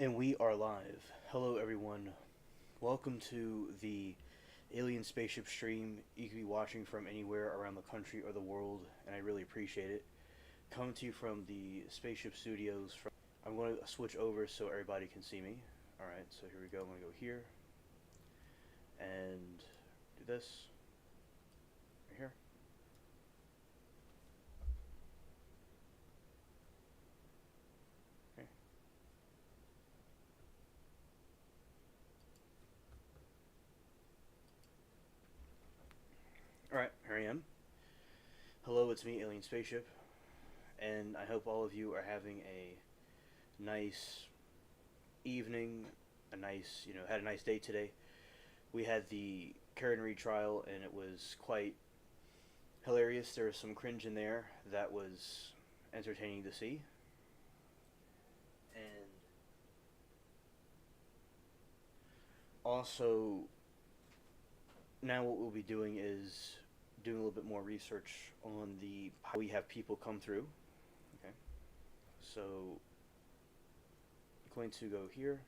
And we are live. Hello, everyone. Welcome to the Alien Spaceship stream. You can be watching from anywhere around the country or the world, and I really appreciate it. Coming to you from the Spaceship Studios. I'm going to switch over so everybody can see me. Alright, so here we go. I'm going to go here and do this. Right here. Okay. Alright, here I am. Hello, it's me, Alien Spaceship, and I hope all of you are having a nice evening, had a nice day today. We had the Karen Reed trial, and it was quite hilarious. There was some cringe in there that was entertaining to see. And also, now what we'll be doing is doing a little bit more research on how we have people come through. Okay, so I'm going to go here.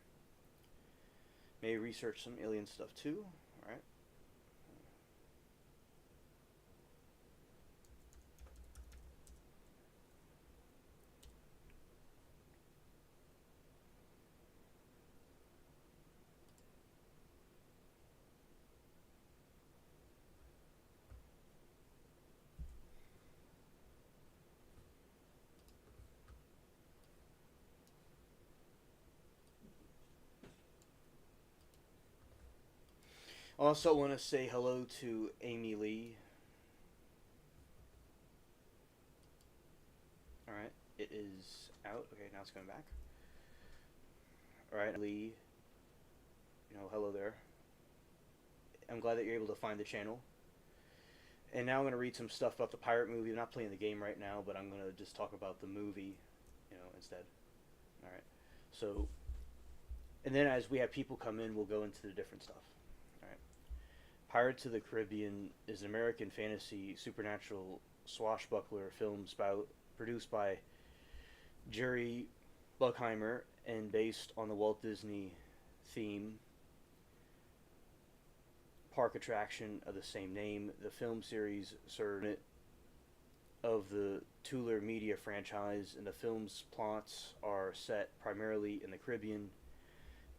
Maybe research some alien stuff too. All right. Also, want to say hello to Amy Lee. All right, it is out. Okay, now it's coming back. All right, Lee. Hello there. I'm glad that you're able to find the channel. And now I'm going to read some stuff about the pirate movie. I'm not playing the game right now, but I'm going to just talk about the movie, instead. All right. So, and then as we have people come in, we'll go into the different stuff. All right. Pirates of the Caribbean is an American fantasy supernatural swashbuckler film produced by Jerry Bruckheimer and based on the Walt Disney theme park attraction of the same name. The film series served of the Tuller Media franchise, and the film's plots are set primarily in the Caribbean,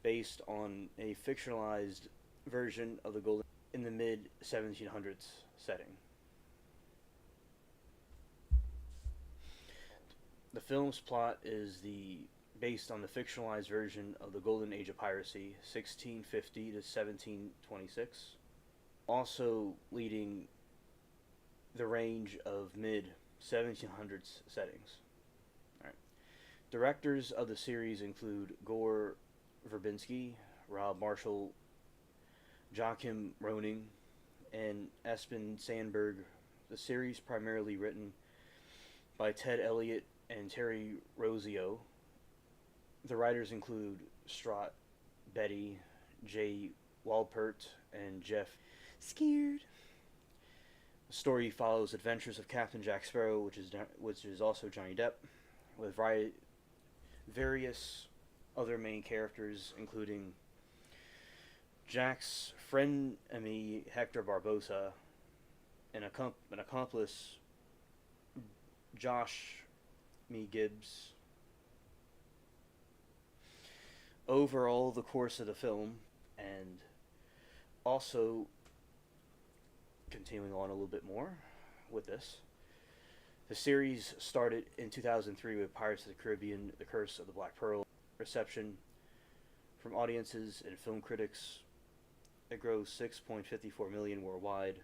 based on a fictionalized version of the Golden in the mid 1700s setting. The film's plot is based on the fictionalized version of the Golden Age of Piracy, 1650 to 1726, also leading the range of mid 1700s settings. All right. Directors of the series include Gore Verbinski, Rob Marshall, Joachim Roning, and Espen Sandberg. The series primarily written by Ted Elliott and Terry Rossio. The writers include Strott Betty, Jay Walpert, and Jeff Scared. The story follows adventures of Captain Jack Sparrow, which is also Johnny Depp, with various other main characters, including Jack's frenemy Hector Barbosa, an accomplice Josh Gibbs. Overall, the course of the film, and also continuing on a little bit more with this, the series started in 2003 with Pirates of the Caribbean: The Curse of the Black Pearl. Reception from audiences and film critics, it grossed $6.54 million worldwide.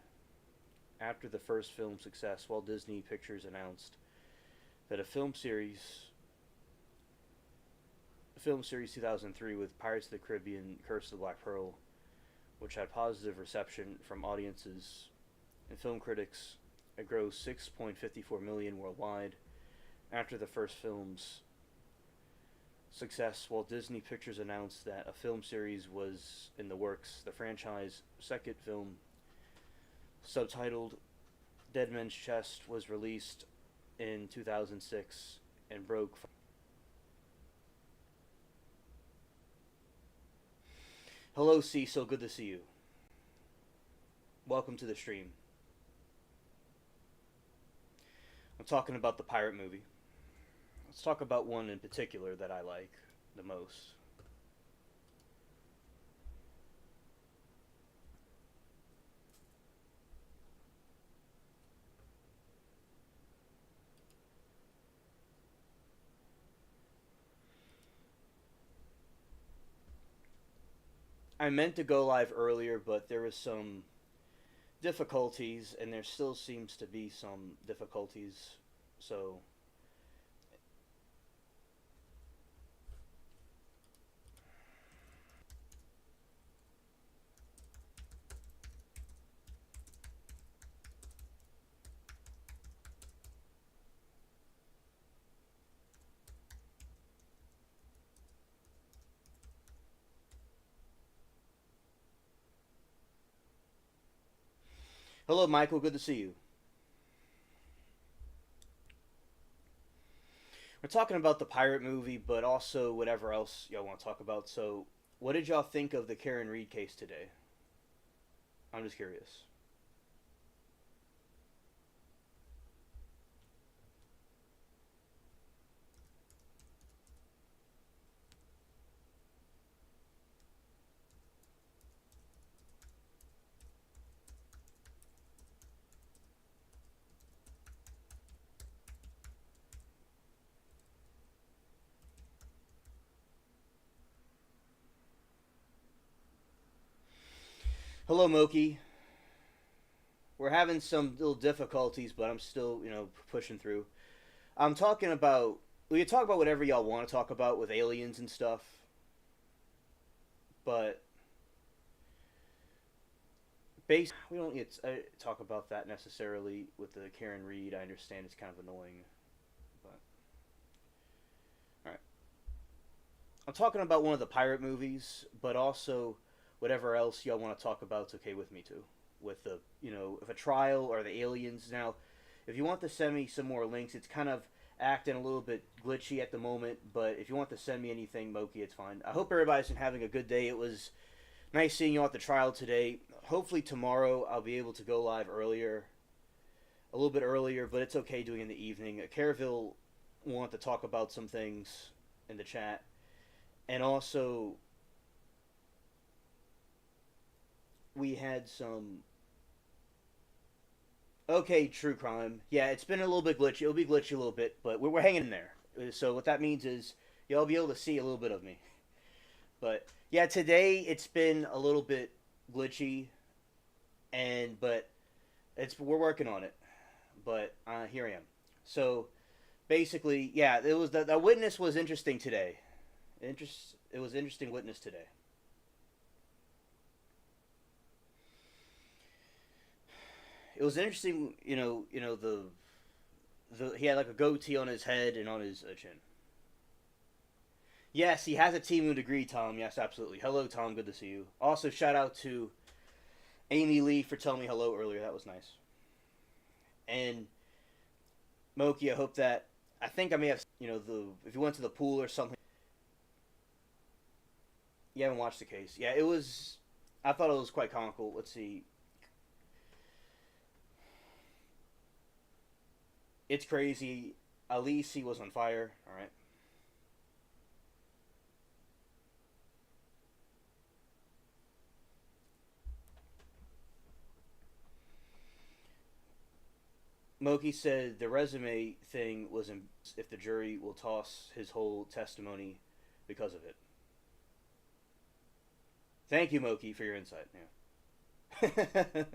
After the first film's success, Walt Disney Pictures announced that a film series 2003 with Pirates of the Caribbean: Curse of the Black Pearl, which had positive reception from audiences and film critics, it grossed $6.54 million worldwide. After the first film's success, Walt Disney Pictures announced that a film series was in the works. The franchise's second film, subtitled Dead Man's Chest, was released in 2006 and broke Hello, Cecil. Good to see you. Welcome to the stream. I'm talking about the pirate movie. Let's talk about one in particular that I like the most. I meant to go live earlier, but there was some difficulties, and there still seems to be some difficulties. So, hello, Michael. Good to see you. We're talking about the pirate movie, but also whatever else y'all want to talk about. So, what did y'all think of the Karen Reed case today? I'm just curious. Hello, Moki. We're having some little difficulties, but I'm still, pushing through. I'm talking about. We can talk about whatever y'all want to talk about with aliens and stuff, but we don't need to talk about that necessarily with the Karen Reed. I understand it's kind of annoying, but all right. I'm talking about one of the pirate movies, but also whatever else y'all want to talk about is okay with me too. With the if a trial or the aliens. Now, if you want to send me some more links, it's kind of acting a little bit glitchy at the moment. But if you want to send me anything, Moki, it's fine. I hope everybody's been having a good day. It was nice seeing you at the trial today. Hopefully tomorrow I'll be able to go live earlier, a little bit earlier, but it's okay doing in the evening. Caraville want to talk about some things in the chat, and also we had some. Okay, true crime. Yeah, it's been a little bit glitchy. It'll be glitchy a little bit, but we're hanging in there. So what that means is you'll be able to see a little bit of me. But yeah, today it's been a little bit glitchy, but we're working on it. But here I am. So basically, yeah, it was the witness was interesting today. It was interesting witness today. It was interesting, the he had like a goatee on his head and on his chin. Yes, he has a Timu degree, Tom. Yes, absolutely. Hello, Tom. Good to see you. Also, shout out to Amy Lee for telling me hello earlier. That was nice. And Moki, I hope that I think I may have the if you went to the pool or something. You haven't watched the case. Yeah, it was. I thought it was quite comical. Let's see. It's crazy. At least he was on fire. All right. Moki said the resume thing was if the jury will toss his whole testimony because of it. Thank you, Moki, for your insight. Yeah.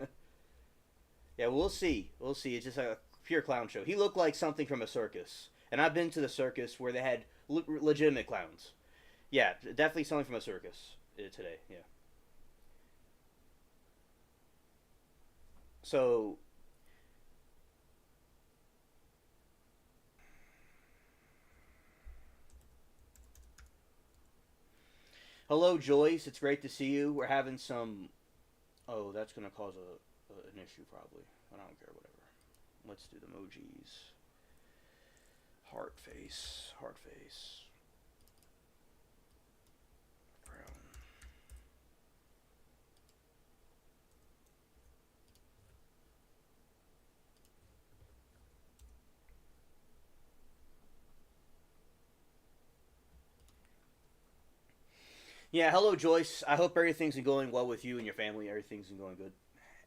Yeah, we'll see. We'll see. It's just a pure clown show. He looked like something from a circus, and I've been to the circus where they had legitimate clowns. Yeah, definitely something from a circus today. Yeah. So, hello, Joyce. It's great to see you. We're having some. Oh, that's gonna cause an issue probably. I don't care. Whatever. Let's do the emojis. Heart face. Heart face. Brown. Yeah, hello, Joyce. I hope everything's been going well with you and your family. Everything's been going good.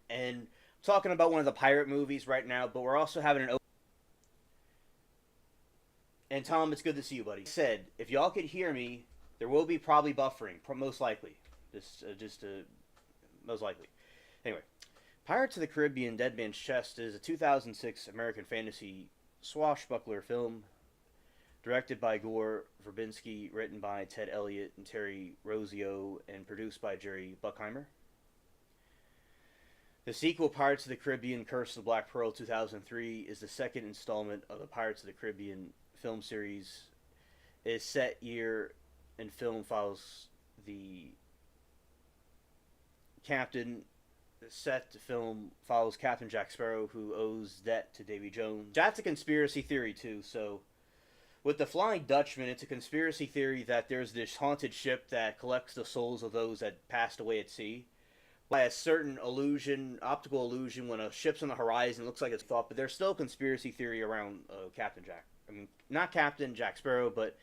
And talking about one of the pirate movies right now, but we're also having an. And Tom, it's good to see you, buddy. Said if y'all could hear me, there will be probably buffering, most likely. Just most likely. Anyway, Pirates of the Caribbean: Dead Man's Chest is a 2006 American fantasy swashbuckler film directed by Gore Verbinski, written by Ted Elliott and Terry Rossio, and produced by Jerry Buckheimer. The sequel, Pirates of the Caribbean: Curse of the Black Pearl 2003, is the second installment of the Pirates of the Caribbean film series. It is set year and film follows the captain. The set film follows Captain Jack Sparrow, who owes debt to Davy Jones. That's a conspiracy theory, too, so with the Flying Dutchman, it's a conspiracy theory that there's this haunted ship that collects the souls of those that passed away at sea. By a certain illusion, optical illusion, when a ship's on the horizon, it looks like it's thought, but there's still a conspiracy theory around Captain Jack. I mean, not Captain Jack Sparrow, but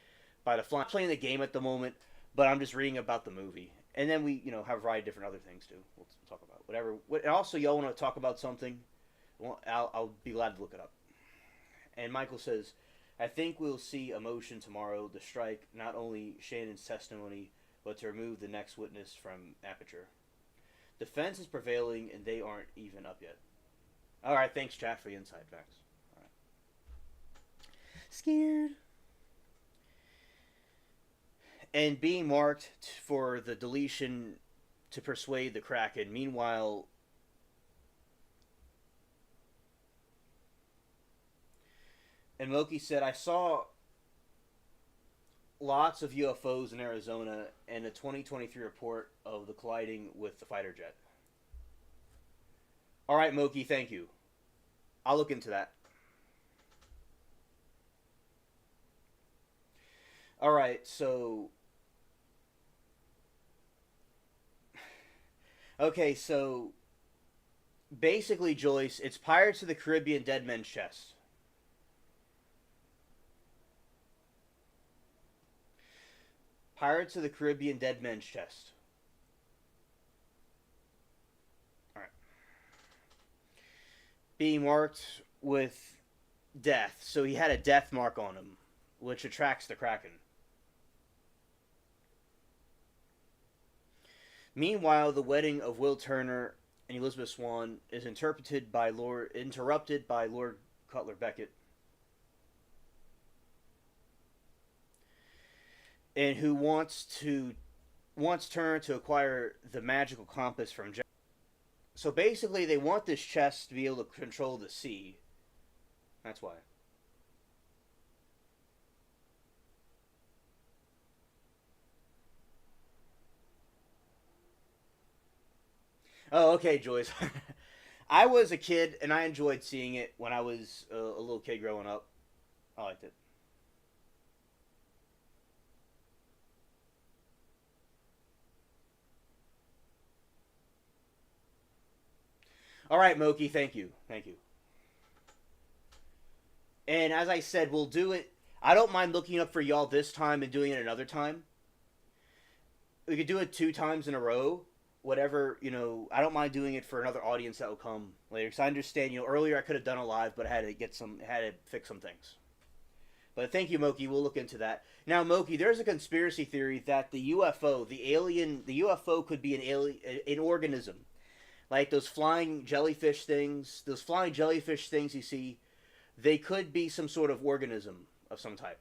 by the flying. I'm playing the game at the moment, but I'm just reading about the movie. And then we, have a variety of different other things too. We'll talk about whatever. And also, y'all want to talk about something? Well, I'll be glad to look it up. And Michael says, I think we'll see a motion tomorrow to strike not only Shannon's testimony, but to remove the next witness from aperture. Defense is prevailing, and they aren't even up yet. All right, thanks, chat, for the inside facts. All right. Scared. And being marked for the deletion to persuade the Kraken. Meanwhile, and Loki said, I saw lots of UFOs in Arizona and a 2023 report of the colliding with the fighter jet. All right, Moki, thank you. I'll look into that. All right, so okay, so basically, Joyce, it's Pirates of the Caribbean: Dead Man's Chest. Pirates of the Caribbean: Dead Man's Chest. All right. Being marked with death, so he had a death mark on him, which attracts the Kraken. Meanwhile, the wedding of Will Turner and Elizabeth Swann is interrupted by Lord Cutler Beckett, and who wants Turner to acquire the magical compass from Jack. So basically, they want this chest to be able to control the sea. That's why. Oh, okay, Joyce. I was a kid, and I enjoyed seeing it when I was a little kid growing up. I liked it. All right, Moki, thank you. Thank you. And as I said, we'll do it. I don't mind looking up for y'all this time and doing it another time. We could do it 2 times in a row. Whatever, I don't mind doing it for another audience that will come later. Because I understand, earlier I could have done a live, but I had to fix some things. But thank you, Moki. We'll look into that. Now, Moki, there's a conspiracy theory that the UFO could be an organism, like those flying jellyfish things. Those flying jellyfish things you see, they could be some sort of organism of some type.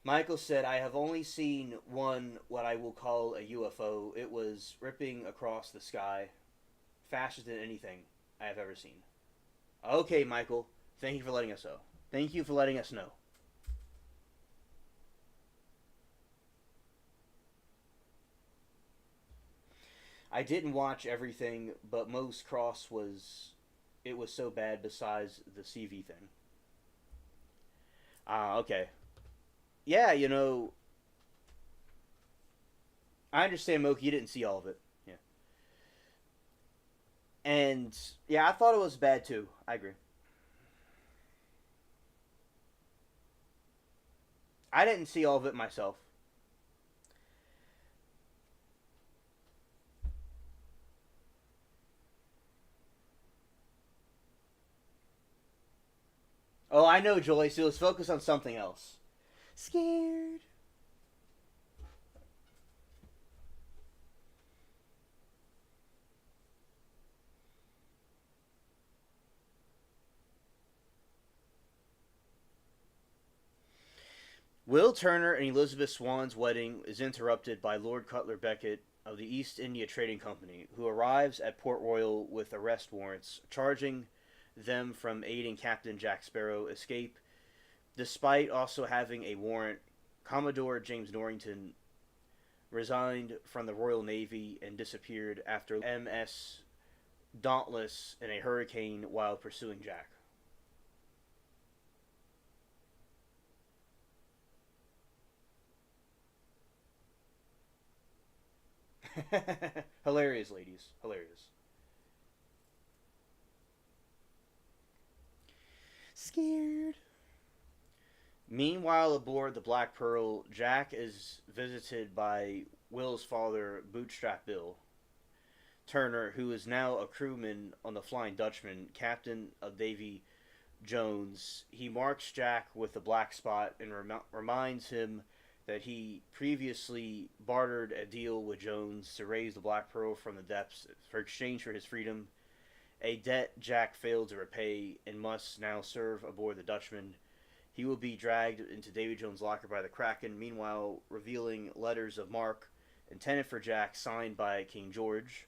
Michael said, I have only seen one, what I will call a UFO. It was ripping across the sky faster than anything I have ever seen. Okay, Michael. Thank you for letting us know. Thank you for letting us know. I didn't watch everything, but most cross was it was so bad besides the CV thing. Ah, okay. Yeah, I understand, Moki. You didn't see all of it. Yeah. And yeah, I thought it was bad too. I agree. I didn't see all of it myself. Oh, I know, Joy. So let's focus on something else. Scared. Will Turner and Elizabeth Swan's wedding is interrupted by Lord Cutler Beckett of the East India Trading Company, who arrives at Port Royal with arrest warrants, charging them from aiding Captain Jack Sparrow escape. Despite also having a warrant, Commodore James Norrington resigned from the Royal Navy and disappeared after MS Dauntless in a hurricane while pursuing Jack. Hilarious, ladies. Hilarious. Scared. Meanwhile, aboard the Black Pearl, Jack is visited by Will's father, Bootstrap Bill Turner, who is now a crewman on the Flying Dutchman, captain of Davy Jones. He marks Jack with a black spot and reminds him that he previously bartered a deal with Jones to raise the Black Pearl from the depths for exchange for his freedom, a debt Jack failed to repay and must now serve aboard the Dutchman. He will be dragged into Davy Jones' locker by the Kraken, meanwhile revealing letters of marque intended for Jack signed by King George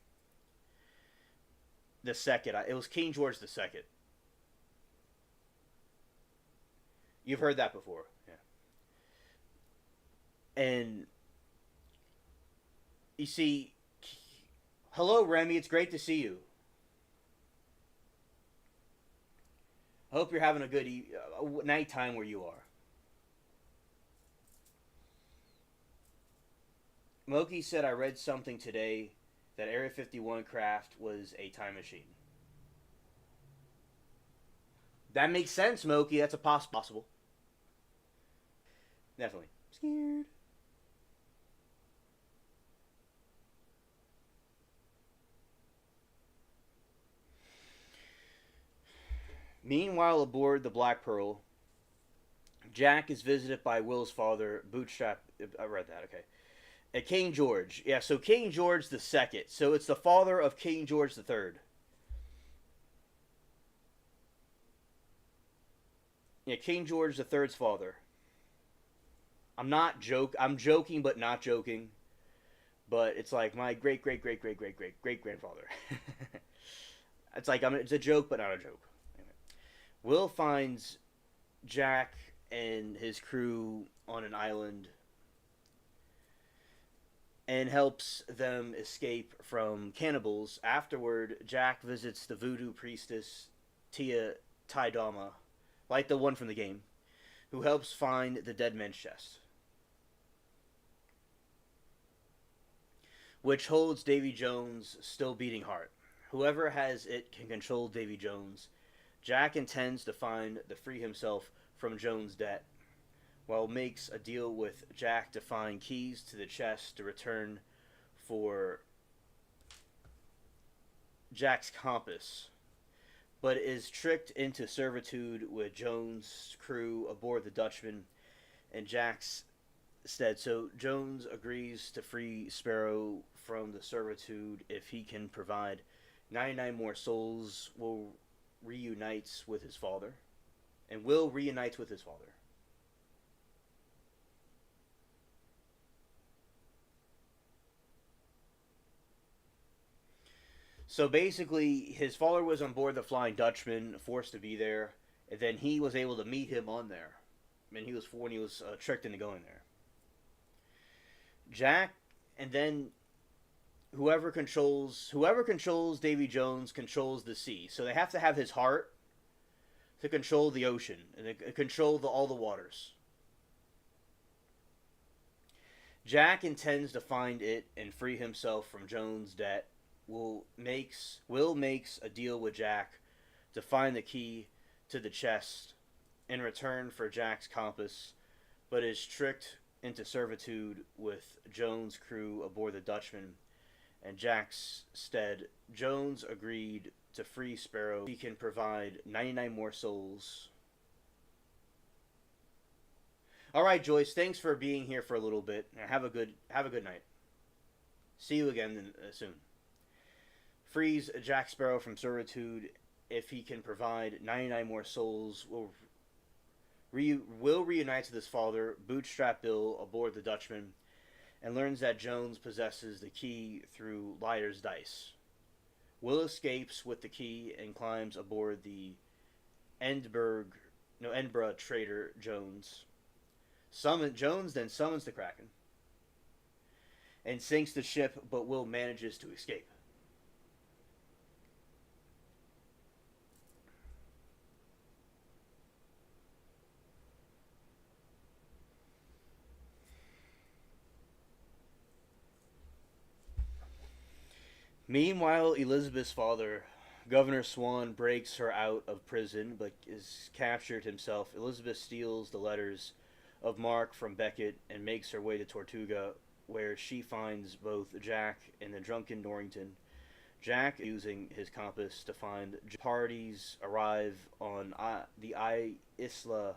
the Second. It was King George the Second. You've heard that before, yeah. And you see, hello Remy, it's great to see you. I hope you're having a good nighttime where you are. Moki said I read something today that Area 51 craft was a time machine. That makes sense, Moki. That's a possible. Definitely. Scared. Meanwhile, aboard the Black Pearl, Jack is visited by Will's father, Bootstrap. I read that, okay. King George. Yeah, so King George the Second. So it's the father of King George the Third. Yeah, King George the Third's father. I'm joking, but not joking. But it's like my great great great great great great great grandfather. It's like it's a joke, but not a joke. Anyway. Will finds Jack and his crew on an island and helps them escape from cannibals. Afterward, Jack visits the voodoo priestess Tia Taidama, like the one from the game, who helps find the dead man's chest, which holds Davy Jones' still beating heart. Whoever has it can control Davy Jones. Jack intends to find to free himself from Jones' debt, while makes a deal with Jack to find keys to the chest to return for Jack's compass, but is tricked into servitude with Jones' crew aboard the Dutchman and Jack's stead. So Jones agrees to free Sparrow from the servitude if he can provide 99 more souls. Will reunites with his father, and Will reunites with his father. So basically, his father was on board the Flying Dutchman, forced to be there, and then he was able to meet him on there. I mean, he was when he was tricked into going there. Jack, and then whoever controls Davy Jones controls the sea. So they have to have his heart to control the ocean and control all the waters. Jack intends to find it and free himself from Jones' debt. Will makes a deal with Jack to find the key to the chest in return for Jack's compass, but is tricked into servitude with Jones' crew aboard the Dutchman and Jack's stead. Jones agreed to free Sparrow. He can provide 99 more souls. All right, Joyce. Thanks for being here for a little bit. Have a good night. See you again soon. Frees Jack Sparrow from servitude. If he can provide 99 more souls, will reunite with his father, Bootstrap Bill, aboard the Dutchman, and learns that Jones possesses the key through Liar's Dice. Will escapes with the key and climbs aboard the Edinburgh trader Jones. Jones then summons the Kraken and sinks the ship, but Will manages to escape. Meanwhile, Elizabeth's father, Governor Swan, breaks her out of prison but is captured himself. Elizabeth steals the letters of Mark from Beckett and makes her way to Tortuga, where she finds both Jack and the drunken Norrington. Jack using his compass to find parties arrive on the Isla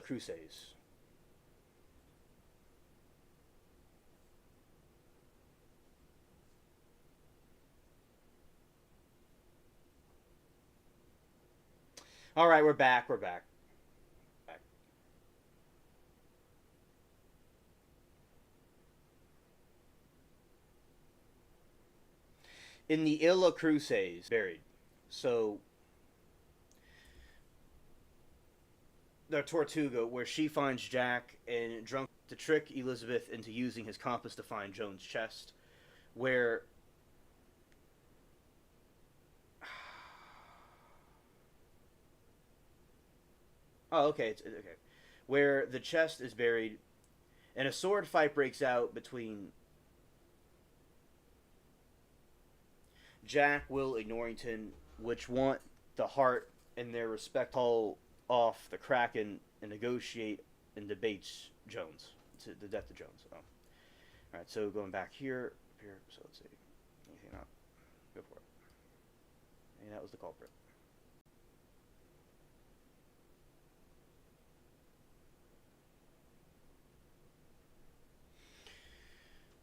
Cruces. All right, we're back. We're back. In the Isla Cruces, buried. So the Tortuga, where she finds Jack and drunk to trick Elizabeth into using his compass to find Jones' chest, where oh, okay, it's okay, where the chest is buried, and a sword fight breaks out between Jack, Will, and Norrington, which want the heart in their respect, haul off the Kraken and negotiate and debates Jones, to the death of Jones. Oh. All right, so going back here, so let's see, anything out, go for it. And that was the culprit.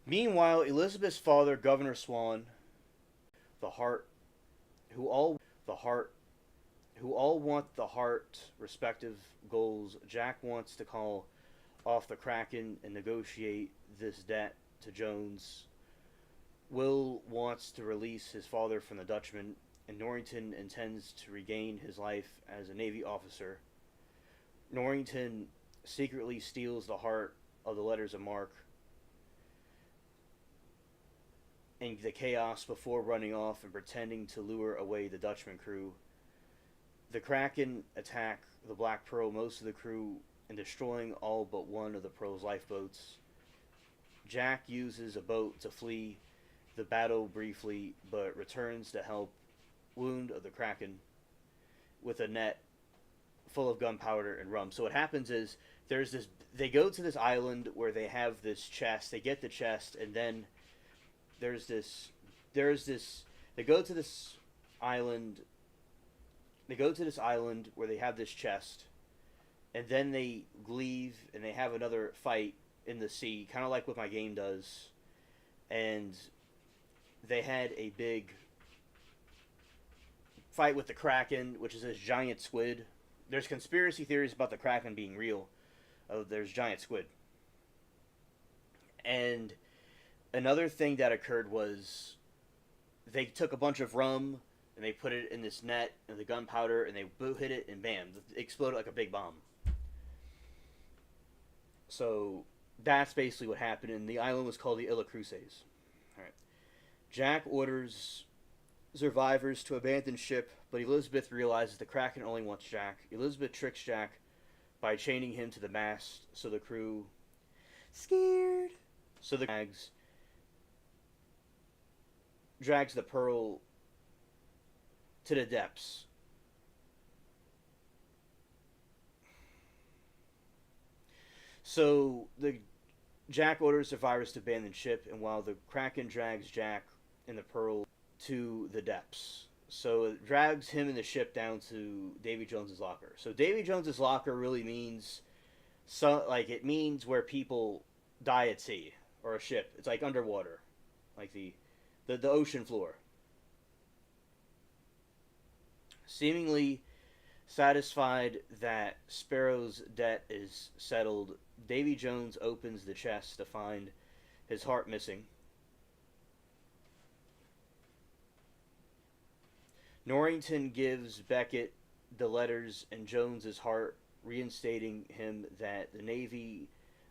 Meanwhile, Elizabeth's father, Governor Swan, the heart, who all want the heart respective goals. Jack wants to call off the Kraken and negotiate this debt to Jones. Will wants to release his father from the Dutchman, and Norrington intends to regain his life as a Navy officer. Norrington secretly steals the heart of the letters of Mark and the chaos before running off and pretending to lure away the Dutchman crew. The Kraken attack the Black Pearl, most of the crew, and destroying all but one of the Pearl's lifeboats. Jack uses a boat to flee the battle briefly, but returns to help wound of the Kraken with a net full of gunpowder and rum. So what happens is they go to this island where they have this chest. They get the chest, and then there's this they go to this island where they have this chest, and then they leave and they have another fight in the sea, kind of like what my game does. And they had a big fight with the Kraken, which is this giant squid. There's conspiracy theories about the Kraken being real. There's giant squid. And another thing that occurred was they took a bunch of rum and they put it in this net and the gunpowder, and they hit it, and bam, it exploded like a big bomb. So that's basically what happened, and the island was called the Isla Cruces. All right. Jack orders survivors to abandon ship, but Elizabeth realizes the Kraken only wants Jack. Elizabeth tricks Jack by chaining him to the mast, so the crew scared. So the drags the Pearl to the depths. So the Jack orders the virus to abandon ship, and while the Kraken drags Jack and the Pearl to the depths. So it drags him and the ship down to Davy Jones's locker. So Davy Jones's locker really means it means where people die at sea or a ship. It's like underwater, like the ocean floor. Seemingly satisfied that Sparrow's debt is settled, Davy Jones opens the chest to find his heart missing. Norrington gives Beckett the letters and Jones's heart, reinstating him that the Navy,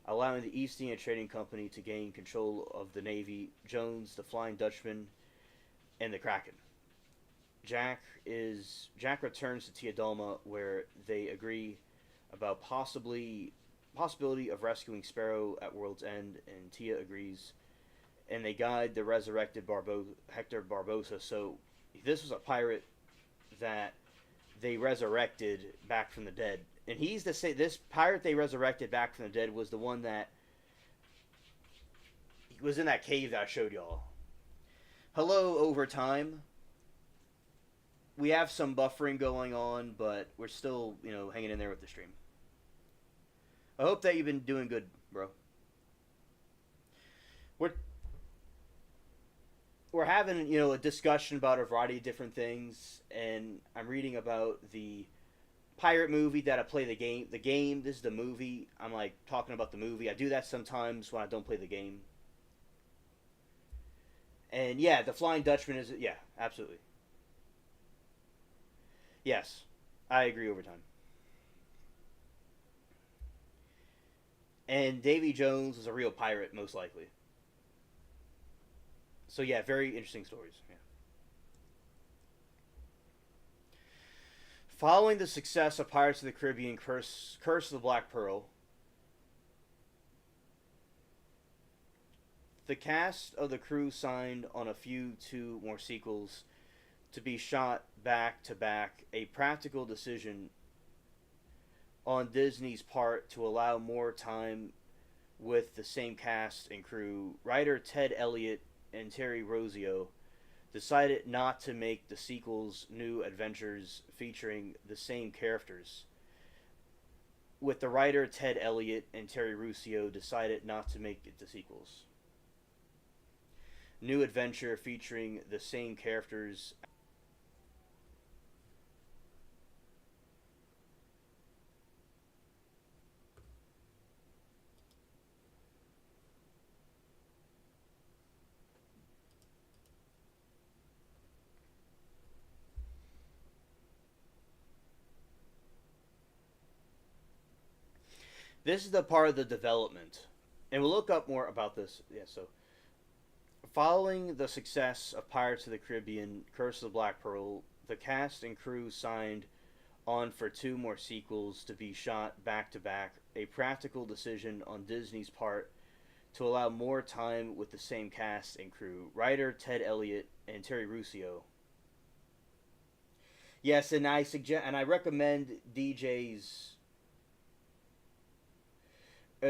allowing the East India Trading Company to gain control of the Navy, Jones, the Flying Dutchman, and the Kraken. Jack returns to Teodalma, where they agree about possibility of rescuing Sparrow at World's End, and Tia agrees, and they guide the resurrected Hector Barbosa. So this was a pirate that they resurrected back from the dead, and this pirate they resurrected back from the dead was the one that was in that cave that I showed y'all. Hello, Overtime. We have some buffering going on, but we're still, hanging in there with the stream. I hope that you've been doing good, bro. We're having, a discussion about a variety of different things, and I'm reading about the pirate movie that I play the game. The game, this is the movie. I'm like talking about the movie. I do that sometimes when I don't play the game. And yeah, the Flying Dutchman is, yeah, absolutely. Yes, I agree, Overtime. And Davy Jones is a real pirate, most likely. So yeah, very interesting stories. Yeah. Following the success of Pirates of the Caribbean Curse of the Black Pearl, the cast of the crew signed on a few two more sequels to be shot back to back, a practical decision on Disney's part to allow more time with the same cast and crew. Writer Ted Elliott and Terry Rossio decided not to make the sequels new adventures featuring the same characters. With the writer Ted Elliott and Terry Rossio decided not to make it the sequels. New adventure featuring the same characters. This is the part of the development. And we'll look up more about this. Yeah, so following the success of Pirates of the Caribbean Curse of the Black Pearl, the cast and crew signed on for two more sequels to be shot back to back, a practical decision on Disney's part to allow more time with the same cast and crew. Writer Ted Elliott and Terry Rossio. Yes, and I recommend DJ's.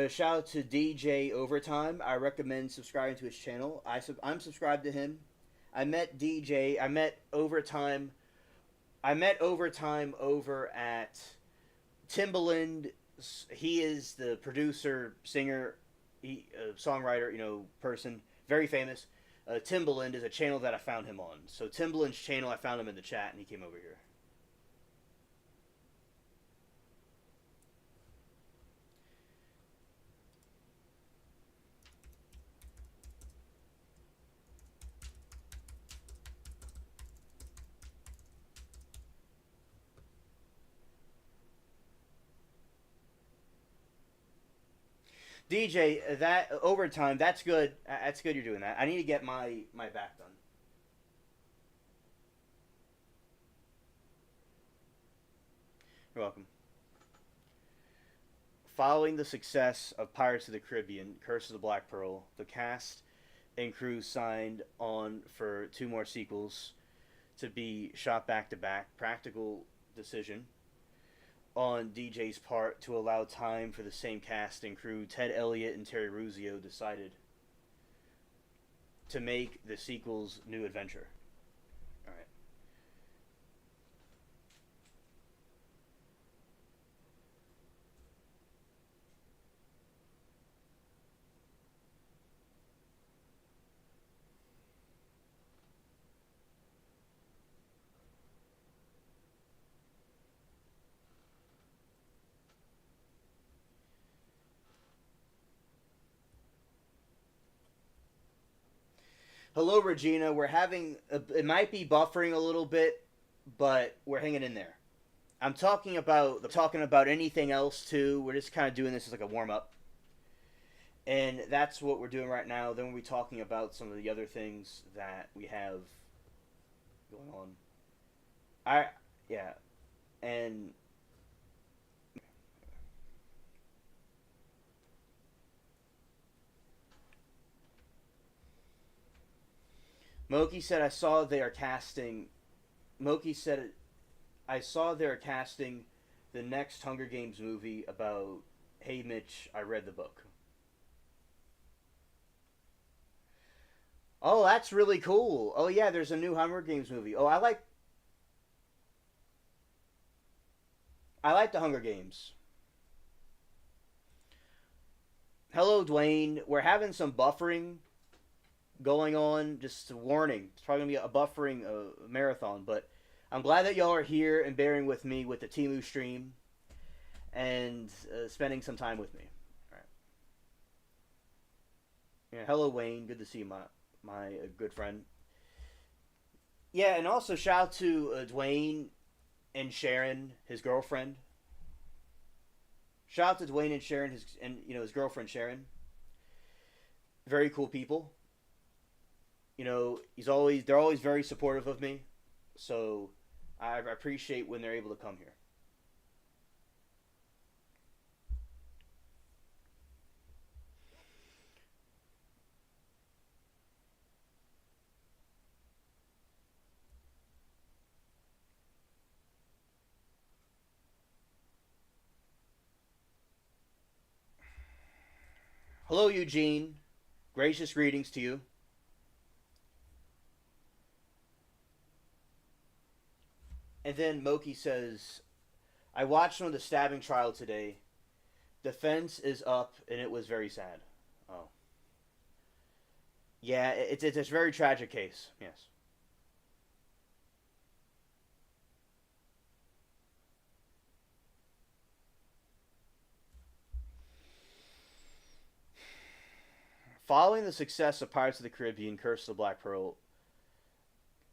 Shout out to DJ Overtime. I recommend subscribing to his channel. I'm subscribed to him. I met DJ. I met Overtime. I met Overtime over at Timbaland. He is the producer, singer, songwriter, person, very famous. Timbaland is a channel that I found him on. So Timbaland's channel, I found him in the chat, and he came over here. DJ, that Overtime, that's good. That's good you're doing that. I need to get my back done. You're welcome. Following the success of Pirates of the Caribbean, Curse of the Black Pearl, the cast and crew signed on for two more sequels to be shot back to back. Practical decision on DJ's part to allow time for the same cast and crew, Ted Elliott and Terry Rossio decided to make the sequel's new adventure. All right. Hello, Regina. We're having it might be buffering a little bit, but we're hanging in there. I'm talking about anything else too. We're just kind of doing this as like a warm up, and that's what we're doing right now. Then we'll be talking about some of the other things that we have going on. I yeah, and Moki said I saw they are casting. Moki said I saw they're casting the next Hunger Games movie about. Hey Mitch, I read the book. Oh, that's really cool. Oh yeah, there's a new Hunger Games movie. Oh, I like the Hunger Games. Hello, Dwayne. We're having some buffering going on. Just a warning. It's probably gonna be a buffering marathon, but I'm glad that y'all are here and bearing with me with the Timu stream and spending some time with me. All right. Yeah. Hello, Wayne. Good to see you, my good friend. Yeah, and also shout out to Dwayne and Sharon, his girlfriend. Shout out to Dwayne and Sharon, his girlfriend Sharon. Very cool people. They're always very supportive of me. So I appreciate when they're able to come here. Hello, Eugene. Gracious greetings to you. And then Moki says, I watched one of the stabbing trial today. Defense is up, and it was very sad. Oh, yeah, it's a very tragic case. Yes. Following the success of Pirates of the Caribbean: Curse of the Black Pearl,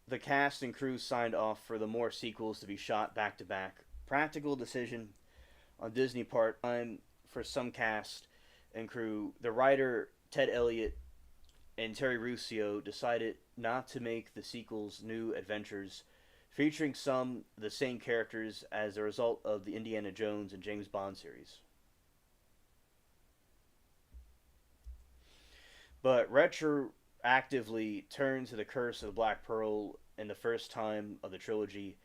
the cast and crew signed off for the more sequels to be shot back to back. Practical decision on Disney part time for some cast and crew. The writer Ted Elliott and Terry Rossio decided not to make the sequels new adventures featuring some of the same characters as a result of the Indiana Jones and James Bond series. But retroactively turned to the Curse of the Black Pearl in the first time of the trilogy.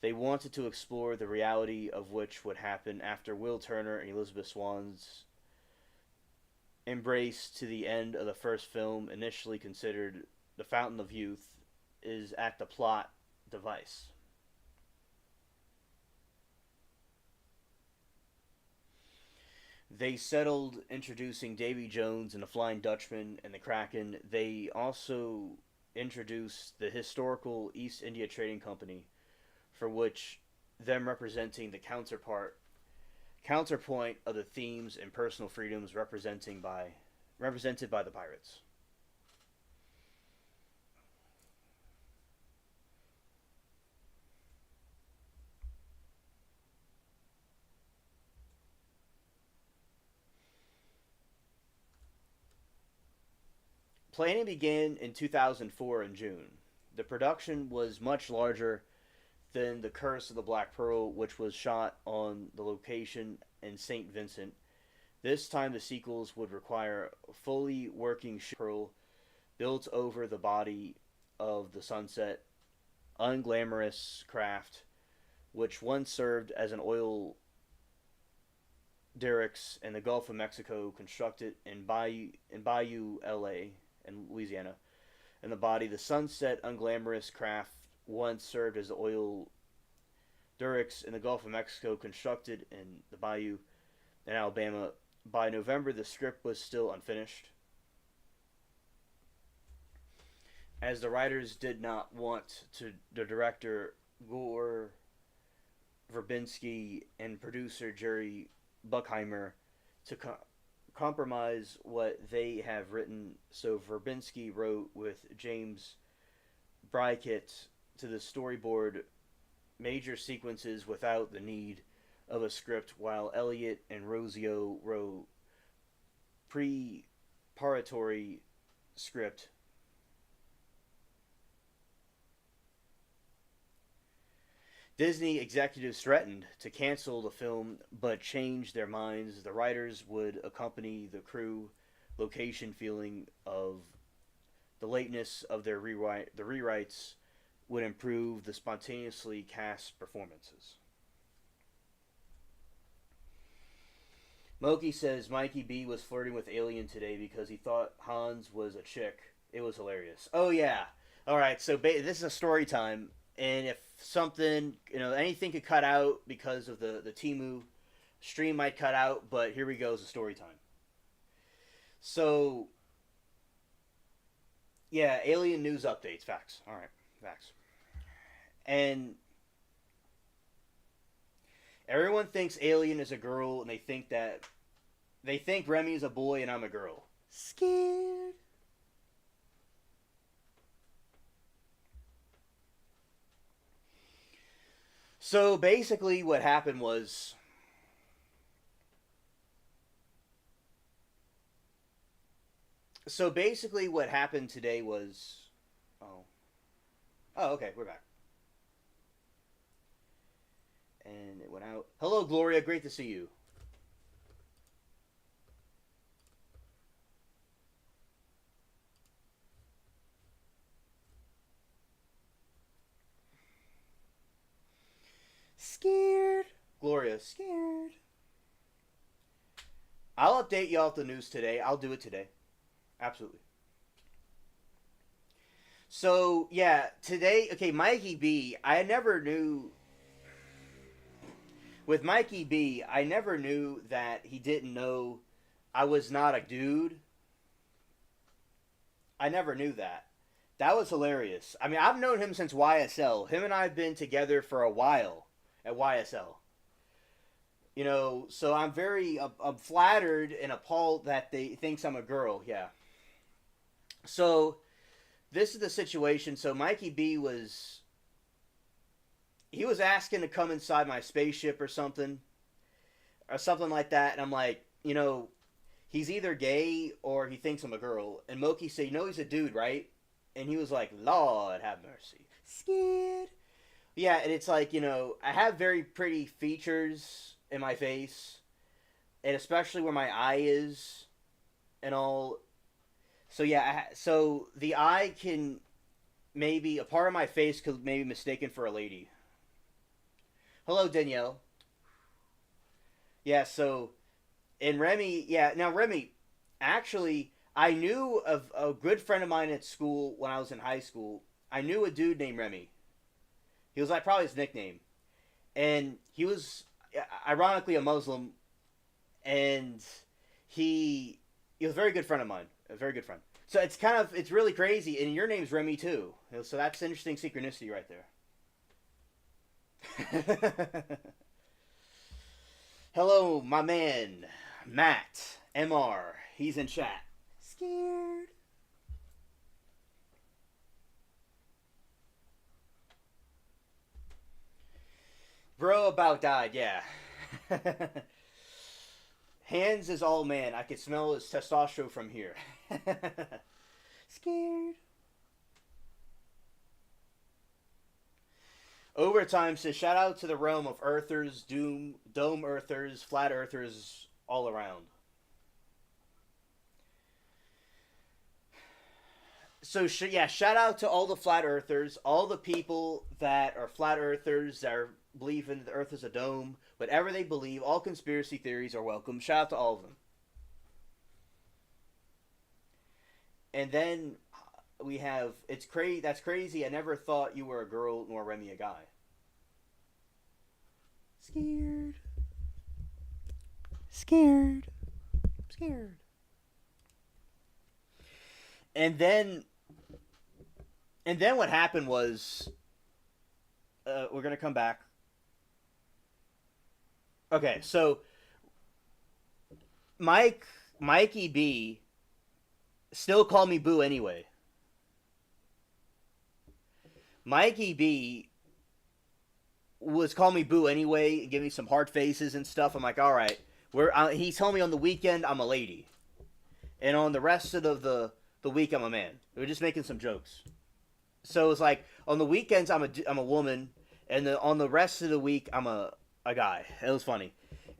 They wanted to explore the reality of which would happen after Will Turner and Elizabeth Swann's embrace to the end of the first film, initially considered The Fountain of Youth, is at the plot device. They settled introducing Davy Jones and the Flying Dutchman and the Kraken. They also introduced the historical East India Trading Company, for which them representing the counterpoint of the themes and personal freedoms represented by the pirates. Planning began in 2004 in June. The production was much larger than The Curse of the Black Pearl, which was shot on the location in St. Vincent. This time, the sequels would require a fully working pearl built over the body of the Sunset, unglamorous craft, which once served as an oil derricks in the Gulf of Mexico constructed in Bayou LA in Louisiana. In the body, the sunset unglamorous craft once served as oil derricks in the Gulf of Mexico constructed in the Bayou in Alabama. By November, the script was still unfinished, as the writers did not want the director Gore Verbinski and producer Jerry Buckheimer to compromise what they have written. So Verbinski wrote with James Bryket to the storyboard major sequences without the need of a script, while Elliott and Rosio wrote preparatory script. Disney executives threatened to cancel the film but changed their minds. The writers would accompany the crew location feeling of the lateness of their rewrite. The rewrites would improve the spontaneously cast performances. Moki says Mikey B was flirting with Alien today because he thought Hans was a chick. It was hilarious. Oh yeah. All right. So this is a story time, and if something, anything could cut out because of the Timu stream might cut out, but here we go. It's a story time. So yeah, Alien news updates. Facts. All right. Facts. And everyone thinks Alien is a girl, and they think Remy is a boy and I'm a girl. Scared. So basically, what happened was, today was, okay, we're back. And it went out. Hello, Gloria. Great to see you. Scared. Gloria, scared. I'll update y'all with the news today. I'll do it today. Absolutely. So, yeah, today, okay, Mikey B, I never knew... With Mikey B, I never knew that he didn't know I was not a dude. I never knew that. That was hilarious. I mean, I've known him since YSL. Him and I have been together for a while at YSL. So I'm flattered and appalled that they thinks I'm a girl. Yeah. So, this is the situation. So, Mikey B was asking to come inside my spaceship or something like that, and I'm like, he's either gay or he thinks I'm a girl. And Moki said, he's a dude, right? And he was like, Lord have mercy. Scared. Yeah, and it's like, I have very pretty features in my face, and especially where my eye is and all. So yeah, so the eye can maybe, a part of my face could maybe be mistaken for a lady. Hello, Danielle. Yeah, so, and Remy, now Remy, actually, I knew of a good friend of mine at school when I was in high school. I knew a dude named Remy. He was like probably his nickname. And he was, ironically, a Muslim, and he was a very good friend of mine. A very good friend. So it's really crazy, and your name's Remy too. So that's interesting synchronicity right there. Hello, my man, Matt, MR. He's in chat. Scared. Bro about died, yeah. Hands is all man. I can smell his testosterone from here. Scared. Overtime says, shout out to the realm of earthers, dome earthers, flat earthers, all around. So, shout out to all the flat earthers, all the people that are flat earthers, that are believe in the Earth is a dome. Whatever they believe, all conspiracy theories are welcome. Shout out to all of them. And then we have it's crazy. That's crazy. I never thought you were a girl nor Remy a guy. Scared, scared, scared. And then what happened was we're gonna come back. Okay, so Mikey B still called me Boo anyway. Mikey B was calling me Boo anyway, give me some hard faces and stuff. I'm like, all right. He's telling me on the weekend I'm a lady, and on the rest of the week I'm a man. We were just making some jokes. So it's like on the weekends I'm a woman, and on the rest of the week I'm a guy. It was funny.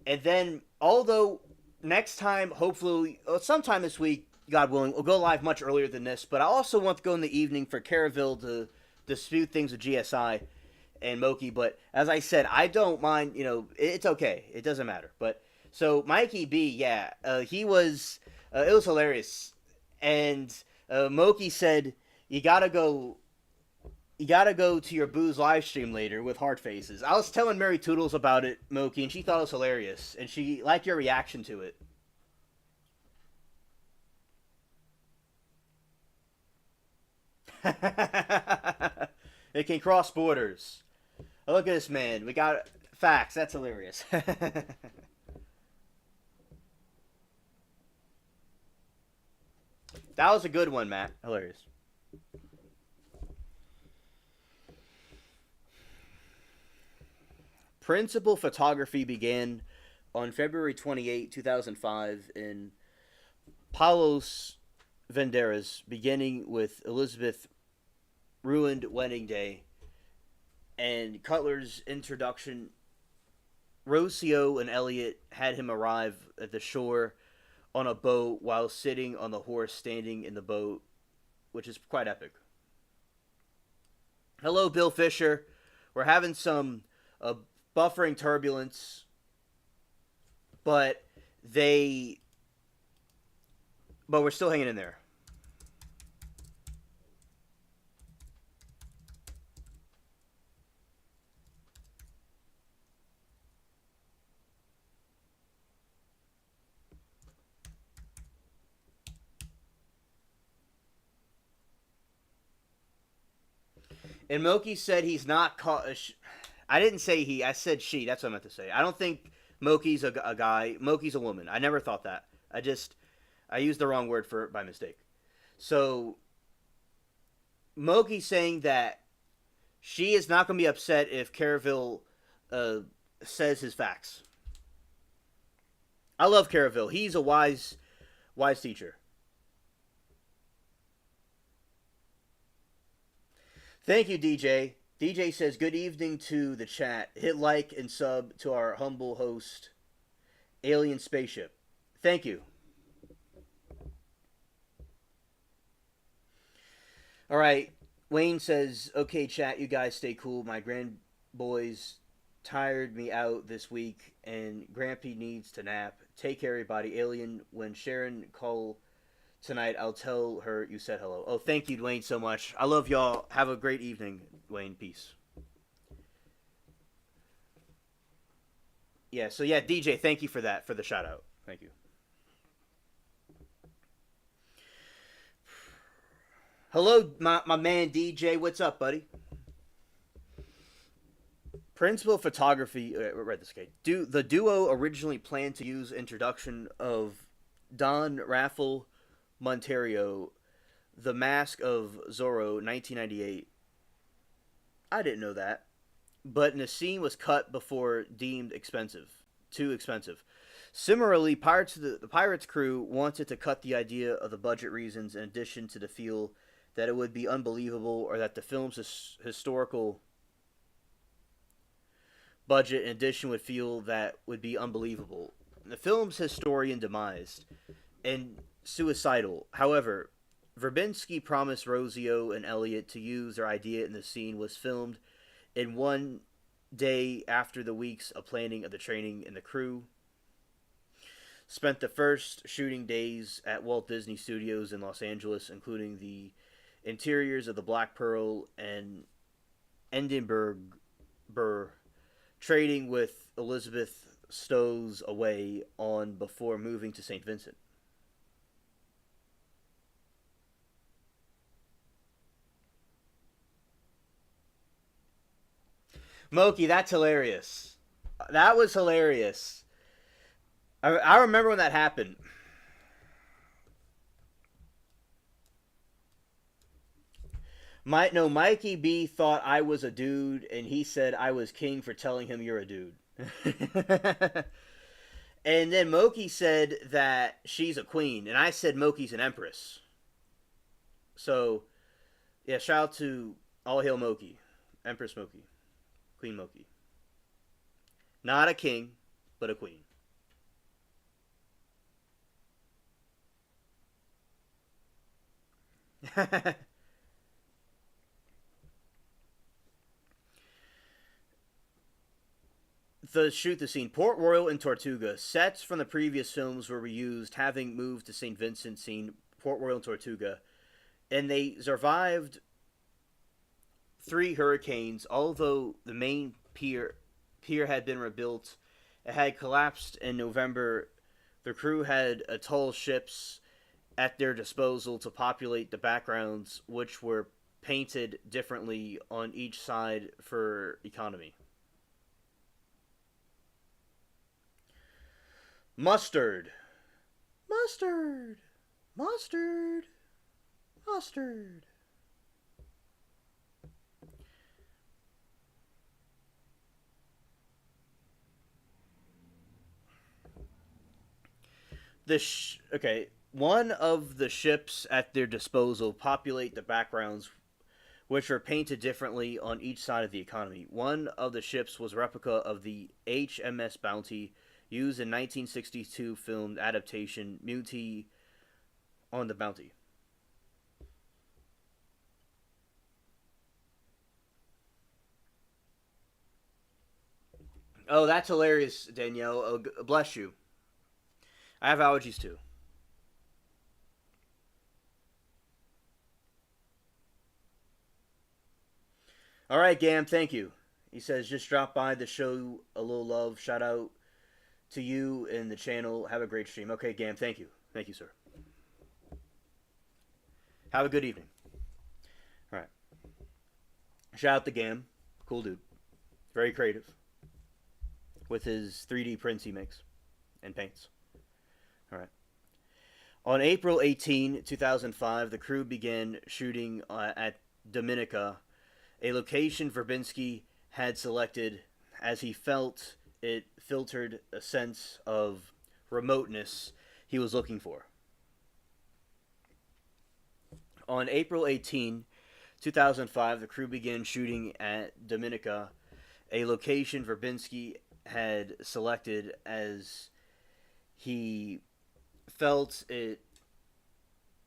And then although next time, hopefully sometime this week, God willing, we'll go live much earlier than this. But I also want to go in the evening for Caraville to dispute things with GSI and Moki. But as I said, I don't mind. It's okay. It doesn't matter. But so Mikey B, yeah, he was. It was hilarious. And Moki said, "You gotta go to your Boo's live stream later with hard faces." I was telling Mary Toodles about it, Moki, and she thought it was hilarious, and she liked your reaction to it. It can cross borders. Oh, look at this man. We got facts. That's hilarious. That was a good one, Matt. Hilarious. Principal photography began on February 28, 2005 in Palos Venderas, beginning with Elizabeth ruined wedding day and Cutler's introduction. Rocio and Elliot had him arrive at the shore on a boat while sitting on the horse standing in the boat, which is quite epic. Hello, Bill Fisher. We're having some buffering turbulence, but we're still hanging in there. And Moki said he's not caught. I didn't say he. I said she. That's what I meant to say. I don't think Moki's a guy. Moki's a woman. I never thought that. I used the wrong word for it by mistake. So Moki's saying that she is not going to be upset if Caraville says his facts. I love Caraville. He's a wise teacher. Thank you, DJ. DJ says, good evening to the chat. Hit like and sub to our humble host, Alien Spaceship. Thank you. All right. Wayne says, okay, chat, you guys stay cool. My grandboys tired me out this week, and Grampy needs to nap. Take care, everybody. Alien, when Sharon call tonight, I'll tell her you said hello. Oh, thank you, Dwayne, so much. I love y'all. Have a great evening, Dwayne. Peace. Yeah, so yeah, DJ, thank you for that, for the shout out. Thank you. Hello, my man DJ. What's up, buddy? Principal photography. Read this. Okay. The duo originally planned to use introduction of Don Raffel Monterio, The Mask of Zorro, 1998. I didn't know that. But Nassim was cut before deemed too expensive. Similarly, the Pirates crew wanted to cut the idea of the budget reasons, in addition to the feel that it would be unbelievable, or that the film's historical budget, in addition, would feel that would be unbelievable. The film's historian demised and suicidal. However, Verbinski promised Rosio and Elliot to use their idea in the scene was filmed in one day after the weeks of planning of the training and the crew. Spent the first shooting days at Walt Disney Studios in Los Angeles, including the interiors of the Black Pearl and Edinburgh, trading with Elizabeth Stowaway on before moving to St. Vincent. Moki, that's hilarious. That was hilarious. I remember when that happened. Mikey B thought I was a dude, and he said I was king for telling him you're a dude. And then Moki said that she's a queen, and I said Moki's an empress. So, yeah, shout out to All Hail Moki, Empress Moki, Queen Moki. Not a king, but a queen. Shoot the scene. Port Royal and Tortuga. Sets from the previous films were reused, having moved to St. Vincent scene, Port Royal and Tortuga. And they survived 3 hurricanes, although the main pier had been rebuilt. It had collapsed in November. The crew had atoll ships at their disposal to populate the backgrounds, which were painted differently on each side for economy. Mustard. Mustard. Mustard. Mustard. Okay, one of the ships at their disposal populate the backgrounds, which are painted differently on each side of the economy. One of the ships was a replica of the HMS Bounty, used in 1962 film adaptation Mutiny on the Bounty. Oh, that's hilarious, Danielle. Oh, bless you. I have allergies too. All right, Gam, thank you. He says, just drop by the show a little love. Shout out to you and the channel. Have a great stream. Okay, Gam, thank you. Thank you, sir. Have a good evening. All right. Shout out to Gam. Cool dude. Very creative. With his 3D prints he makes and paints. All right. On April 18, 2005, the crew began shooting at Dominica, a location Verbinski had selected as he felt it filtered a sense of remoteness he was looking for. On April 18, 2005, the crew began shooting at Dominica, a location Verbinski had selected as he felt it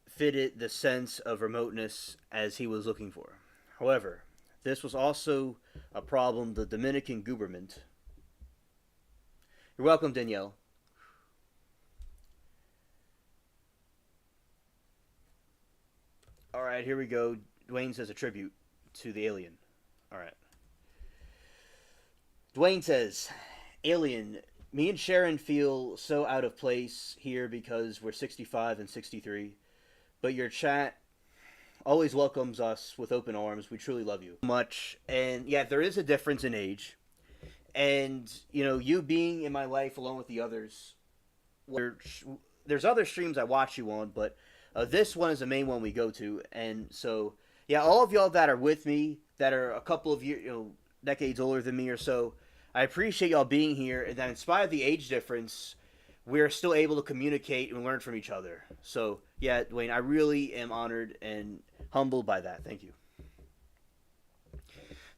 fitted the sense of remoteness as he was looking for. However, this was also a problem the Dominican government. You're welcome, Danielle. All right, here we go. Dwayne says a tribute to the alien. All right. Dwayne says, Alien, me and Sharon feel so out of place here because we're 65 and 63, but your chat always welcomes us with open arms. We truly love you much. And yeah, there is a difference in age. And, you know, you being in my life along with the others, there's other streams I watch you on, but this one is the main one we go to. And so, yeah, all of y'all that are with me, that are a couple of years, decades older than me or so, I appreciate y'all being here, and that in spite of the age difference, we're still able to communicate and learn from each other. So, yeah, Dwayne, I really am honored and humbled by that. Thank you.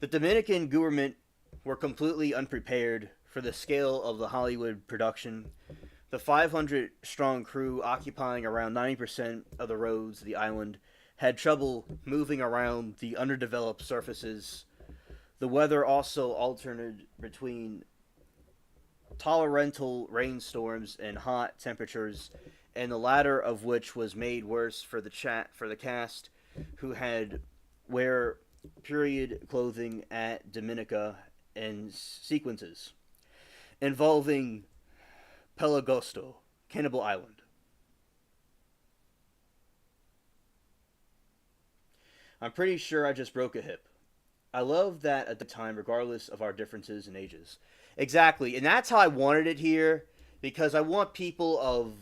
The Dominican government were completely unprepared for the scale of the Hollywood production. The 500-strong crew, occupying around 90% of the roads of the island, had trouble moving around the underdeveloped surfaces The weather also alternated between tolerable rainstorms and hot temperatures, and the latter of which was made worse for the cast, who had wear period clothing at Dominica and sequences involving Pelagosto, Cannibal Island. I'm pretty sure I just broke a hip. I love that at the time, regardless of our differences in ages. Exactly, and that's how I wanted it here, because I want people of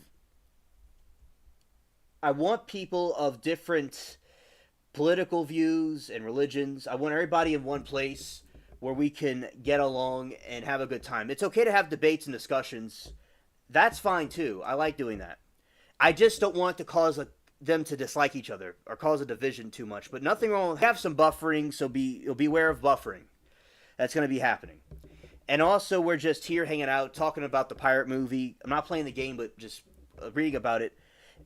different political views and religions. I want everybody in one place where we can get along and have a good time. It's okay to have debates and discussions. That's fine too. I like doing that. I just don't want to cause them to dislike each other or cause a division too much. But nothing wrong. Have some buffering, so beware of buffering. That's going to be happening. And also, we're just here hanging out, talking about the pirate movie. I'm not playing the game, but just reading about it.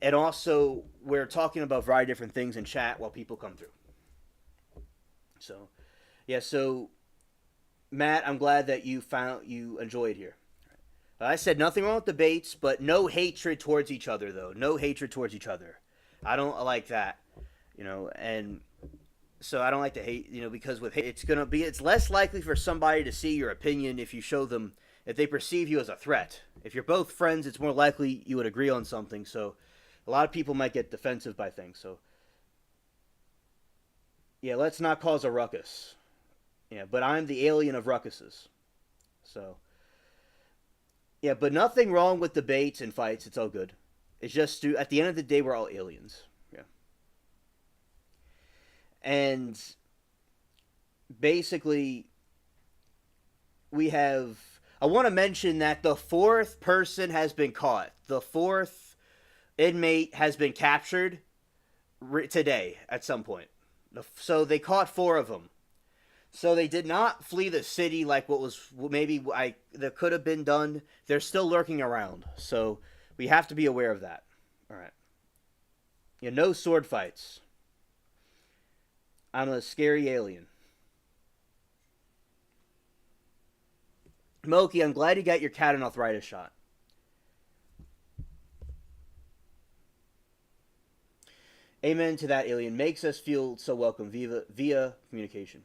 And also, we're talking about a variety of different things in chat while people come through. So, yeah. So, Matt, I'm glad that you enjoyed here. I said nothing wrong with debates, but no hatred towards each other, though. No hatred towards each other. I don't like that, and so I don't like to hate, because with hate, it's less likely for somebody to see your opinion if they perceive you as a threat. If you're both friends, it's more likely you would agree on something. So a lot of people might get defensive by things. So yeah, let's not cause a ruckus. Yeah, but I'm the alien of ruckuses. So yeah, but nothing wrong with debates and fights. It's all good. It's just at the end of the day, we're all aliens. Yeah. And basically, I want to mention that the fourth person has been caught. The fourth inmate has been captured today at some point. So they caught four of them. So they did not flee the city like what was that could have been done. They're still lurking around. So we have to be aware of that. All right. Yeah, no sword fights. I'm a scary alien. Moki, I'm glad you got your cat and arthritis shot. Amen to that, alien. Makes us feel so welcome via communication.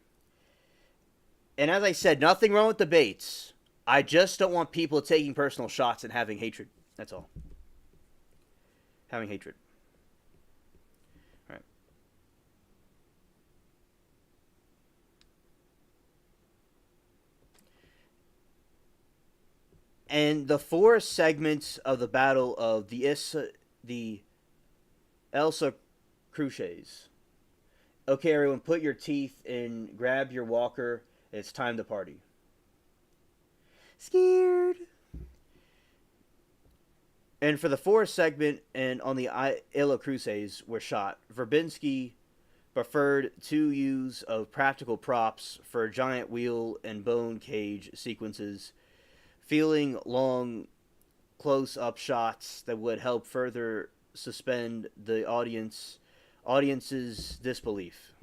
And as I said, nothing wrong with debates. I just don't want people taking personal shots and having hatred. That's all. Having hatred. All right. And the four segments of the battle of the Elsa Cruces. Okay, everyone, put your teeth in, grab your walker. It's time to party. Scared. And for the fourth segment and on the Illa Cruces were shot, Verbinski preferred two use of practical props for giant wheel and bone cage sequences, feeling long close-up shots that would help further suspend the audience's disbelief.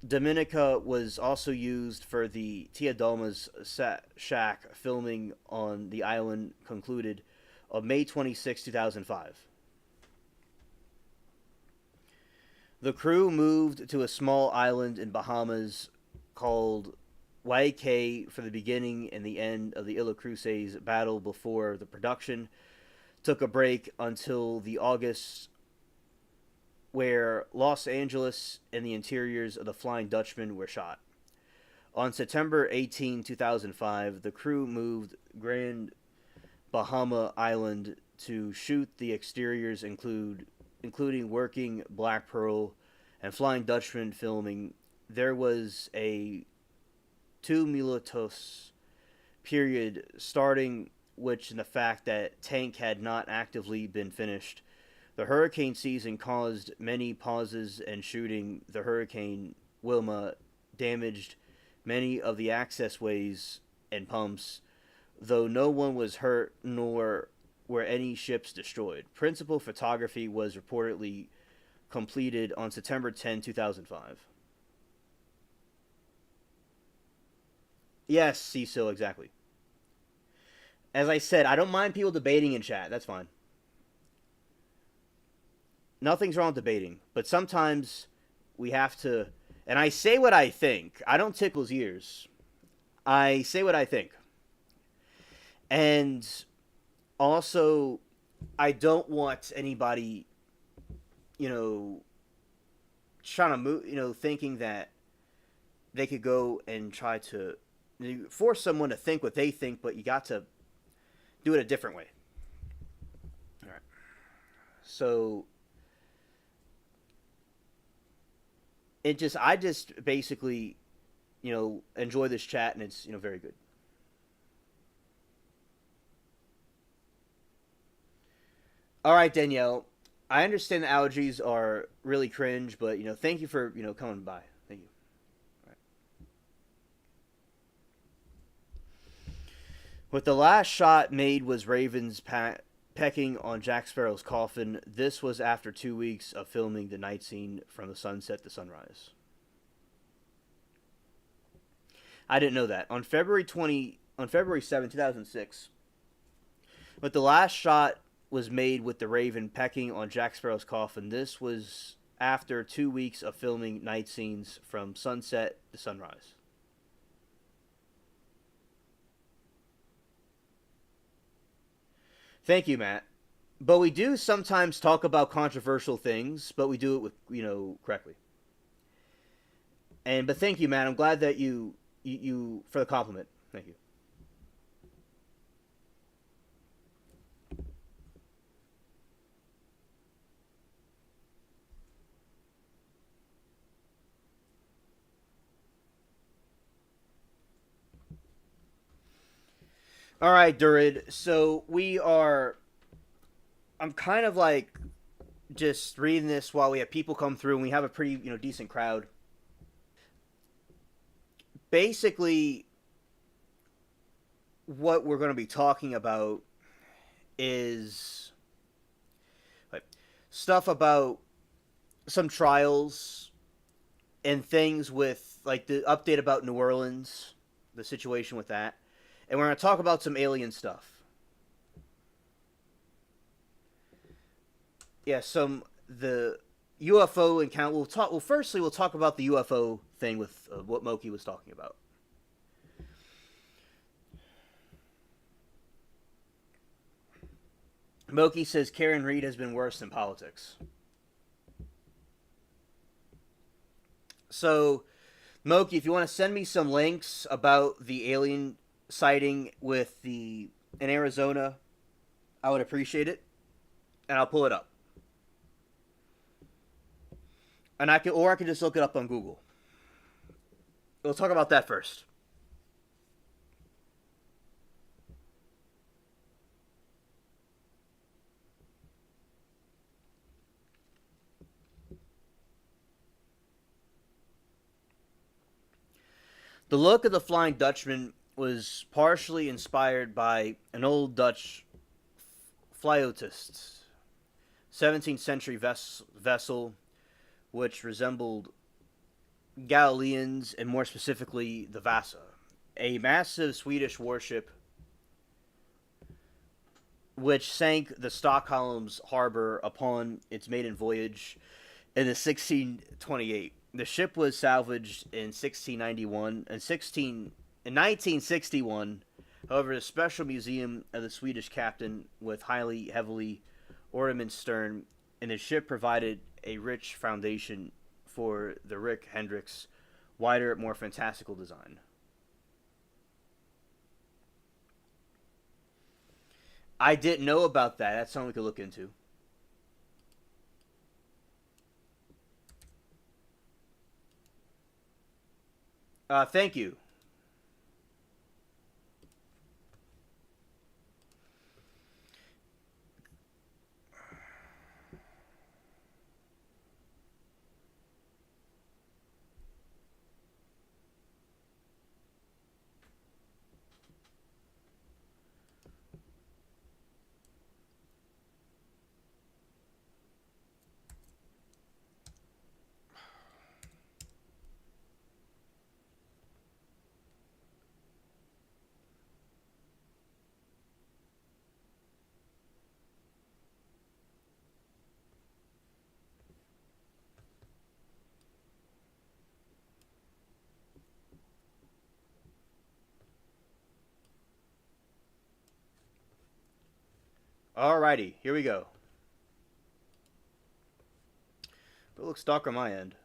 Dominica was also used for the Tia Dalma's shack filming on the island concluded on May 26, 2005. The crew moved to a small island in Bahamas called Waikei for the beginning and the end of the Illa Cruces battle before the production took a break until the August, where Los Angeles and the interiors of the Flying Dutchman were shot. On September 18, 2005, the crew moved Grand Bahama Island to shoot the exteriors, including working Black Pearl and Flying Dutchman filming. There was a 2 minutos period starting which in the fact that Tank had not actively been finished. The hurricane season caused many pauses and shooting. The Hurricane Wilma damaged many of the access ways and pumps, though no one was hurt nor were any ships destroyed. Principal photography was reportedly completed on September 10, 2005. Yes, Cecil, exactly. As I said, I don't mind people debating in chat. That's fine. Nothing's wrong with debating, but sometimes we have to. And I say what I think. I don't tickle his ears. I say what I think. And also, I don't want anybody, you know, trying to move, thinking that they could go and try to force someone to think what they think, but you got to do it a different way. All right. So I just basically, enjoy this chat, and it's very good. All right, Danielle. I understand the allergies are really cringe, but thank you for coming by. Thank you. All right. With the last shot made was Ravens pecking on Jack Sparrow's coffin. This was after 2 weeks of filming the night scene from the sunset to sunrise. I didn't know that. On February 7, 2006, but the last shot was made with the Raven pecking on Jack Sparrow's coffin. This was after 2 weeks of filming night scenes from sunset to sunrise. Thank you, Matt. But we do sometimes talk about controversial things, but we do it with correctly. But thank you, Matt. I'm glad that you for the compliment. Thank you. All right, Durid. So we are. I'm kind of like just reading this while we have people come through, and we have a pretty decent crowd. Basically, what we're going to be talking about is like, stuff about some trials and things with like the update about New Orleans, the situation with that, and we're going to talk about some alien stuff. Yeah, some the UFO encounter. We'll talk. Well, firstly, we'll talk about the UFO thing with what Moki was talking about. Moki says Karen Reed has been worse than politics. So, Moki, if you want to send me some links about the alien sighting with the in Arizona, I would appreciate it, and I'll pull it up. And I can just look it up on Google. We'll talk about that first. The look of the Flying Dutchman was partially inspired by an old Dutch flyotist 17th century vessel which resembled Galileans and more specifically the Vasa, a massive Swedish warship which sank the Stockholm's harbor upon its maiden voyage in the 1628. The ship was salvaged in 1691 and 1961. However, the special museum of the Swedish captain with heavily ornamented stern, and the ship provided a rich foundation for the Rick Hendricks' wider, more fantastical design. I didn't know about that. That's something we could look into. Thank you. Alrighty, here we go. But it looks dark on my end.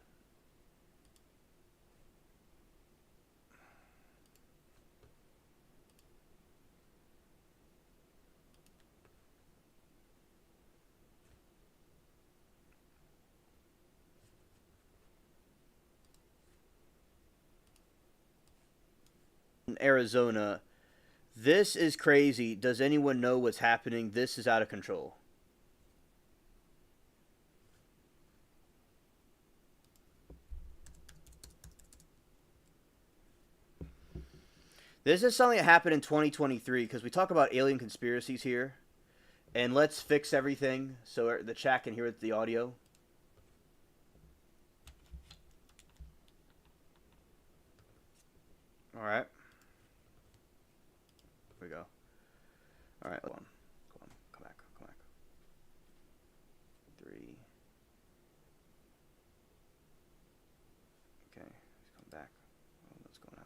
In Arizona, this is crazy. Does anyone know what's happening? This is out of control. This is something that happened in 2023 because we talk about alien conspiracies here. And let's fix everything so the chat can hear the audio. Alright. Here we go. Alright, hold on. Come on. Come back. Come back. 3. Okay. Let's come back. Oh, what's going on?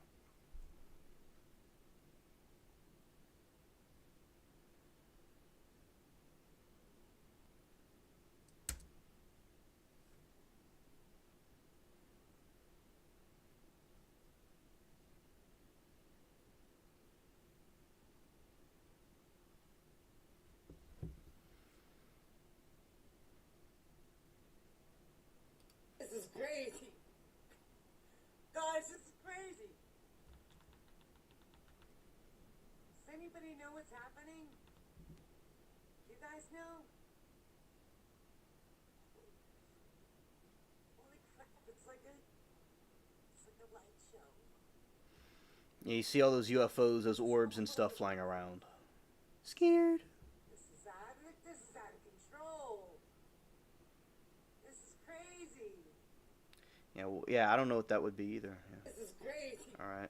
This is crazy. Guys, this is crazy. Does anybody know what's happening? You guys know? Holy crap, it's like a light show. Yeah, you see all those UFOs, those orbs and stuff flying around. Scared. This is out of control. This is crazy. Yeah, well, yeah, I don't know what that would be either. Yeah. This is crazy. All right.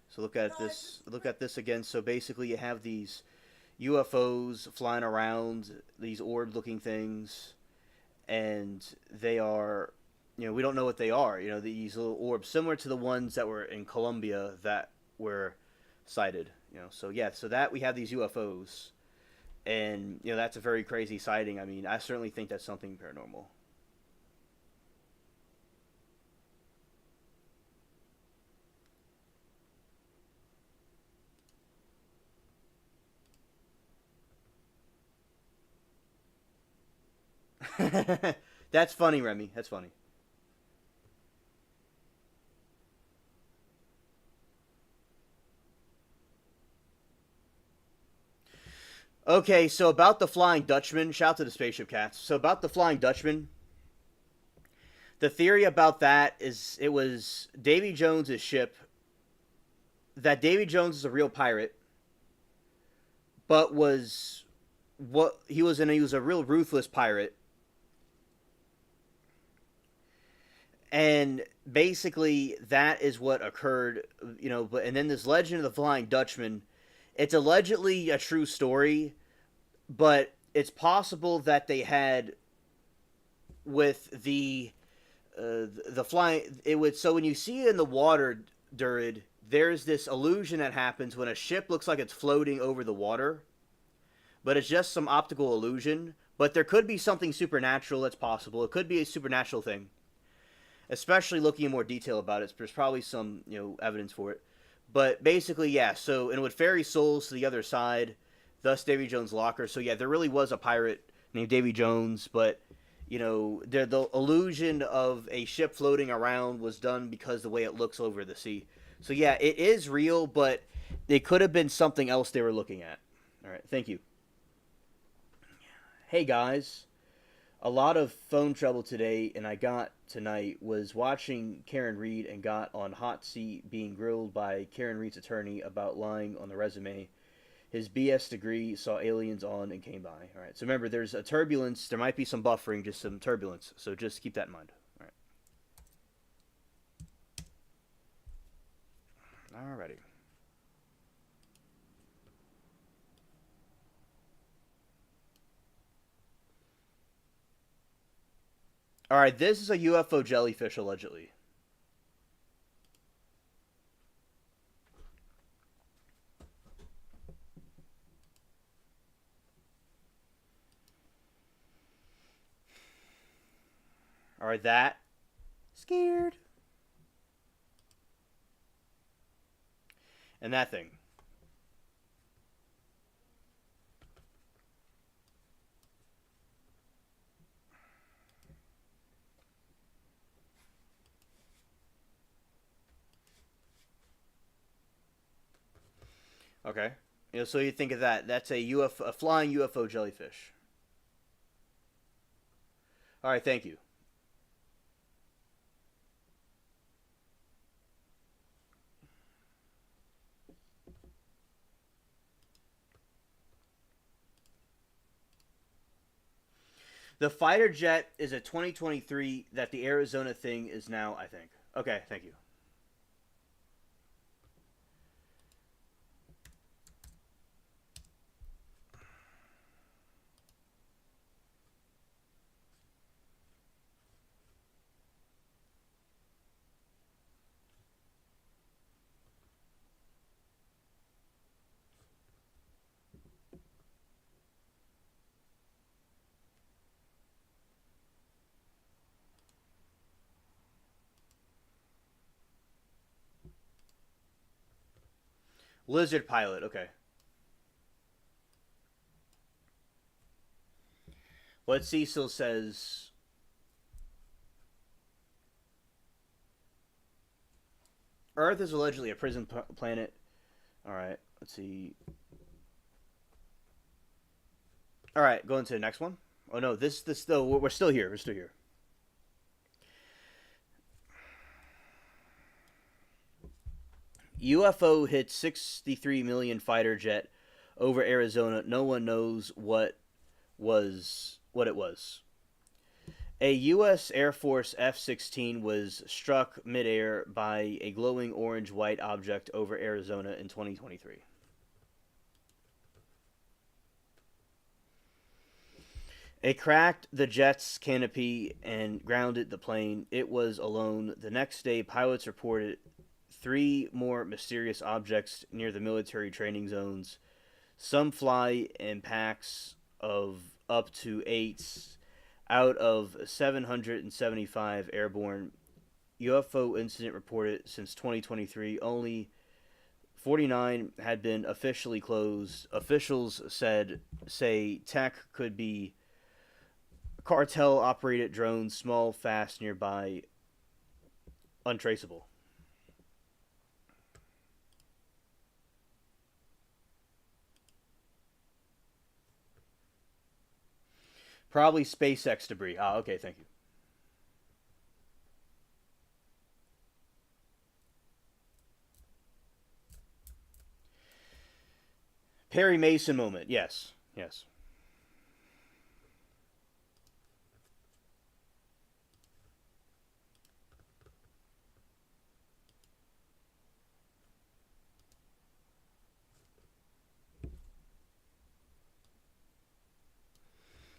So look at this. Look at this again. So basically, you have these UFOs flying around, these orb-looking things, and they are, we don't know what they are. These little orbs, similar to the ones that were in Colombia that were sighted. So yeah, so that we have these UFOs, and that's a very crazy sighting. I mean, I certainly think that's something paranormal. That's funny, Remy. That's funny. Okay, so about the Flying Dutchman, shout out to the Spaceship Cats. So about the Flying Dutchman, the theory about that is it was Davy Jones's ship. That Davy Jones is a real pirate, but he was a real ruthless pirate. And basically, that is what occurred, and then this legend of the Flying Dutchman, it's allegedly a true story, but it's possible that they had with the flying, so when you see it in the water, Durid, there's this illusion that happens when a ship looks like it's floating over the water, but it's just some optical illusion. But there could be something supernatural that's possible. It could be a supernatural thing. Especially looking in more detail about it, there's probably some evidence for it. But basically, yeah. So and it would ferry souls to the other side, thus Davy Jones' locker. So yeah, there really was a pirate named Davy Jones, but the illusion of a ship floating around was done because the way it looks over the sea. So yeah, it is real, but it could have been something else they were looking at. All right, thank you. Hey guys. A lot of phone trouble today, and I got tonight was watching Karen Reed and got on hot seat being grilled by Karen Reed's attorney about lying on the resume. His BS degree saw aliens on and came by. All right, so remember, there's a turbulence. There might be some buffering, just some turbulence. So just keep that in mind. All right. Alrighty. All right, this is a UFO jellyfish, allegedly. Or that. Scared. And that thing. Okay. So you think of that. That's a UFO, a flying UFO jellyfish. All right, thank you. The fighter jet is a 2023 that the Arizona thing is now, I think. Okay, thank you. Lizard pilot, okay. What Cecil says. Earth is allegedly a prison planet. All right, let's see. All right, going to the next one. Oh no, this still we're still here. We're still here. UFO hits 63 million fighter jet over Arizona. No one knows what it was. A U.S. Air Force F-16 was struck midair by a glowing orange-white object over Arizona in 2023. It cracked the jet's canopy and grounded the plane. It was alone. The next day, pilots reported 3 more mysterious objects near the military training zones. Some fly in packs of up to 8 out of 775 airborne UFO incident reported since 2023. Only 49 had been officially closed. Officials say tech could be cartel operated drones, small, fast, nearby, untraceable. Probably SpaceX debris. Ah, okay, thank you. Perry Mason moment. Yes, yes.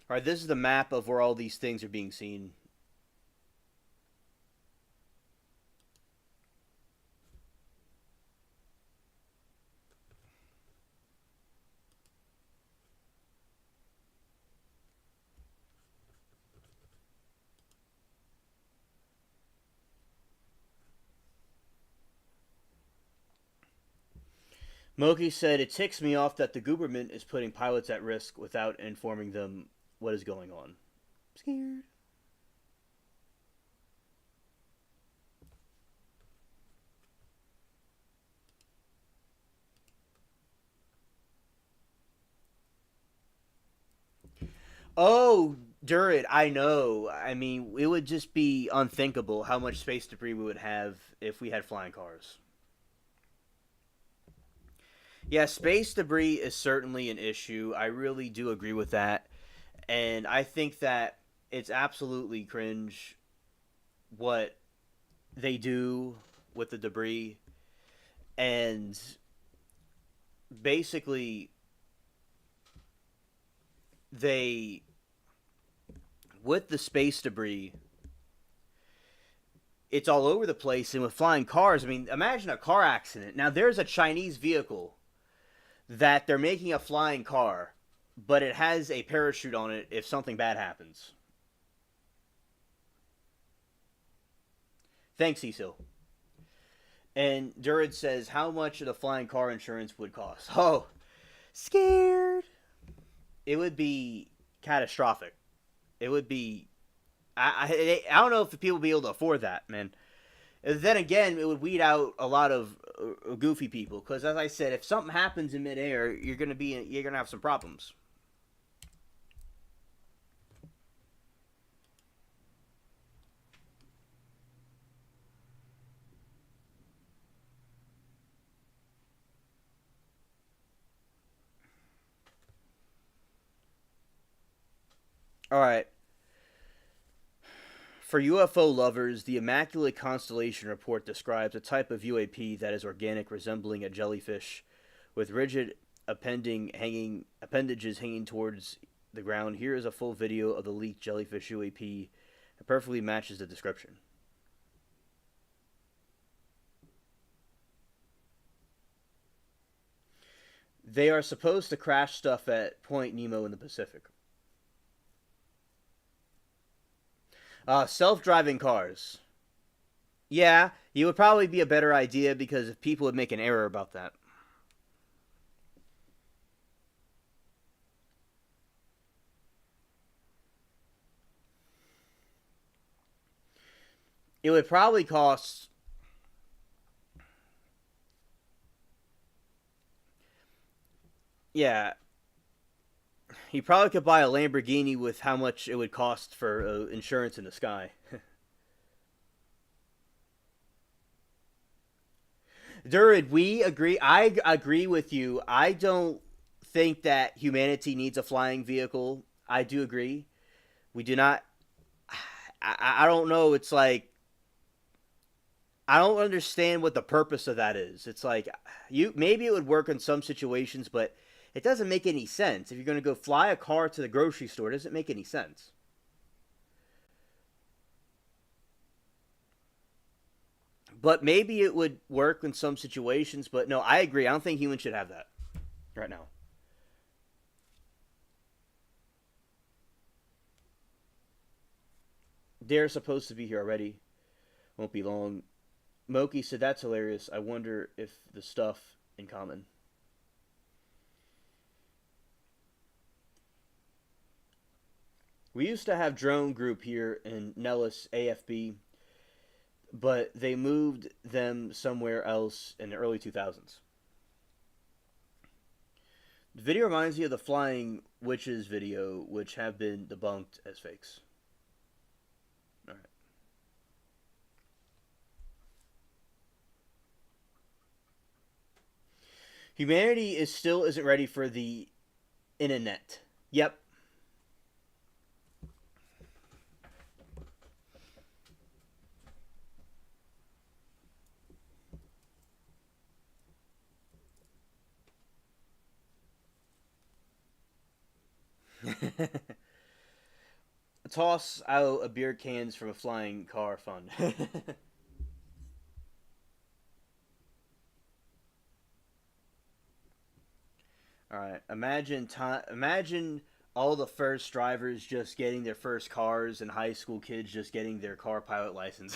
All right, this is the map of where all these things are being seen. Moki said, "It ticks me off that the government is putting pilots at risk without informing them what is going on." Scared. Oh, Durit, I know. I mean, it would just be unthinkable how much space debris we would have if we had flying cars. Yeah, space debris is certainly an issue. I really do agree with that. And I think that it's absolutely cringe what they do with the debris. And basically, they, with the space debris, it's all over the place. And with flying cars, I mean, imagine a car accident. Now, there's a Chinese vehicle that they're making a flying car, but it has a parachute on it if something bad happens. Thanks, Cecil. And Durid says, how much the flying car insurance would cost? Oh, scared. It would be catastrophic. It would be. I don't know if people would be able to afford that, man. Then again, it would weed out a lot of goofy people. Because as I said, if something happens in midair, you're gonna have some problems. All right. For UFO lovers, the Immaculate Constellation Report describes a type of UAP that is organic, resembling a jellyfish, with rigid appendages hanging towards the ground. Here is a full video of the leaked jellyfish UAP that perfectly matches the description. They are supposed to crash stuff at Point Nemo in the Pacific. Self-driving cars. Yeah, it would probably be a better idea because if people would make an error about that. It would probably cost. Yeah, he probably could buy a Lamborghini with how much it would cost for insurance in the sky. Durid, we agree. I agree with you. I don't think that humanity needs a flying vehicle. I do agree. We do not. I don't know. It's like I don't understand what the purpose of that is. It's like you maybe it would work in some situations, but it doesn't make any sense. If you're going to go fly a car to the grocery store, it doesn't make any sense. But maybe it would work in some situations, but no, I agree. I don't think humans should have that right now. They're supposed to be here already. Won't be long. Moki said that's hilarious. I wonder if the stuff in common. We used to have drone group here in Nellis AFB, but they moved them somewhere else in the early 2000s. The video reminds me of the flying witches video, which have been debunked as fakes. All right. Humanity isn't ready for the internet. Yep. Toss out a beer cans from a flying car fund. All right. Imagine all the first drivers just getting their first cars and high school kids just getting their car pilot license.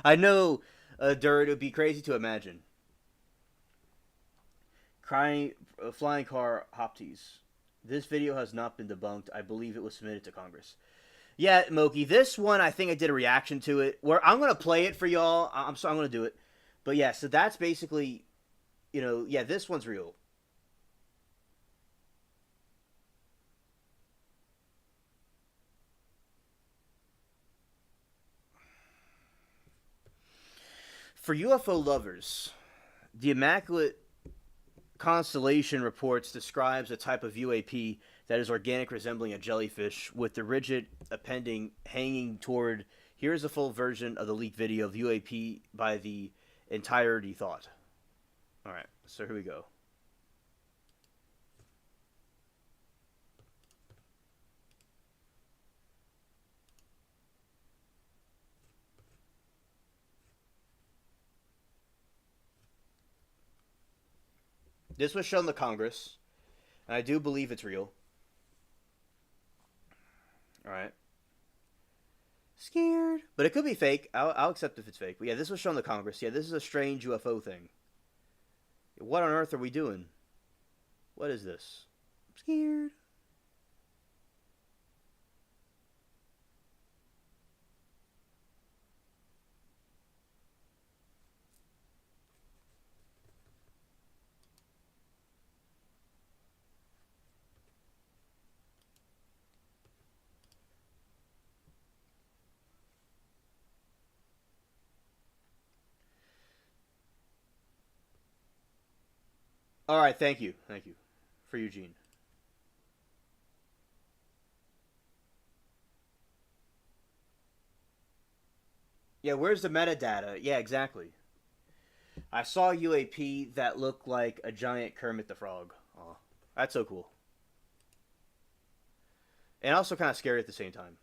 I know, Dirt. It would be crazy to imagine. Crying, flying car hopties. This video has not been debunked. I believe it was submitted to Congress. Yeah, Moki. This one, I think I did a reaction to it. Where I'm gonna play it for y'all. I'm gonna do it. But yeah, so that's basically, yeah, this one's real. For UFO lovers, the Immaculate Constellation Reports describes a type of UAP that is organic, resembling a jellyfish, with the rigid appending hanging toward. Here's a full version of the leaked video of UAP by the entirety thought. All right, so here we go. This was shown to Congress, and I do believe it's real. All right. Scared. But it could be fake. I'll accept if it's fake. But yeah, this was shown to Congress. Yeah, this is a strange UFO thing. What on earth are we doing? What is this? I'm scared. All right, thank you. Thank you for Eugene. Yeah, where's the metadata? Yeah, exactly. I saw a UAP that looked like a giant Kermit the Frog. Oh, that's so cool. And also kind of scary at the same time.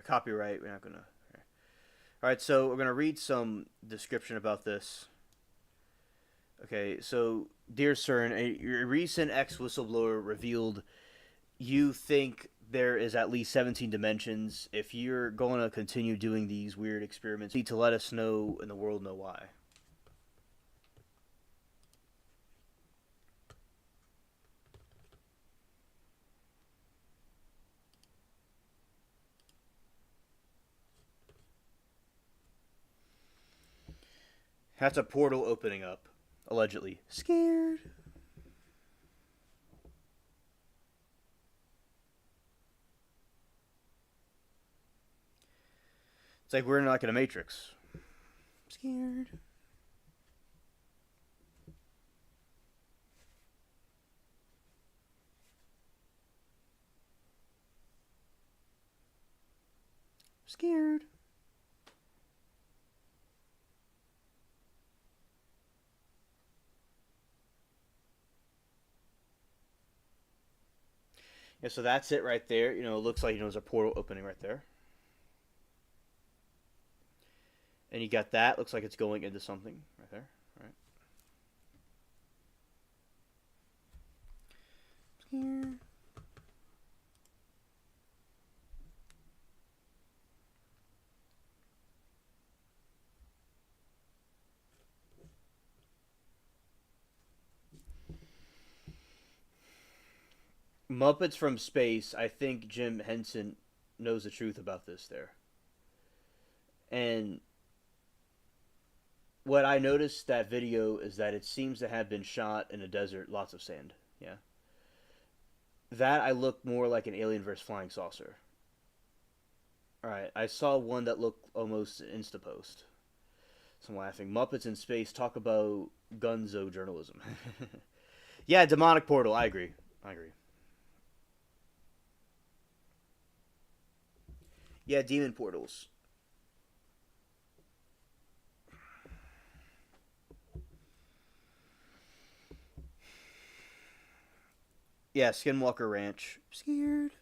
Copyright, we're not gonna. All right, so we're gonna read some description about this. Okay, so dear Cern, a recent ex whistleblower revealed you think there is at least 17 dimensions. If you're going to continue doing these weird experiments, you need to let us know and the world know why. That's a portal opening up, allegedly. Scared. It's like we're not in a matrix. Scared. Scared. Yeah, so that's it right there. You know, it looks like there's a portal opening right there. And you got that. Looks like it's going into something right there. All right. Here. Muppets from Space. I think Jim Henson knows the truth about this there. And what I noticed that video is that it seems to have been shot in a desert, lots of sand. Yeah. That I looked more like an alien versus flying saucer. All right, I saw one that looked almost insta post. So I'm laughing. Muppets in Space talk about gunzo journalism. Yeah, demonic portal. I agree. I agree. Yeah, demon portals. Yeah, Skinwalker Ranch. Scared.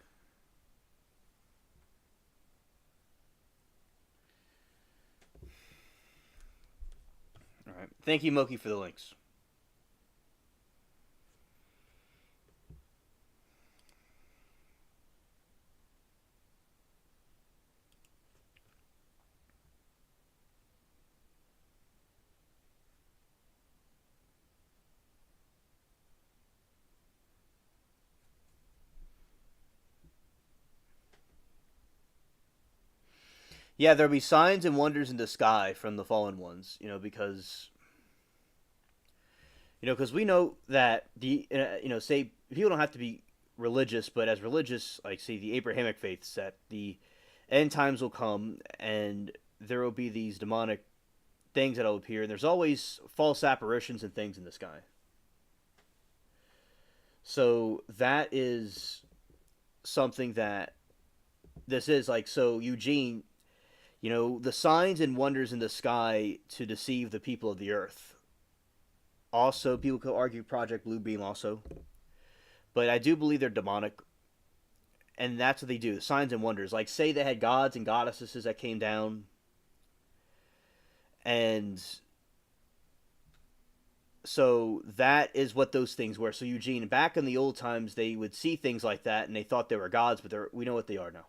All right. Thank you, Moki, for the links. Yeah, there'll be signs and wonders in the sky from the fallen ones. Because we know that say people don't have to be religious, but as religious, like say the Abrahamic faiths, that the end times will come and there will be these demonic things that will appear, and there's always false apparitions and things in the sky. So that is something that this is like. So Eugene, the signs and wonders in the sky to deceive the people of the earth. Also, people could argue Project Bluebeam also. But I do believe they're demonic, and that's what they do. Signs and wonders. Like, say they had gods and goddesses that came down, and so that is what those things were. So Eugene, back in the old times, they would see things like that, and they thought they were gods, but we know what they are now.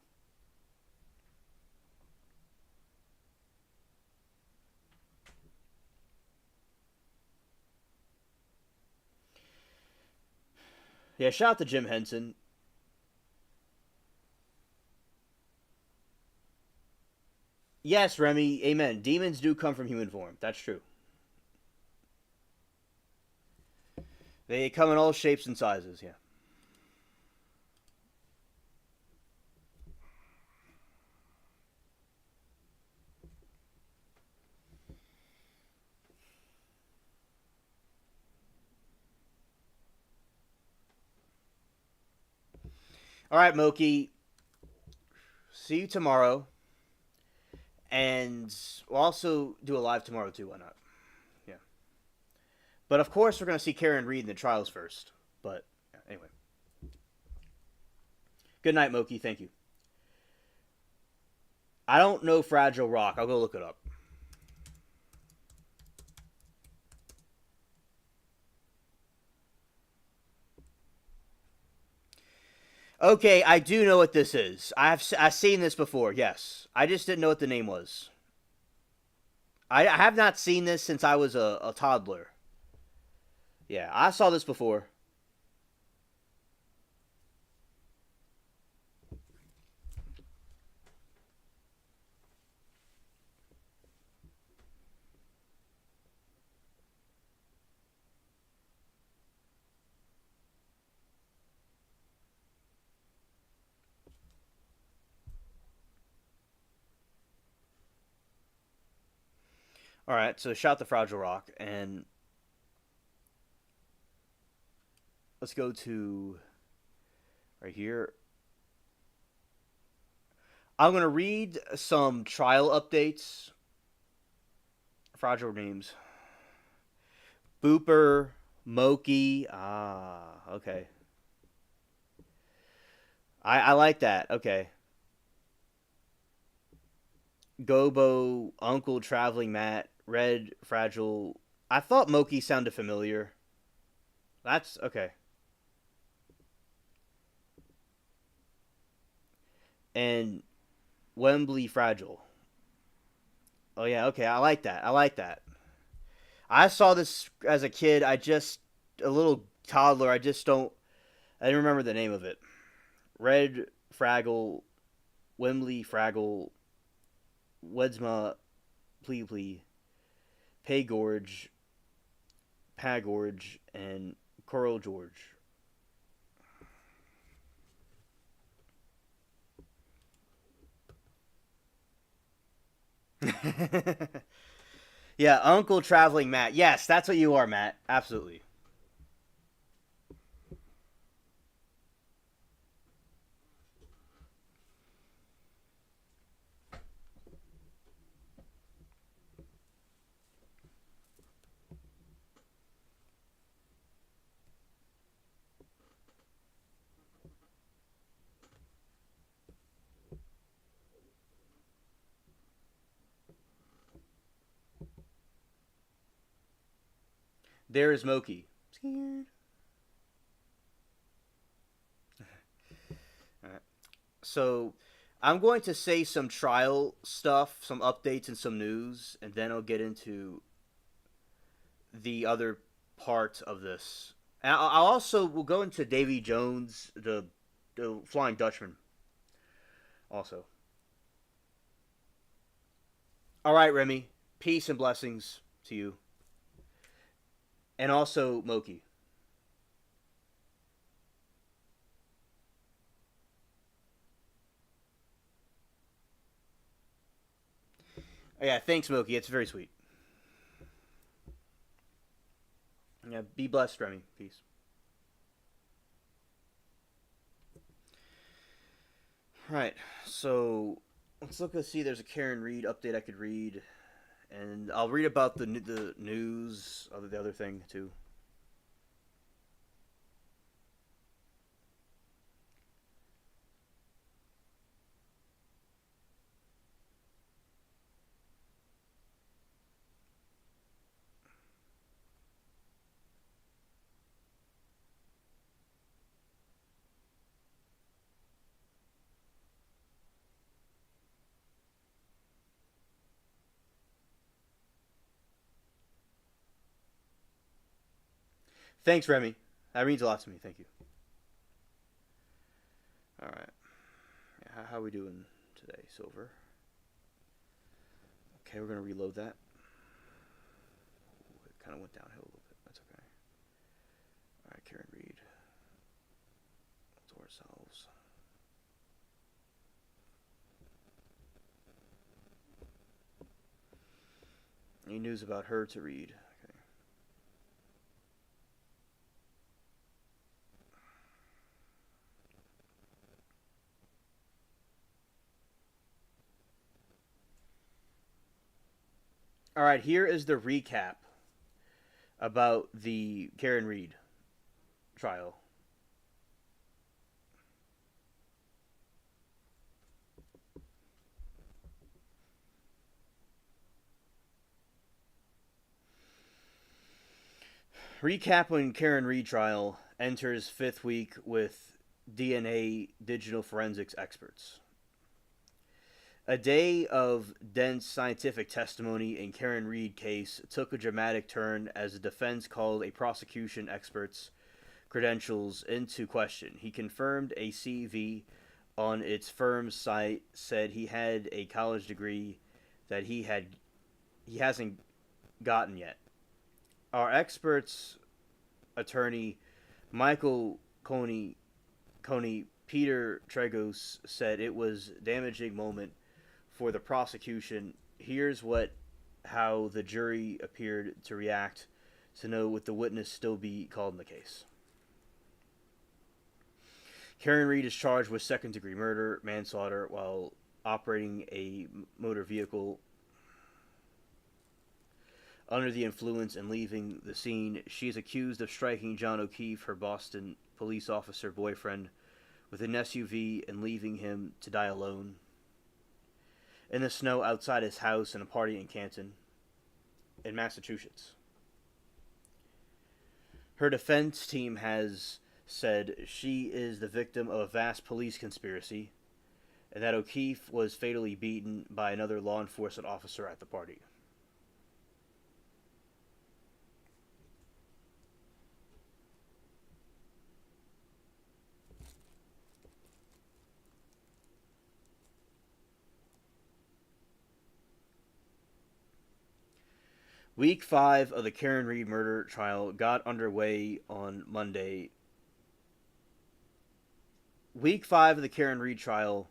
Yeah, shout out to Jim Henson. Yes, Remy, amen. Demons do come from human form. That's true. They come in all shapes and sizes, yeah. All right, Moki. See you tomorrow. And we'll also do a live tomorrow, too. Why not? Yeah. But of course, we're going to see Karen Reed in the trials first. But yeah, anyway. Good night, Moki. Thank you. I don't know Fragile Rock. I'll go look it up. Okay, I do know what this is. I've seen this before. Yes, I just didn't know what the name was. I have not seen this since I was a toddler. Yeah, I saw this before. All right, so shout the Fragile Rock, and let's go to right here. I'm gonna read some trial updates. Fragile names. Booper, Moki. Ah, okay. I like that. Okay. Gobo, Uncle Traveling Matt, Red, Fragile. I thought Moki sounded familiar. That's okay. And Wembley Fragile. Oh yeah, okay. I like that. I like that. I saw this as a kid. I just a little toddler. I just don't. I didn't remember the name of it. Red Fraggle, Wembley Fraggle, Wedsma, Plea, Pay Gorge, Pagorge, and Coral George. Yeah, Uncle Traveling Matt. Yes, that's what you are, Matt. Absolutely. There is Moki. Scared. All right. So I'm going to say some trial stuff, some updates, and some news, and then I'll get into the other part of this. And I'll also we'll go into Davy Jones, the Flying Dutchman, also. All right, Remy. Peace and blessings to you, and also Moki. Oh, yeah, thanks, Moki. It's very sweet. Yeah, be blessed, Remy. Peace. All right, so let's look and see. There's a Karen Reed update I could read, and I'll read about the news of the other thing too. Thanks, Remy. That means a lot to me. Thank you. All right. Yeah, how we doing today, Silver? Okay, we're gonna reload that. Ooh, it kind of went downhill a little bit. That's okay. All right, Karen Reed. To ourselves. Any news about her to read? Okay. All right, here is the recap about the Karen Reed trial. Recap when Karen Reed trial enters fifth week with DNA digital forensics experts. A day of dense scientific testimony in Karen Reed case took a dramatic turn as the defense called a prosecution expert's credentials into question. He confirmed a CV on its firm's site, said he had a college degree that he hasn't gotten yet. Our expert's attorney, Michael Coney Peter Tregos, said it was a damaging moment for the prosecution. Here's how the jury appeared to react to know would the witness still be called in the case. Karen Reed is charged with second-degree murder, manslaughter while operating a motor vehicle under the influence and leaving the scene. She is accused of striking John O'Keefe, her Boston police officer boyfriend, with an SUV and leaving him to die alone in the snow outside his house in a party in Canton, in Massachusetts. Her defense team has said she is the victim of a vast police conspiracy and that O'Keefe was fatally beaten by another law enforcement officer at the party. Week 5 of the Karen Reed murder trial got underway on Monday. Week 5 of the Karen Reed trial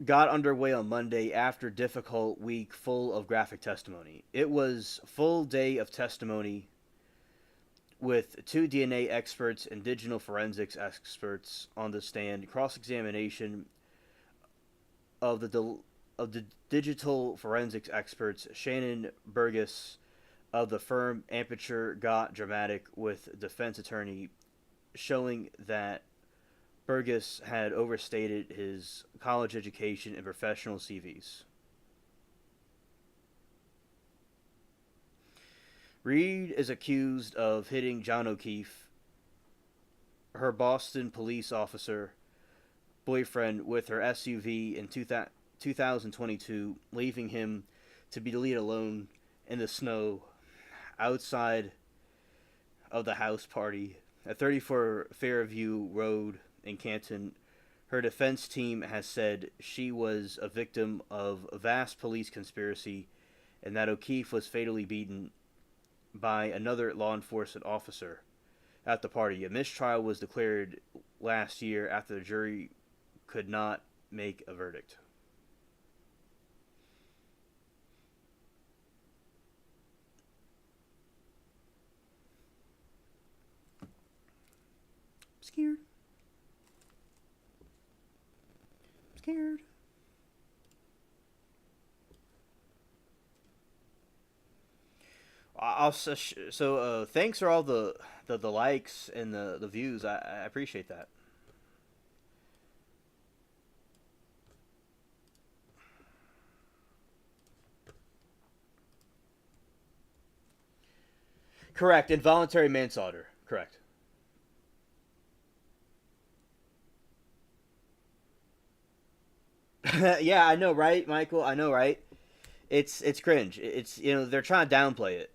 got underway on Monday after a difficult week full of graphic testimony. It was a full day of testimony with 2 DNA experts and digital forensics experts on the stand, cross-examination of the digital forensics experts. Shannon Burgess of the firm Aperture got dramatic with defense attorney, showing that Burgess had overstated his college education and professional CVs. Reed is accused of hitting John O'Keefe, her Boston police officer boyfriend, with her SUV in 2022, leaving him to be left alone in the snow outside of the house party at 34 Fairview Road in Canton. Her defense team has said she was a victim of a vast police conspiracy and that O'Keefe was fatally beaten by another law enforcement officer at the party. A mistrial was declared last year after the jury could not make a verdict. I'm scared. I'm scared. Thanks for all the likes and the views. I appreciate that. Correct. Involuntary manslaughter. Correct. Yeah, I know, right, Michael? I know, right? It's cringe. It's they're trying to downplay it.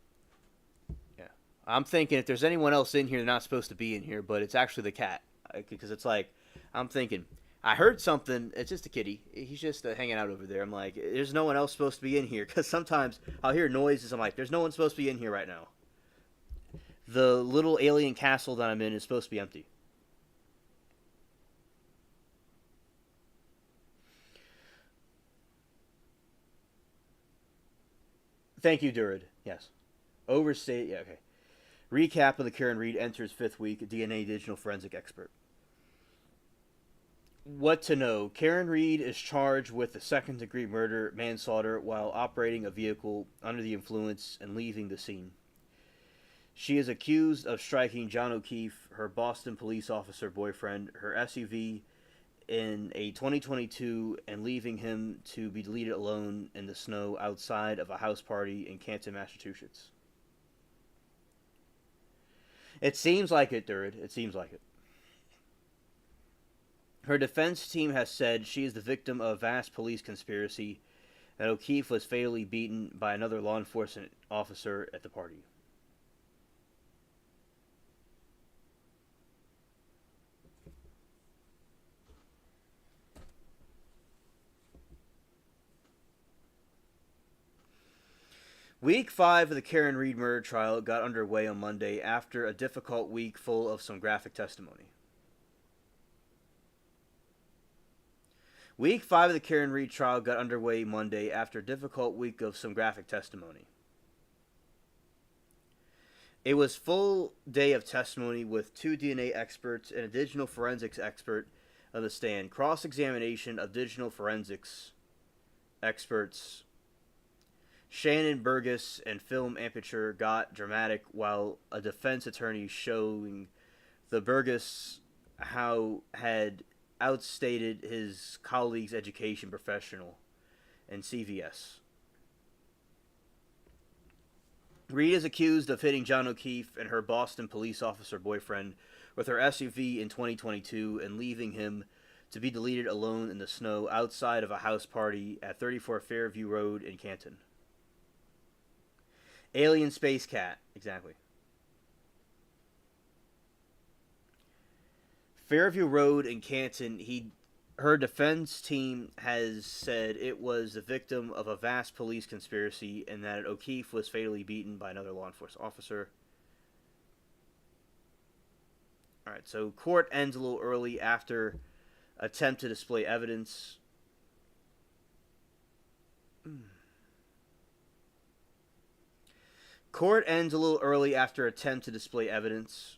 I'm thinking if there's anyone else in here, they're not supposed to be in here, but it's actually the cat. Because it's like, I'm thinking, I heard something. It's just a kitty. He's just hanging out over there. I'm like, there's no one else supposed to be in here. Because sometimes I'll hear noises. I'm like, there's no one supposed to be in here right now. The little alien castle that I'm in is supposed to be empty. Thank you, Durid. Yes. Overstate. Yeah, okay. Recap of the Karen Reed enters fifth week, DNA digital forensic expert. What to know? Karen Reed is charged with a second degree murder, manslaughter, while operating a vehicle under the influence and leaving the scene. She is accused of striking John O'Keefe, her Boston police officer boyfriend, her SUV in a 2022 and leaving him to be deleted alone in the snow outside of a house party in Canton, Massachusetts. It seems like it, Durid. It seems like it. Her defense team has said she is the victim of a vast police conspiracy, that O'Keefe was fatally beaten by another law enforcement officer at the party. Week 5 of the Karen Reed murder trial got underway on Monday after a difficult week full of some graphic testimony. Week 5 of the Karen Reed trial got underway Monday after a difficult week of some graphic testimony. It was full day of testimony with 2 DNA experts and a digital forensics expert on the stand. Cross-examination of digital forensics experts Shannon Burgess and film aperture got dramatic, while a defense attorney showing the Burgess how had outstated his colleague's education professional and CVS. Reed is accused of hitting John O'Keefe and her Boston police officer boyfriend with her SUV in 2022 and leaving him to be deleted alone in the snow outside of a house party at 34 Fairview Road in Canton. Alien Space Cat, exactly. Fairview Road in Canton, her defense team has said it was the victim of a vast police conspiracy and that O'Keefe was fatally beaten by another law enforcement officer. Alright, so court ends a little early after attempt to display evidence. Court ends a little early after attempt to display evidence.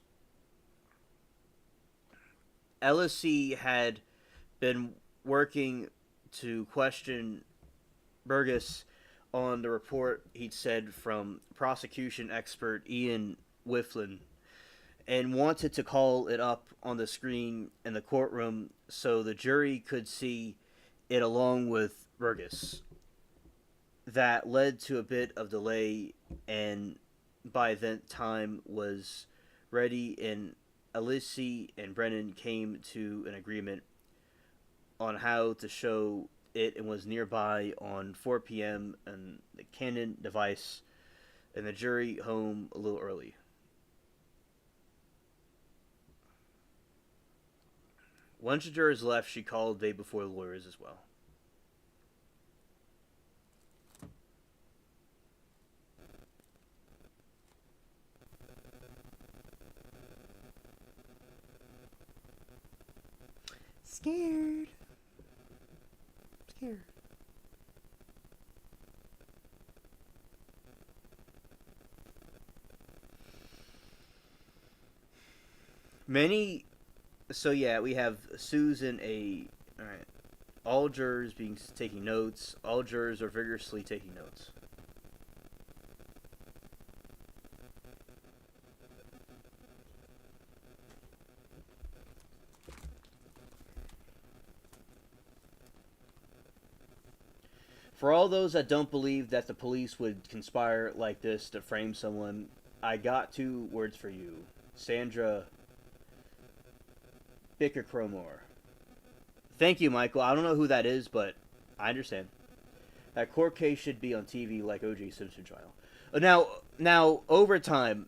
LSC had been working to question Burgess on the report he'd said from prosecution expert Ian Whifflin and wanted to call it up on the screen in the courtroom so the jury could see it along with Burgess. That led to a bit of delay, and by that time was ready, and Alicia and Brennan came to an agreement on how to show it and was nearby on 4 p.m. on the Canon device, and the jury home a little early. Once the jurors left, she called the day before the lawyers as well. Scared. Many. So yeah, we have Susan A. All right. All jurors taking notes. All jurors are vigorously taking notes. For all those that don't believe that the police would conspire like this to frame someone, I got 2 words for you. Sandra Bickercromore. Thank you, Michael. I don't know who that is, but I understand. That court case should be on TV like O.J. Simpson trial. Now, over time,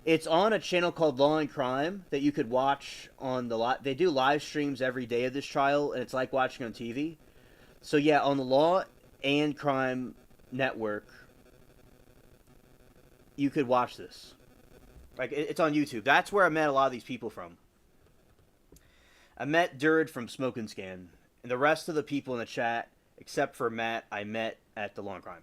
It's on a channel called Law and Crime that you could watch on the lot. They do live streams every day of this trial, and it's like watching on TV. So yeah, on the Law and Crime network, you could watch this. Like it's on YouTube. That's where I met a lot of these people from. I met Durd from Smoke and Scan, and the rest of the people in the chat, except for Matt, I met at the Law and Crime.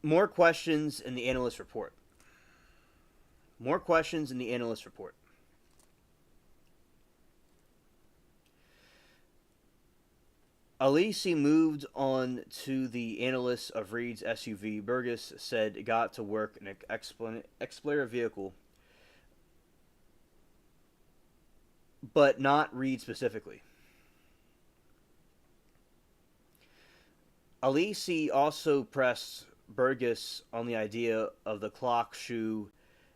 More questions in the analyst report. More questions in the analyst report. Alisi moved on to the analyst of Reed's SUV. Burgess said it got to work in an Explorer vehicle, but not Reed specifically. Alisi also pressed Burgess on the idea of the clock shoe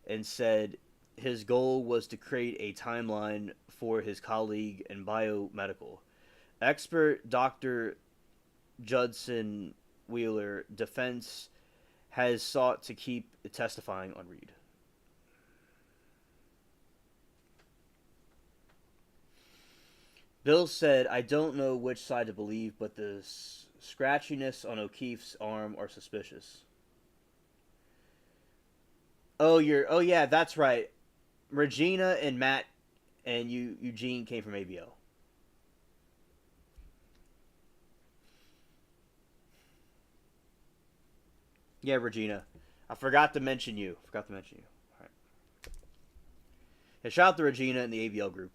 and said his goal was to create a timeline for his colleague in biomedical. Expert Dr. Judson Wheeler defense has sought to keep testifying on Reed. Bill said, I don't know which side to believe, but the scratchiness on O'Keefe's arm are suspicious. Oh, yeah, that's right. Regina and Matt and Eugene came from ABO. Yeah, Regina. I forgot to mention you. All right. Yeah, shout out to Regina and the ABL group.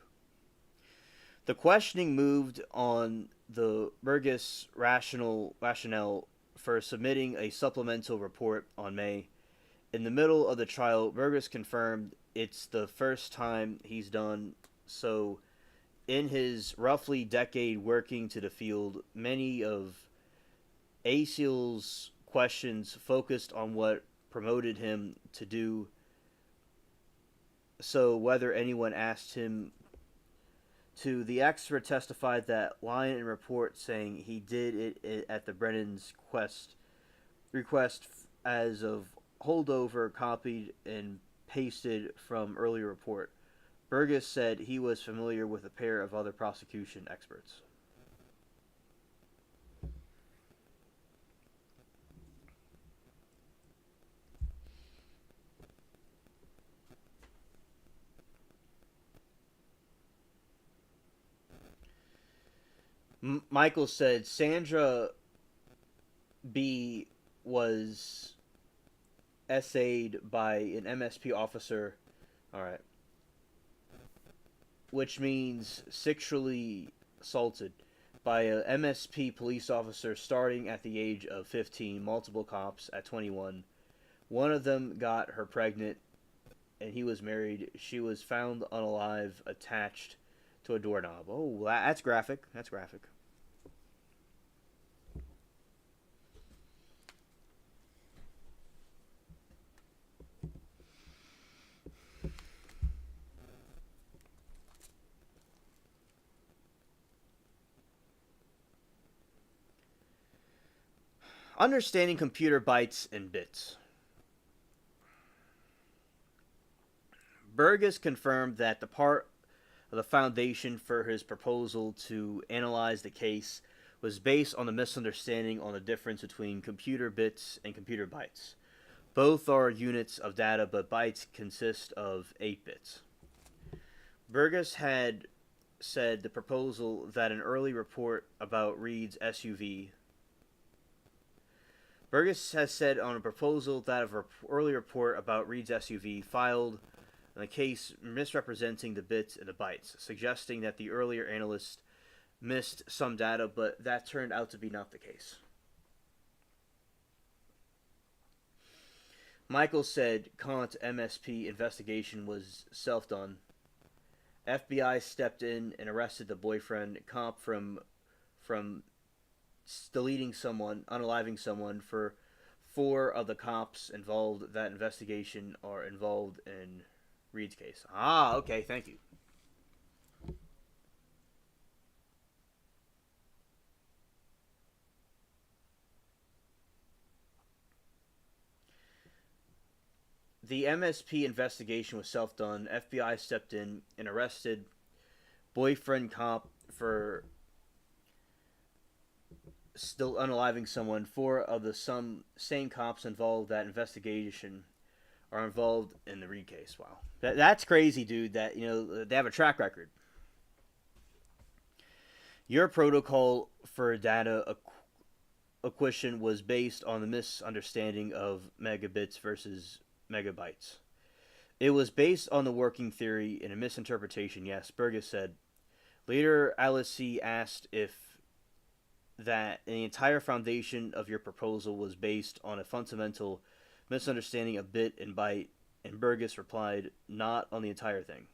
The questioning moved on the Burgess rationale for submitting a supplemental report on May. In the middle of the trial, Burgess confirmed it's the first time he's done so in his roughly decade working to the field. Many of ASIL's questions focused on what promoted him to do so, whether anyone asked him to. The expert testified that line in report saying he did it at the Brennan's request as of holdover copied and pasted from earlier report. Burgess said he was familiar with a pair of other prosecution experts. Michael said Sandra B was essayed by an MSP officer. All right. Which means sexually assaulted by a MSP police officer starting at the age of 15, multiple cops at 21. One of them got her pregnant and he was married. She was found unalive attached to a doorknob. Oh, that's graphic. That's graphic. Understanding computer bytes and bits. Burgess confirmed that the part of the foundation for his proposal to analyze the case was based on the misunderstanding on the difference between computer bits and computer bytes. Both are units of data, but bytes consist of 8 bits. Burgess had said the proposal that an early report about Reed's SUV. Burgess has said on a proposal that an early report about Reed's SUV filed in the case misrepresenting the bits and the bytes, suggesting that the earlier analyst missed some data, but that turned out to be not the case. Michael said Kant's MSP investigation was self-done. FBI stepped in and arrested the boyfriend Comp from deleting someone, unaliving someone. For 4 of the cops involved that investigation are involved in Reed's case. Ah, okay, thank you. The MSP investigation was self-done. FBI stepped in and arrested boyfriend cop for still unaliving someone. Four of the same cops involved that investigation are involved in the Reed case. Wow, that's crazy, dude. That they have a track record. Your protocol for data acquisition was based on the misunderstanding of megabits versus megabytes. It was based on the working theory and a misinterpretation, yes, Burgess said. Later, ASSV asked if that the entire foundation of your proposal was based on a fundamental misunderstanding of bit and byte, and Burgess replied, not on the entire thing.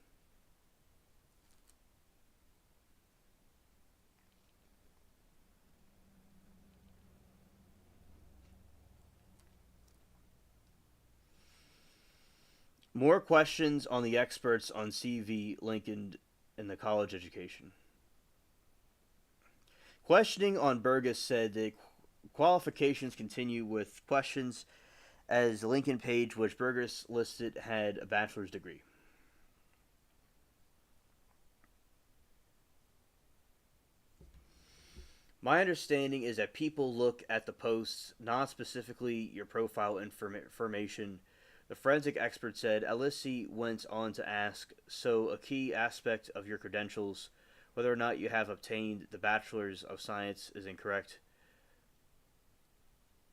More questions on the experts on CV Lincoln in the college education. Questioning on Burgess said the qualifications continue with questions as the Lincoln page, which Burgess listed, had a bachelor's degree. My understanding is that people look at the posts, not specifically your profile information. The forensic expert said. ASSV went on to ask, so a key aspect of your credentials, whether or not you have obtained the Bachelor's of Science, is incorrect.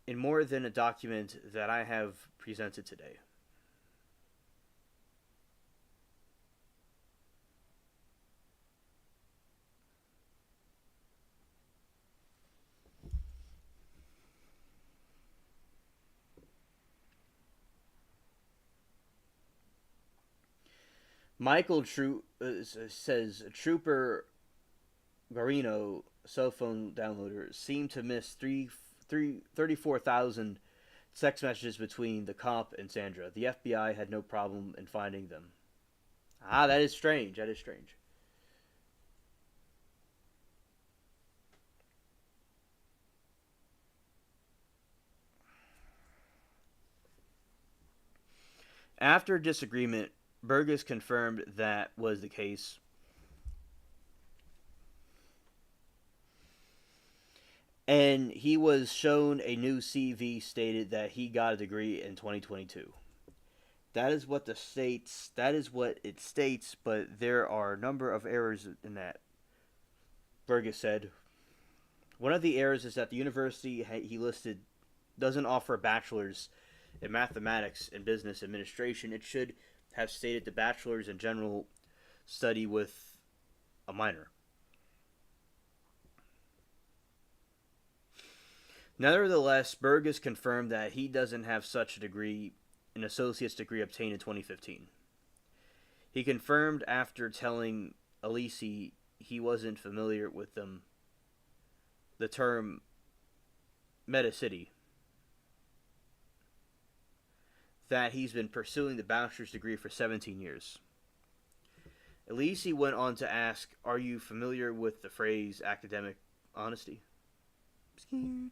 In more than a document that I have presented today. Michael says Trooper Garino cell phone downloader seemed to miss 34,000 text messages between the cop and Sandra. The FBI had no problem in finding them. Ah, that is strange. That is strange. After disagreement, Burgess confirmed that was the case. And he was shown a new CV stated that he got a degree in 2022. That is what the states. That is what it states, but there are a number of errors in that. Burgess said. One of the errors is that the university he listed doesn't offer a bachelor's in mathematics and business administration. It should have stated the bachelor's in general study with a minor. Nevertheless, Burgess confirmed that he doesn't have such a degree, an associate's degree obtained in 2015. He confirmed after telling ASSV he wasn't familiar with the term Metacity, that he's been pursuing the bachelor's degree for 17 years. ASSV went on to ask, are you familiar with the phrase academic honesty? I'm scared.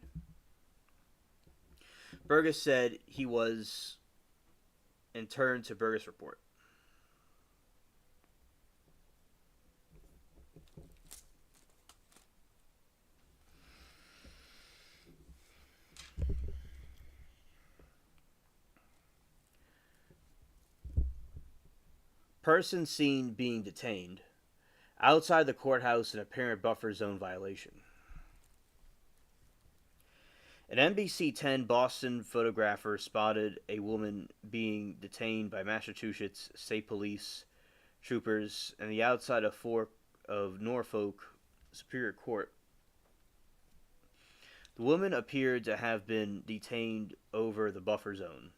Burgess said he was, and turned to Burgess report. Person seen being detained outside the courthouse in apparent buffer zone violation. An NBC 10 Boston photographer spotted a woman being detained by Massachusetts State Police troopers in the outside of Norfolk Superior Court. The woman appeared to have been detained over the buffer zone.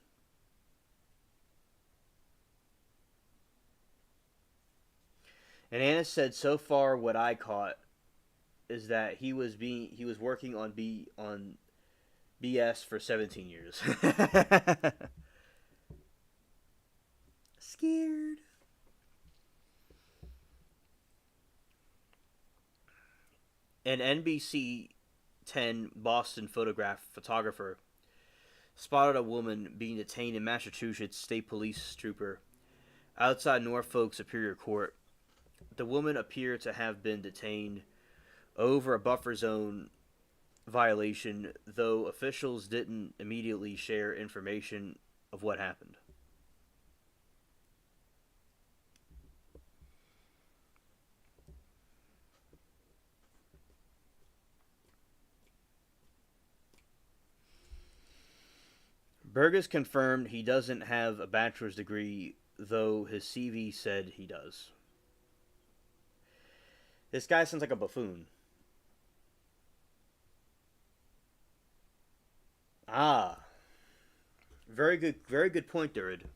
And Anna said, so far what I caught is that he was working on BS for 17 years. scared. An NBC 10 Boston photographer spotted a woman being detained in Massachusetts State Police trooper outside Norfolk Superior Court. The woman appeared to have been detained over a buffer zone violation, though officials didn't immediately share information of what happened. Burgess confirmed he doesn't have a bachelor's degree, though his CV said he does. This guy sounds like a buffoon. Ah, very good point, Durid.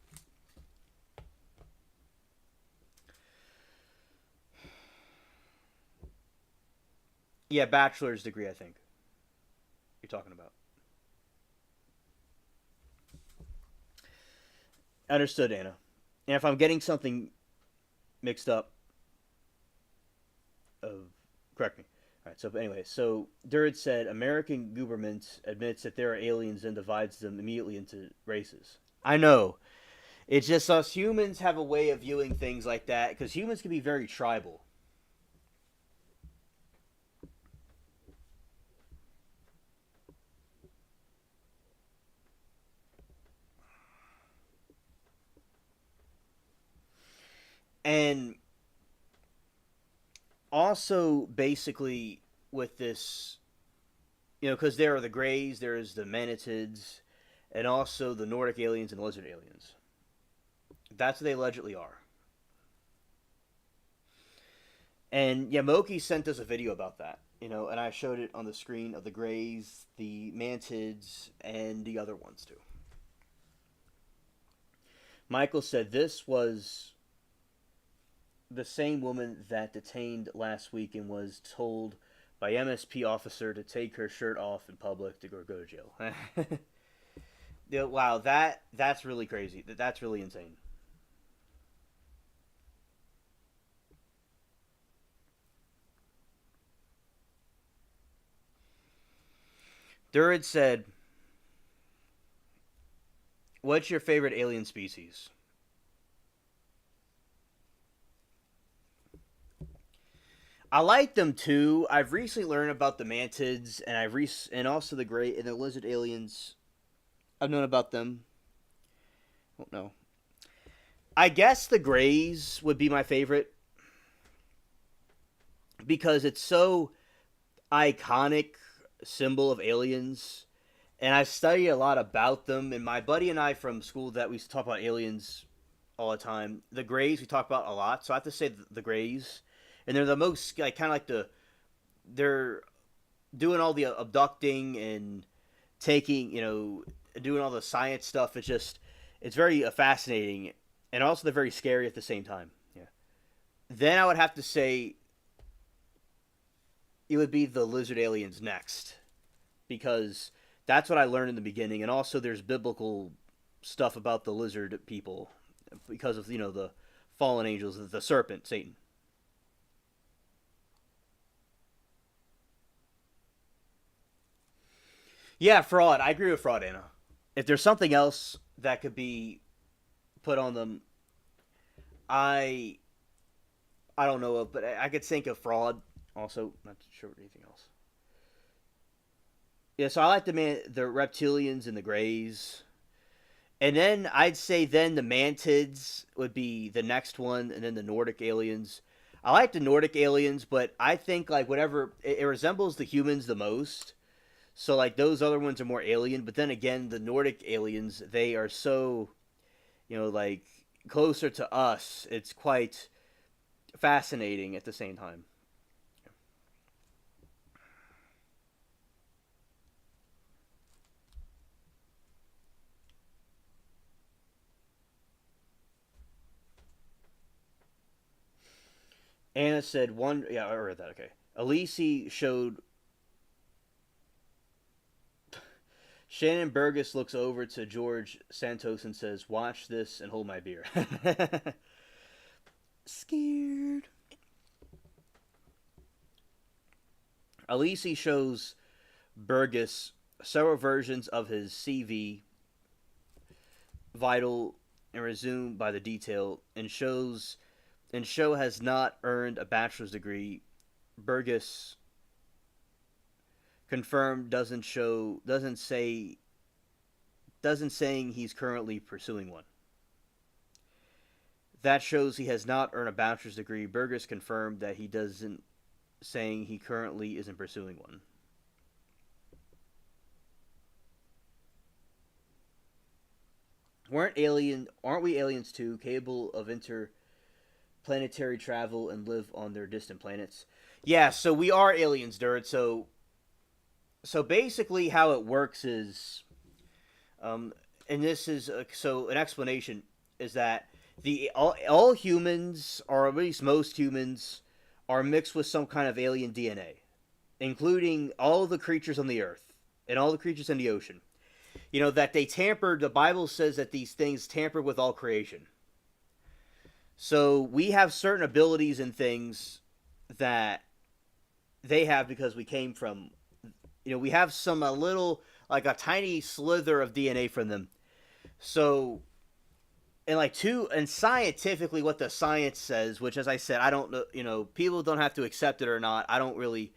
Yeah, bachelor's degree, I think you're talking about. Understood, Anna. And if I'm getting something mixed up, correct me. All right. So anyway, so Durid said American government admits that there are aliens and divides them immediately into races. I know. It's just us humans have a way of viewing things like that because humans can be very tribal. And also, basically, with this, because there are the Greys, there's the Manitids, and also the Nordic aliens and lizard aliens. That's what they allegedly are. And Yamoki sent us a video about that, and I showed it on the screen of the Greys, the Mantids, and the other ones too. Michael said this was the same woman that detained last week and was told by MSP officer to take her shirt off in public to go to jail. Yeah, wow, that's really crazy. That's really insane. Durid said, "What's your favorite alien species?" I like them too. I've recently learned about the mantids, and also the gray and the lizard aliens. I've known about them. I don't know. I guess the grays would be my favorite because it's so iconic symbol of aliens, and I've studied a lot about them. And my buddy and I from school that we used to talk about aliens all the time. The grays we talk about a lot, so I have to say the grays, and they're the most like kind of like they're doing all the abducting and taking, doing all the science stuff. It's very fascinating, and also they're very scary at the same time. Yeah. Then I would have to say it would be the lizard aliens next, because that's what I learned in the beginning, and also there's biblical stuff about the lizard people because of the fallen angels, the serpent, Satan. Yeah, fraud. I agree with fraud, Anna. If there's something else that could be put on them, I I don't know of, but I could think of fraud. Also, not sure anything else. Yeah, so I like the reptilians and the greys, and then I'd say then the mantids would be the next one, and then the Nordic aliens. I like the Nordic aliens, but I think like whatever it resembles the humans the most. So like those other ones are more alien, but then again, the Nordic aliens they are so like closer to us. It's quite fascinating at the same time. Anna said one. Yeah, I read that. Okay. Elise showed Shannon Burgess looks over to George Santos and says, "Watch this and hold my beer." Scared. Alisi shows Burgess several versions of his CV, vital and resumed by the detail, and show has not earned a bachelor's degree. Burgess confirmed doesn't saying he's currently pursuing one. That shows he has not earned a bachelor's degree. Burgess confirmed that he doesn't, saying he currently isn't pursuing one. Aren't we aliens too, capable of interplanetary travel and live on their distant planets? Yeah, so we are aliens, Dirt. So basically how it works is and this is so an explanation is that the all humans, or at least most humans, are mixed with some kind of alien DNA, including all the creatures on the earth and all the creatures in the ocean. You know that they tampered. The Bible says that these things tampered with all creation. So we have certain abilities and things that they have because we came from. You know, we have some a little like a tiny slither of DNA from them. So and scientifically what the science says, which as I said, I don't know, people don't have to accept it or not. I don't really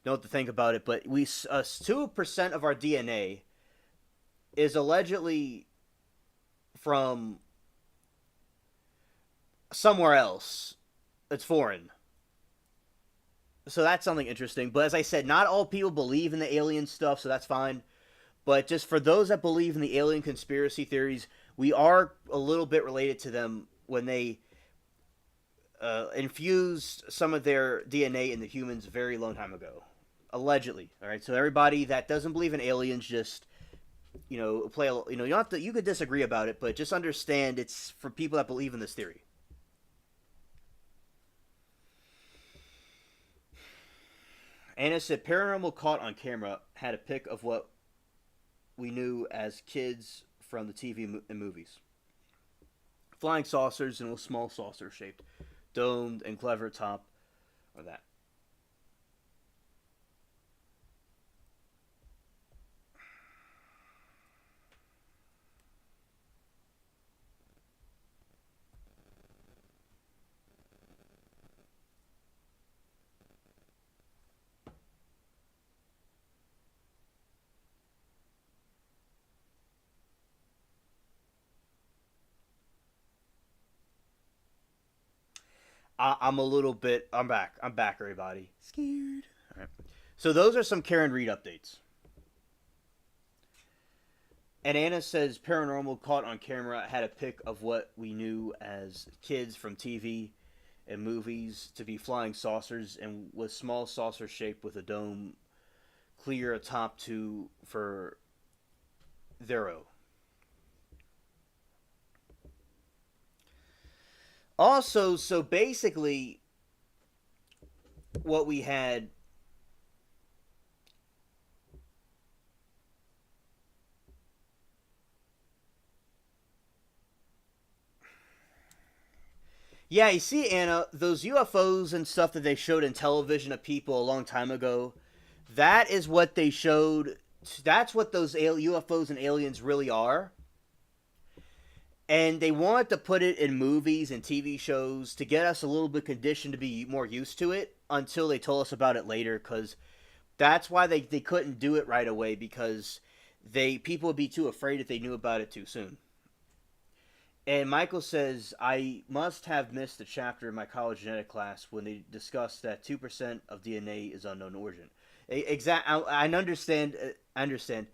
know what to think about it, but 2% of our DNA is allegedly from somewhere else. It's foreign. So that's something interesting. But as I said, not all people believe in the alien stuff, so that's fine. But just for those that believe in the alien conspiracy theories, we are a little bit related to them when they infused some of their DNA in the humans a very long time ago. Allegedly. All right. So everybody that doesn't believe in aliens, just you don't have to. You could disagree about it, but just understand it's for people that believe in this theory. Anna said paranormal caught on camera had a pic of what we knew as kids from the TV and movies. Flying saucers and a small saucer shaped, domed and clever top or that. I'm a little bit. I'm back. I'm back, everybody. Scared. All right. So those are some Karen Reed updates. And Anna says paranormal caught on camera had a pic of what we knew as kids from TV and movies to be flying saucers and was small saucer shaped with a dome clear atop to for Zero. Also, so basically, what we had. Yeah, you see, Anna, those UFOs and stuff that they showed in television of people a long time ago, that is what they showed. That's what those UFOs and aliens really are. And they wanted to put it in movies and TV shows to get us a little bit conditioned to be more used to it until they told us about it later, because that's why they couldn't do it right away, because people would be too afraid if they knew about it too soon. And Michael says, I must have missed a chapter in my college genetic class when they discussed that 2% of DNA is unknown origin. I understand. I understand.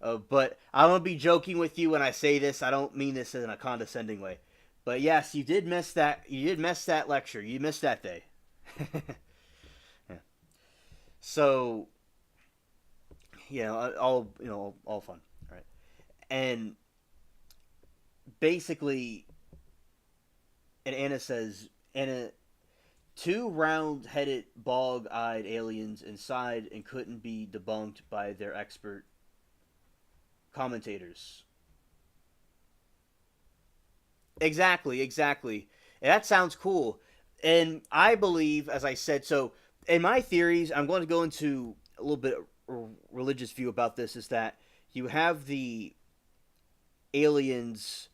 But I'm going to be joking with you when I say this. I don't mean this in a condescending way. But yes, you did miss that. You did miss that lecture. You missed that day. Yeah. So, all fun. All right. And basically, and Anna says, two round-headed, bog-eyed aliens inside and couldn't be debunked by their expert commentators. Exactly, exactly. And that sounds cool. And I believe, as I said, so in my theories, I'm going to go into a little bit of religious view about this. Is that you have the aliens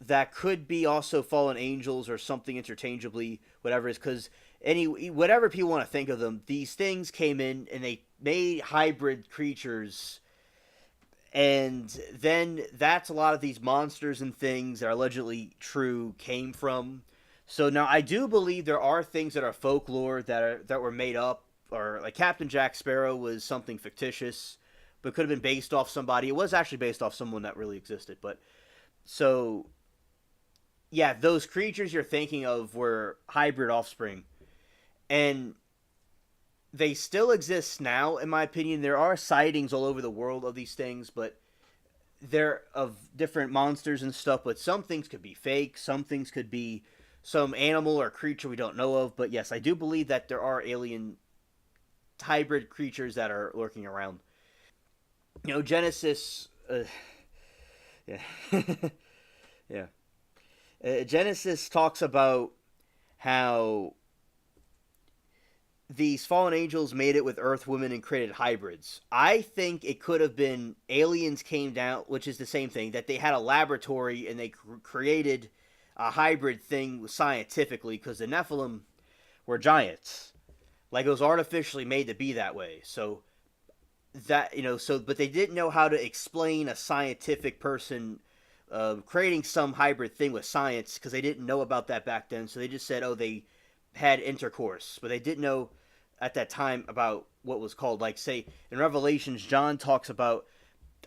that could be also fallen angels or something interchangeably, whatever it is, because any whatever people want to think of them, these things came in and they made hybrid creatures, and then that's a lot of these monsters and things that are allegedly true came from. So now I do believe there are things that are folklore that were made up, or like Captain Jack Sparrow was something fictitious, but could have been based off somebody. It was actually based off someone that really existed, but so yeah, those creatures you're thinking of were hybrid offspring, and they still exist now. In my opinion, there are sightings all over the world of these things, but they're of different monsters and stuff. But some things could be fake. Some things could be some animal or creature we don't know of. But yes, I do believe that there are alien hybrid creatures that are lurking around. Genesis. Yeah, yeah. Genesis talks about how these fallen angels made it with Earth women and created hybrids. I think it could have been aliens came down, which is the same thing, that they had a laboratory and they created a hybrid thing scientifically because the Nephilim were giants. Like it was artificially made to be that way. So but they didn't know how to explain a scientific person creating some hybrid thing with science because they didn't know about that back then. So they just said, oh, they had intercourse, but they didn't know at that time about what was called, like, say in Revelations, John talks about,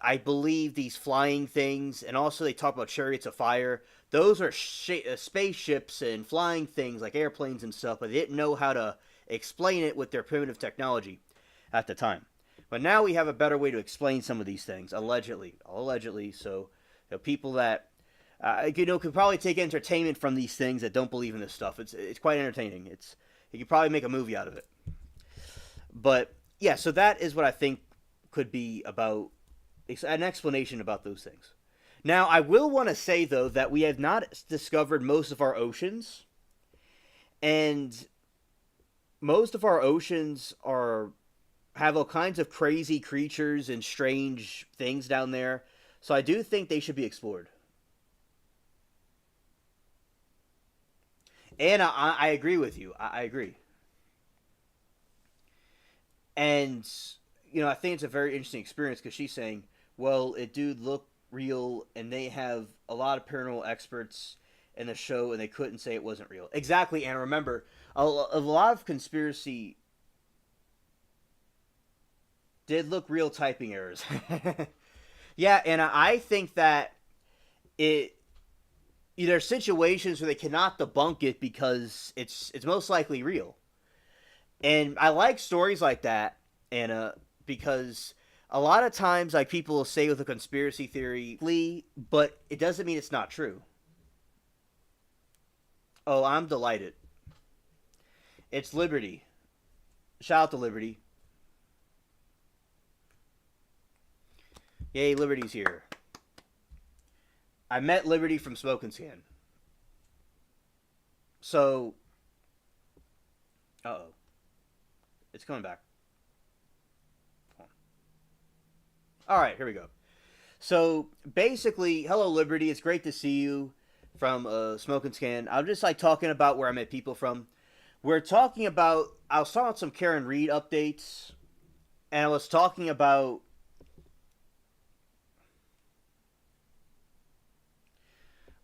I believe, these flying things, and also they talk about chariots of fire. Those are spaceships and flying things like airplanes and stuff, but they didn't know how to explain it with their primitive technology at the time. But now we have a better way to explain some of these things, allegedly. So people that could probably take entertainment from these things that don't believe in this stuff. It's quite entertaining. You could probably make a movie out of it. But yeah, so that is what I think could be about an explanation about those things. Now, I will want to say though that we have not discovered most of our oceans, and most of our oceans are have all kinds of crazy creatures and strange things down there. So I do think they should be explored. And I agree with you. I agree. And I think it's a very interesting experience because she's saying, well, it do look real, and they have a lot of paranormal experts in the show, and they couldn't say it wasn't real. Exactly, and remember, a lot of conspiracy did look real typing errors. Yeah, and I think that it there are situations where they cannot debunk it because it's most likely real. And I like stories like that, Anna, because a lot of times, like, people will say with a conspiracy theory, but it doesn't mean it's not true. Oh, I'm delighted. It's Liberty. Shout out to Liberty. Yay, Liberty's here. I met Liberty from Smoke and Scan. So, uh oh, it's coming back. All right, here we go. So basically, hello Liberty. It's great to see you from Smoke and Scan. I'm just like talking about where I met people from. We're talking about. I was talking about some Karen Reed updates, and I was talking about.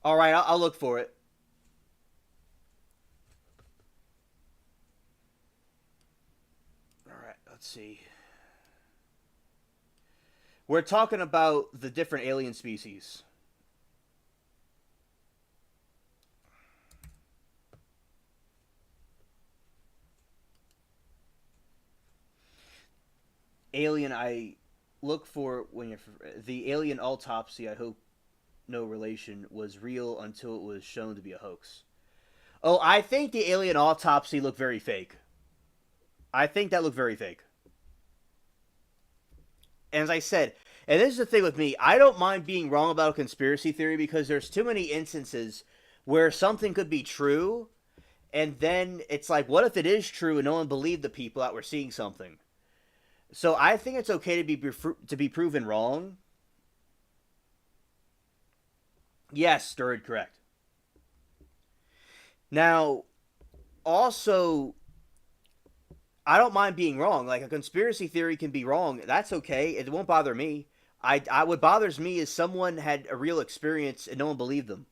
All right, I'll look for it. All right, let's see. We're talking about the different alien species. Alien, I look for when you're the alien autopsy. I hope no relation was real until it was shown to be a hoax. Oh, I think the alien autopsy looked very fake. I think that looked very fake. And as I said, And this is the thing with me. I don't mind being wrong about a conspiracy theory because there's too many instances where something could be true, and then it's like, what if it is true and no one believed the people that were seeing something? So I think it's okay to be proven wrong. Yes, third correct. Now, also, I don't mind being wrong. Like a conspiracy theory can be wrong. That's okay. It won't bother me. I what bothers me is someone had a real experience and no one believed them.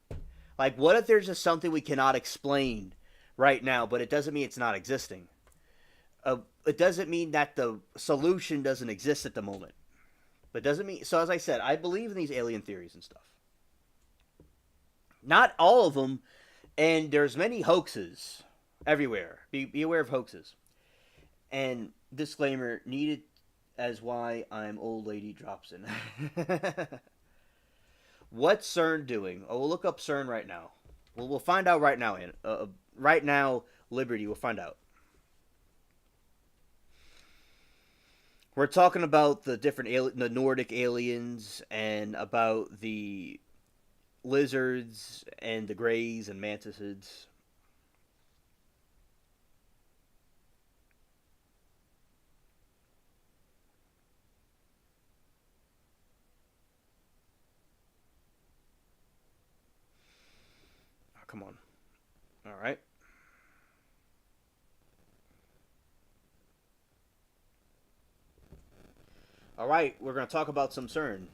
Like, what if there's just something we cannot explain right now, but it doesn't mean it's not existing. It doesn't mean that the solution doesn't exist at the moment. But doesn't mean so. As I said, I believe in these alien theories and stuff. Not all of them, and there's many hoaxes everywhere. Be aware of hoaxes. And disclaimer needed as why I'm old lady drops in. What's CERN doing? Oh, we'll look up CERN right now. We'll find out right now. Right now, Liberty. We'll find out. We're talking about the different the Nordic aliens and about the lizards and the greys and mantises. Oh, come on. All right. All right, we're going to talk about some CERN.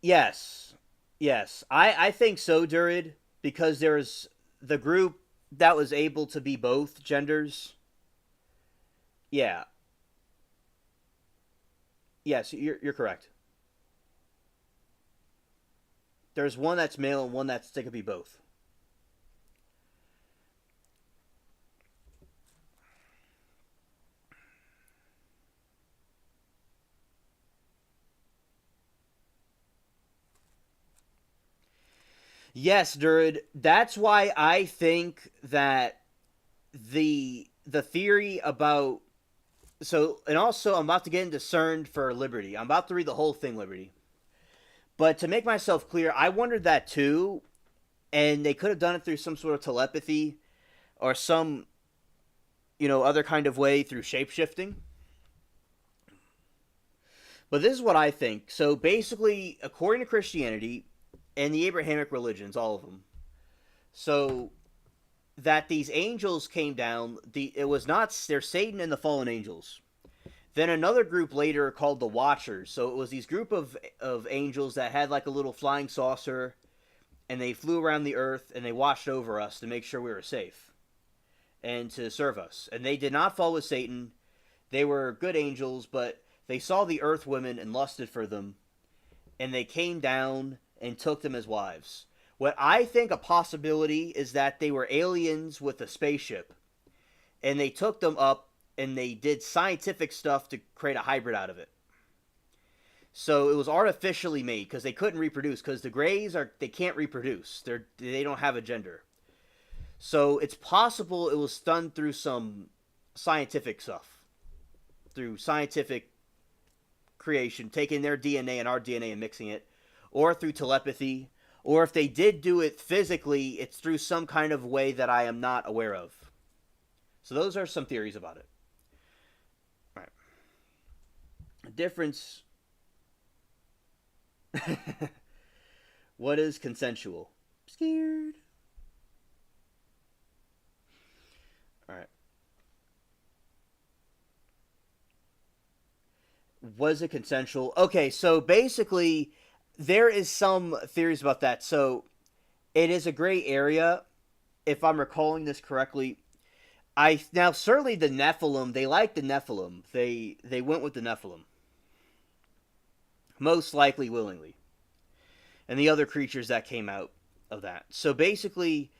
Yes. Yes. I think so, Durid, because there's the group that was able to be both genders. Yeah. Yes, you're correct. There's one that's male and one that's they could be both. Yes, Durid. That's why I think that the theory about so and also I'm about to get into CERN for Liberty. I'm about to read the whole thing, Liberty. But to make myself clear, I wondered that too, and they could have done it through some sort of telepathy or some other kind of way through shapeshifting. But this is what I think. So basically, according to Christianity and the Abrahamic religions, all of them, so that these angels came down. It was not they're Satan and the fallen angels. Then another group later called the Watchers. So it was these group of angels that had like a little flying saucer, and they flew around the earth and they watched over us to make sure we were safe and to serve us. And they did not fall with Satan. They were good angels, but they saw the earth women and lusted for them, and they came down and took them as wives. What I think a possibility is that they were aliens with a spaceship, and they took them up and they did scientific stuff to create a hybrid out of it. So it was artificially made because they couldn't reproduce because the Greys they can't reproduce. They don't have a gender. So it's possible it was done through some scientific stuff, through scientific creation, taking their DNA and our DNA and mixing it, or through telepathy, or if they did do it physically, it's through some kind of way that I am not aware of. So those are some theories about it. All right. Difference. What is consensual? Scared. All right. Was it consensual? Okay, so basically, there is some theories about that. So it is a gray area, if I'm recalling this correctly. I now certainly the Nephilim. They like the Nephilim. They went with the Nephilim, most likely willingly, and the other creatures that came out of that. So basically,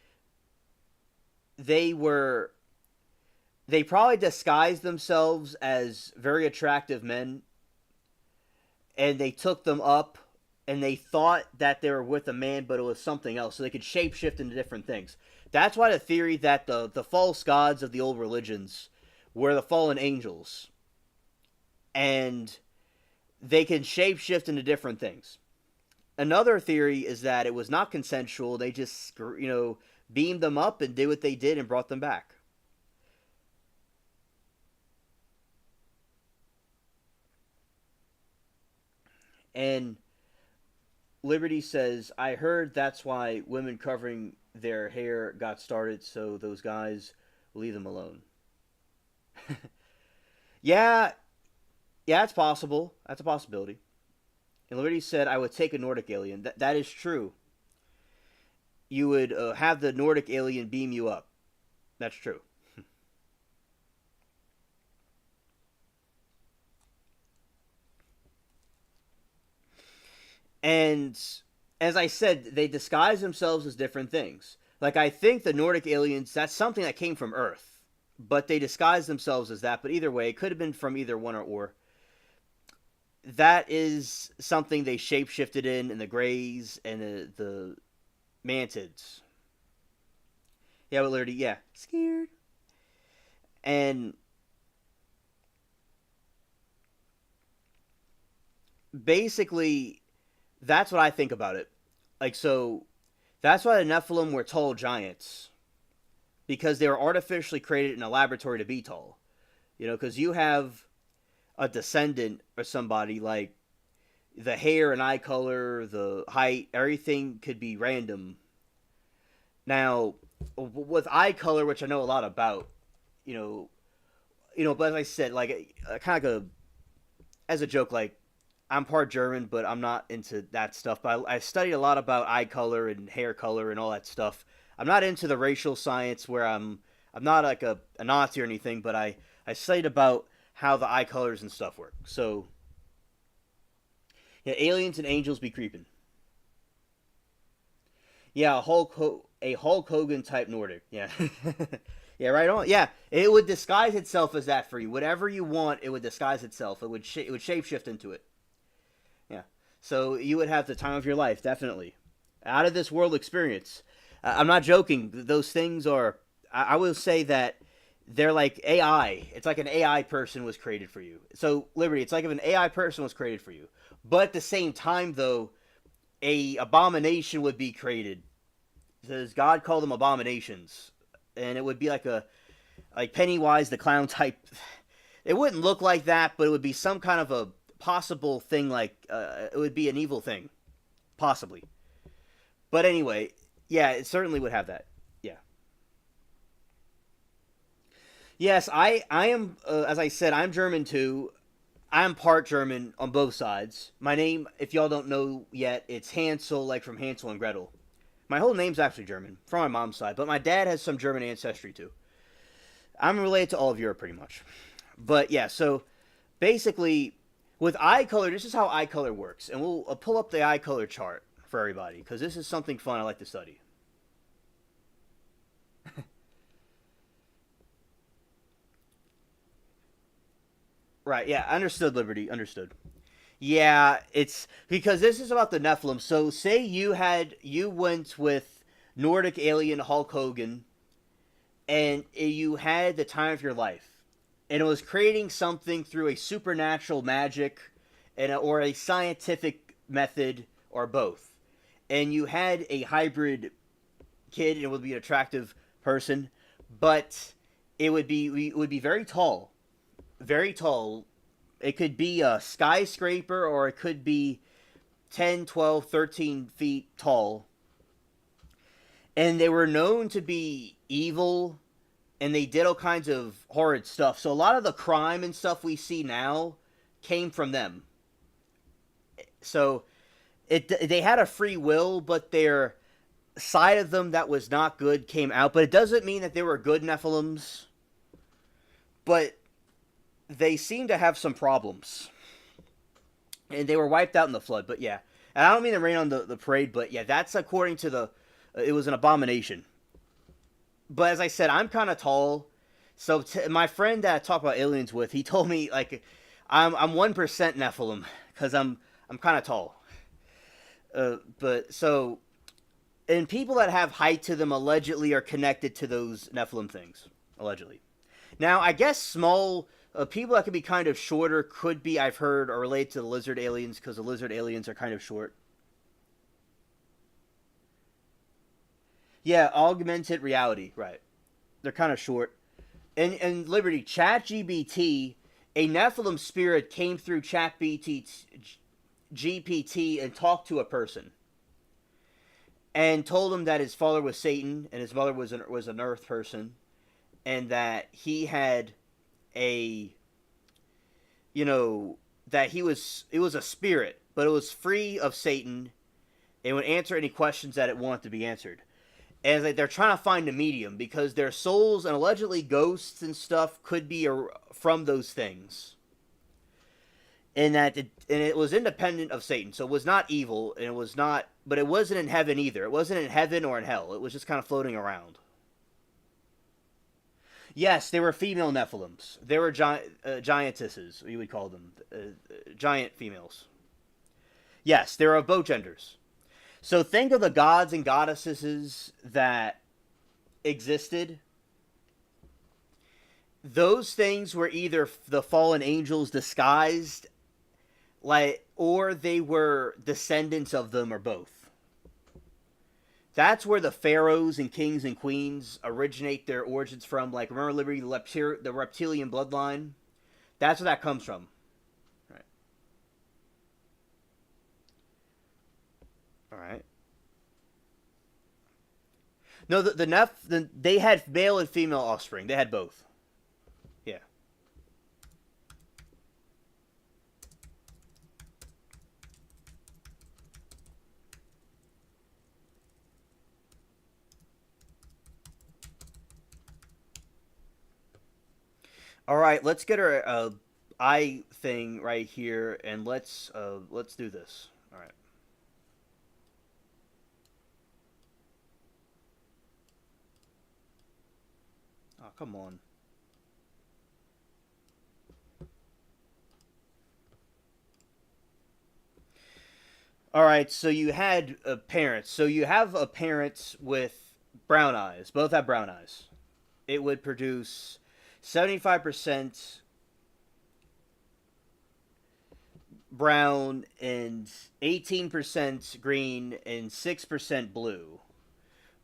they probably disguised themselves as very attractive men, and they took them up and they thought that they were with a man, but it was something else, so they could shapeshift into different things. That's why the theory that the false gods of the old religions were the fallen angels, and they can shapeshift into different things. Another theory is that it was not consensual. They just, beamed them up and did what they did and brought them back. And Liberty says, I heard that's why women covering their hair got started, so those guys leave them alone. Yeah, yeah, it's possible. That's a possibility. And Liberty said, I would take a Nordic alien. That is true. You would have the Nordic alien beam you up. That's true. And as I said, they disguise themselves as different things. Like, I think the Nordic aliens, that's something that came from Earth. But they disguise themselves as that. But either way, it could have been from either one or. That is something they shapeshifted in the Greys and the Mantids. Yeah, but Liberty, yeah. Scared. And basically, that's what I think about it. Like, so, that's why the Nephilim were tall giants. Because they were artificially created in a laboratory to be tall. Because you have a descendant or somebody, like, the hair and eye color, the height, everything could be random. Now, with eye color, which I know a lot about, but as I said, like, kind of like as a joke, like, I'm part German, but I'm not into that stuff. But I studied a lot about eye color and hair color and all that stuff. I'm not into the racial science where I'm not like a Nazi or anything, but I studied about how the eye colors and stuff work. So, yeah, aliens and angels be creeping. Yeah, a Hulk Hogan type Nordic. Yeah. Yeah, right on. Yeah, it would disguise itself as that for you. Whatever you want, it would disguise itself. It would shapeshift into it. Yeah. So you would have the time of your life, definitely. Out of this world experience. I'm not joking. Those things are. I will say that they're like AI. It's like an AI person was created for you. So Liberty, it's like if an AI person was created for you. But at the same time, though, a abomination would be created. Because God called them abominations, and it would be like Pennywise the clown type. It wouldn't look like that, but it would be some kind of a possible thing. Like it would be an evil thing, possibly. But anyway, yeah, it certainly would have that. Yeah. Yes, I am. As I said, I'm German too. I'm part German on both sides. My name, if y'all don't know yet, it's Hansel, like from Hansel and Gretel. My whole name's actually German, from my mom's side, but my dad has some German ancestry too. I'm related to all of Europe pretty much. But yeah, so basically, with eye color, this is how eye color works. And we'll pull up the eye color chart for everybody, because this is something fun I like to study. Right, yeah, understood, Liberty, understood. Yeah, it's because this is about the Nephilim. So say you went with Nordic alien Hulk Hogan and you had the time of your life. And it was creating something through a supernatural magic or a scientific method or both. And you had a hybrid kid and it would be an attractive person, but it would be very tall. Very tall. It could be a skyscraper or it could be 10, 12, 13 feet tall. And they were known to be evil and they did all kinds of horrid stuff. So a lot of the crime and stuff we see now came from them. So they had a free will, but their side of them that was not good came out. But it doesn't mean that they were good Nephilims. But they seem to have some problems. And they were wiped out in the flood, but yeah. And I don't mean to rain on the parade, but yeah, that's according to the... it was an abomination. But as I said, I'm kind of tall. So my friend that I talked about aliens with, he told me, like, I'm 1% Nephilim, because I'm kind of tall. But so, and people that have height to them allegedly are connected to those Nephilim things. Allegedly. Now, I guess small people that could be kind of shorter could be, I've heard, are related to the lizard aliens because the lizard aliens are kind of short. Yeah, augmented reality, right? They're kind of short. And Liberty, ChatGPT, a Nephilim spirit came through GPT and talked to a person and told him that his father was Satan and his mother was an Earth person, and that he had a, that it was a spirit, but it was free of Satan and would answer any questions that it wanted to be answered. And they're trying to find a medium because their souls and allegedly ghosts and stuff could be from those things. And it was independent of Satan, so it was not evil, and it was not, but it wasn't in heaven either. It wasn't in heaven or in hell. It was just kind of floating around. Yes, they were female Nephilims. They were giantesses, you would call them, giant females. Yes, they were of both genders. So think of the gods and goddesses that existed. Those things were either the fallen angels disguised, or they were descendants of them, or both. That's where the pharaohs and kings and queens originate their origins from. Like, remember Liberty, the reptilian bloodline? That's where that comes from. Alright. No, they had male and female offspring. They had both. Yeah. All right, let's get our eye thing right here, and let's do this. All right. Oh, come on. All right, so you had parents. So you have a parent with brown eyes. Both have brown eyes. It would produce 75% brown and 18% green and 6% blue.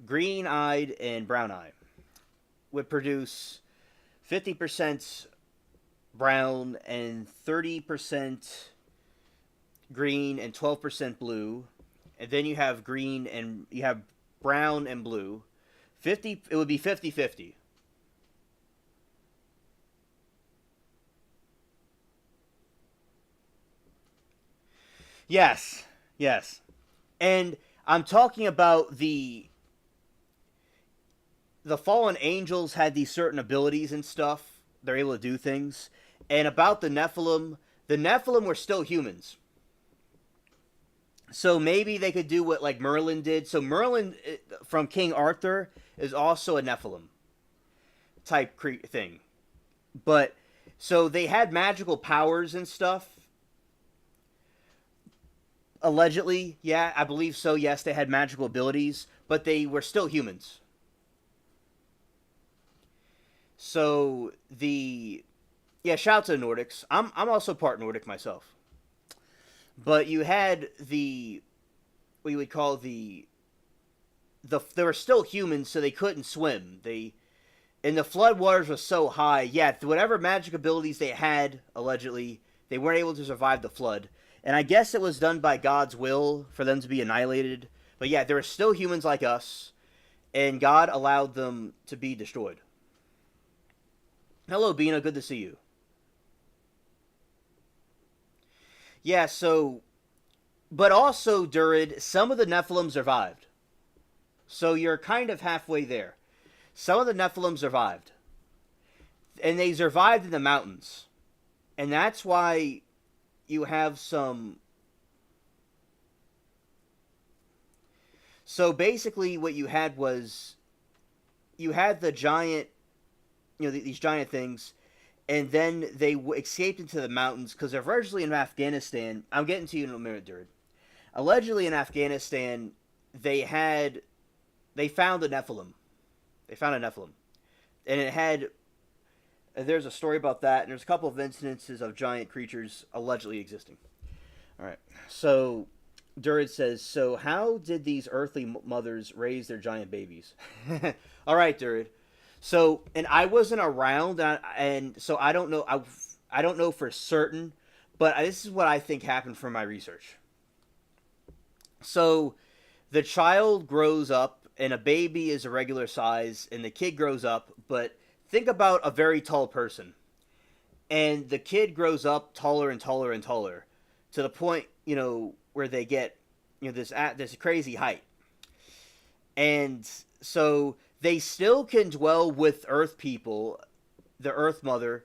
Green-eyed and brown-eyed would produce 50% brown and 30% green and 12% blue. And then you have green and you have brown and blue. It would be 50-50. Yes. Yes. And I'm talking about the fallen angels had these certain abilities and stuff. They're able to do things. And about the Nephilim were still humans. So maybe they could do what like Merlin did. So Merlin from King Arthur is also a Nephilim type thing. But so they had magical powers and stuff. Allegedly, yeah, I believe so. Yes, they had magical abilities, but they were still humans. So shout out to the Nordics. I'm also part Nordic myself. But you had what you would call they were still humans, so they couldn't swim. And the flood waters were so high, yeah, whatever magic abilities they had, allegedly, they weren't able to survive the flood. And I guess it was done by God's will for them to be annihilated. But yeah, they were still humans like us, and God allowed them to be destroyed. Hello, Bina. Good to see you. Yeah, so... But also, Durid, some of the Nephilim survived. So you're kind of halfway there. Some of the Nephilim survived. And they survived in the mountains. And that's why you have some... So basically what you had was... You had the giant... these giant things... And then they escaped into the mountains because they're originally in Afghanistan. I'm getting to you in a minute, Durid. Allegedly in Afghanistan, they found a Nephilim. They found a Nephilim, and it had. There's a story about that, and there's a couple of incidences of giant creatures allegedly existing. All right, so Durid says, so how did these earthly mothers raise their giant babies? All right, Durid. So, and I wasn't around, and so I don't know. I don't know for certain, but this is what I think happened from my research. So, the child grows up, and a baby is a regular size, and the kid grows up. But think about a very tall person, and the kid grows up taller and taller and taller, to the point where they get this crazy height, and so they still can dwell with Earth people, the Earth Mother,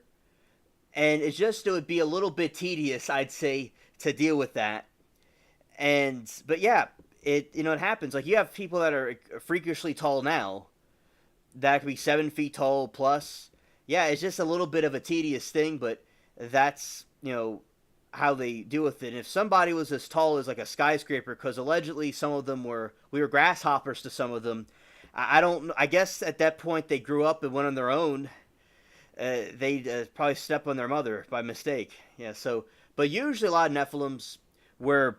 and it would be a little bit tedious, I'd say, to deal with that. But yeah, it happens. Like, you have people that are freakishly tall now, that could be 7 feet tall plus. Yeah, it's just a little bit of a tedious thing, but that's how they deal with it. And if somebody was as tall as like a skyscraper, because allegedly some of them we were grasshoppers to some of them. I don't. I guess at that point they grew up and went on their own. They probably stepped on their mother by mistake. Yeah. So, but usually a lot of Nephilims were,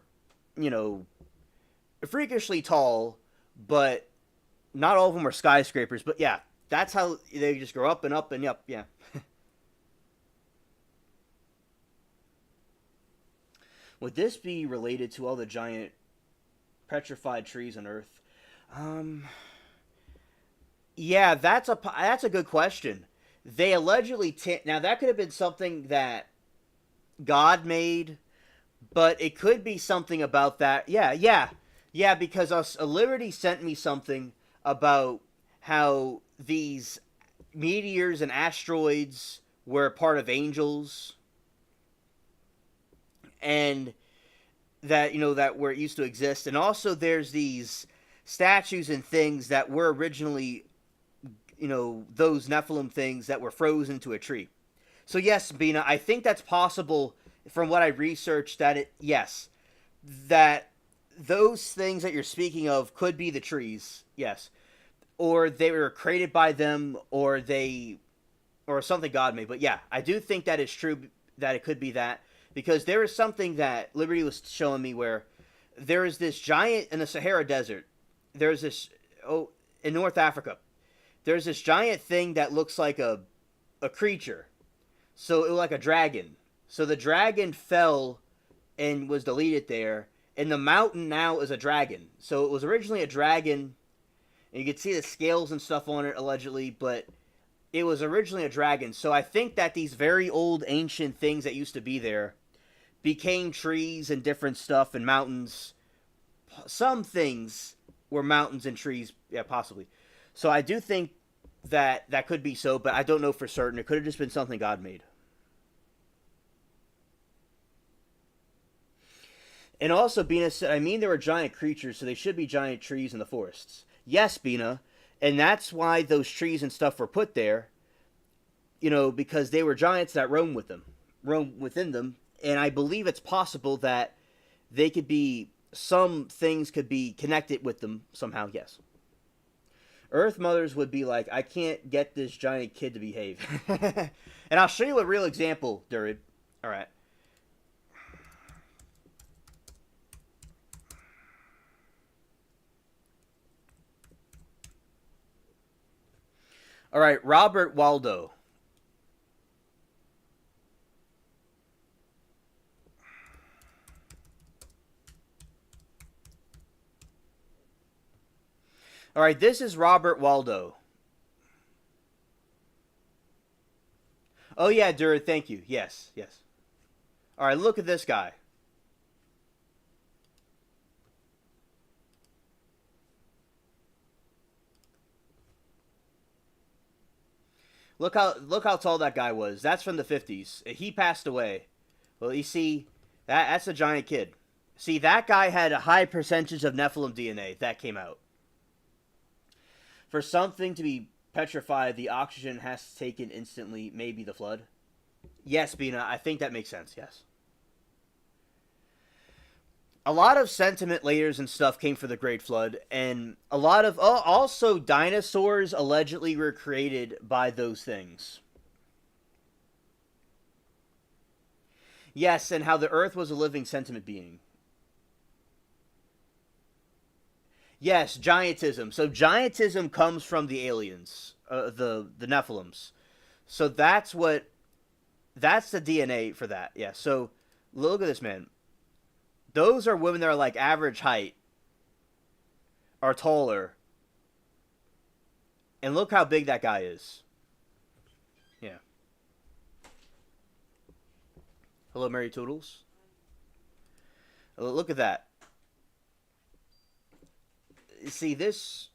freakishly tall, but not all of them were skyscrapers. But yeah, that's how they just grow up and up and up. Yeah. Would this be related to all the giant petrified trees on Earth? Yeah, that's a good question. They allegedly now that could have been something that God made, but it could be something about that. Yeah. Because Liberty sent me something about how these meteors and asteroids were part of angels, and that that where it used to exist, and also there's these statues and things that were originally those Nephilim things that were frozen to a tree. So yes, Bina, I think that's possible from what I researched, that those things that you're speaking of could be the trees, yes, or they were created by them, or something God made. But yeah, I do think that is true, that it could be that. Because there is something that Liberty was showing me where there is this giant in the Sahara Desert. There's this, in North Africa. There's this giant thing that looks like a creature. So it was like a dragon. So the dragon fell and was deleted there. And the mountain now is a dragon. So it was originally a dragon. And you can see the scales and stuff on it, allegedly. But it was originally a dragon. So I think that these very old ancient things that used to be there became trees and different stuff and mountains. Some things were mountains and trees, yeah, possibly. So I do think that could be so, but I don't know for certain. It could have just been something God made. And also, Bina said, there were giant creatures, so they should be giant trees in the forests. Yes, Bina, and that's why those trees and stuff were put there, because they were giants that roam within them. And I believe it's possible that some things could be connected with them somehow, yes. Earth mothers would be like, I can't get this giant kid to behave. And I'll show you a real example, Durid. All right. All right, Robert Waldo. All right, this is Robert Waldo. Oh, yeah, Durid, thank you. Yes. All right, look at this guy. Look how tall that guy was. That's from the 50s. He passed away. Well, you see, that's a giant kid. See, that guy had a high percentage of Nephilim DNA that came out. For something to be petrified, the oxygen has to take in instantly, maybe the flood. Yes, Bina, I think that makes sense, yes. a lot of sentiment layers and stuff came for the Great Flood, and a lot of also dinosaurs allegedly were created by those things. Yes, and how the Earth was a living sentiment being. Yes, giantism. So giantism comes from the aliens, the Nephilims. So that's the DNA for that. Yeah. So look at this, man. Those are women that are like average height, are taller, and look how big that guy is. Yeah. Hello, Mary Toodles. Look at that. See this?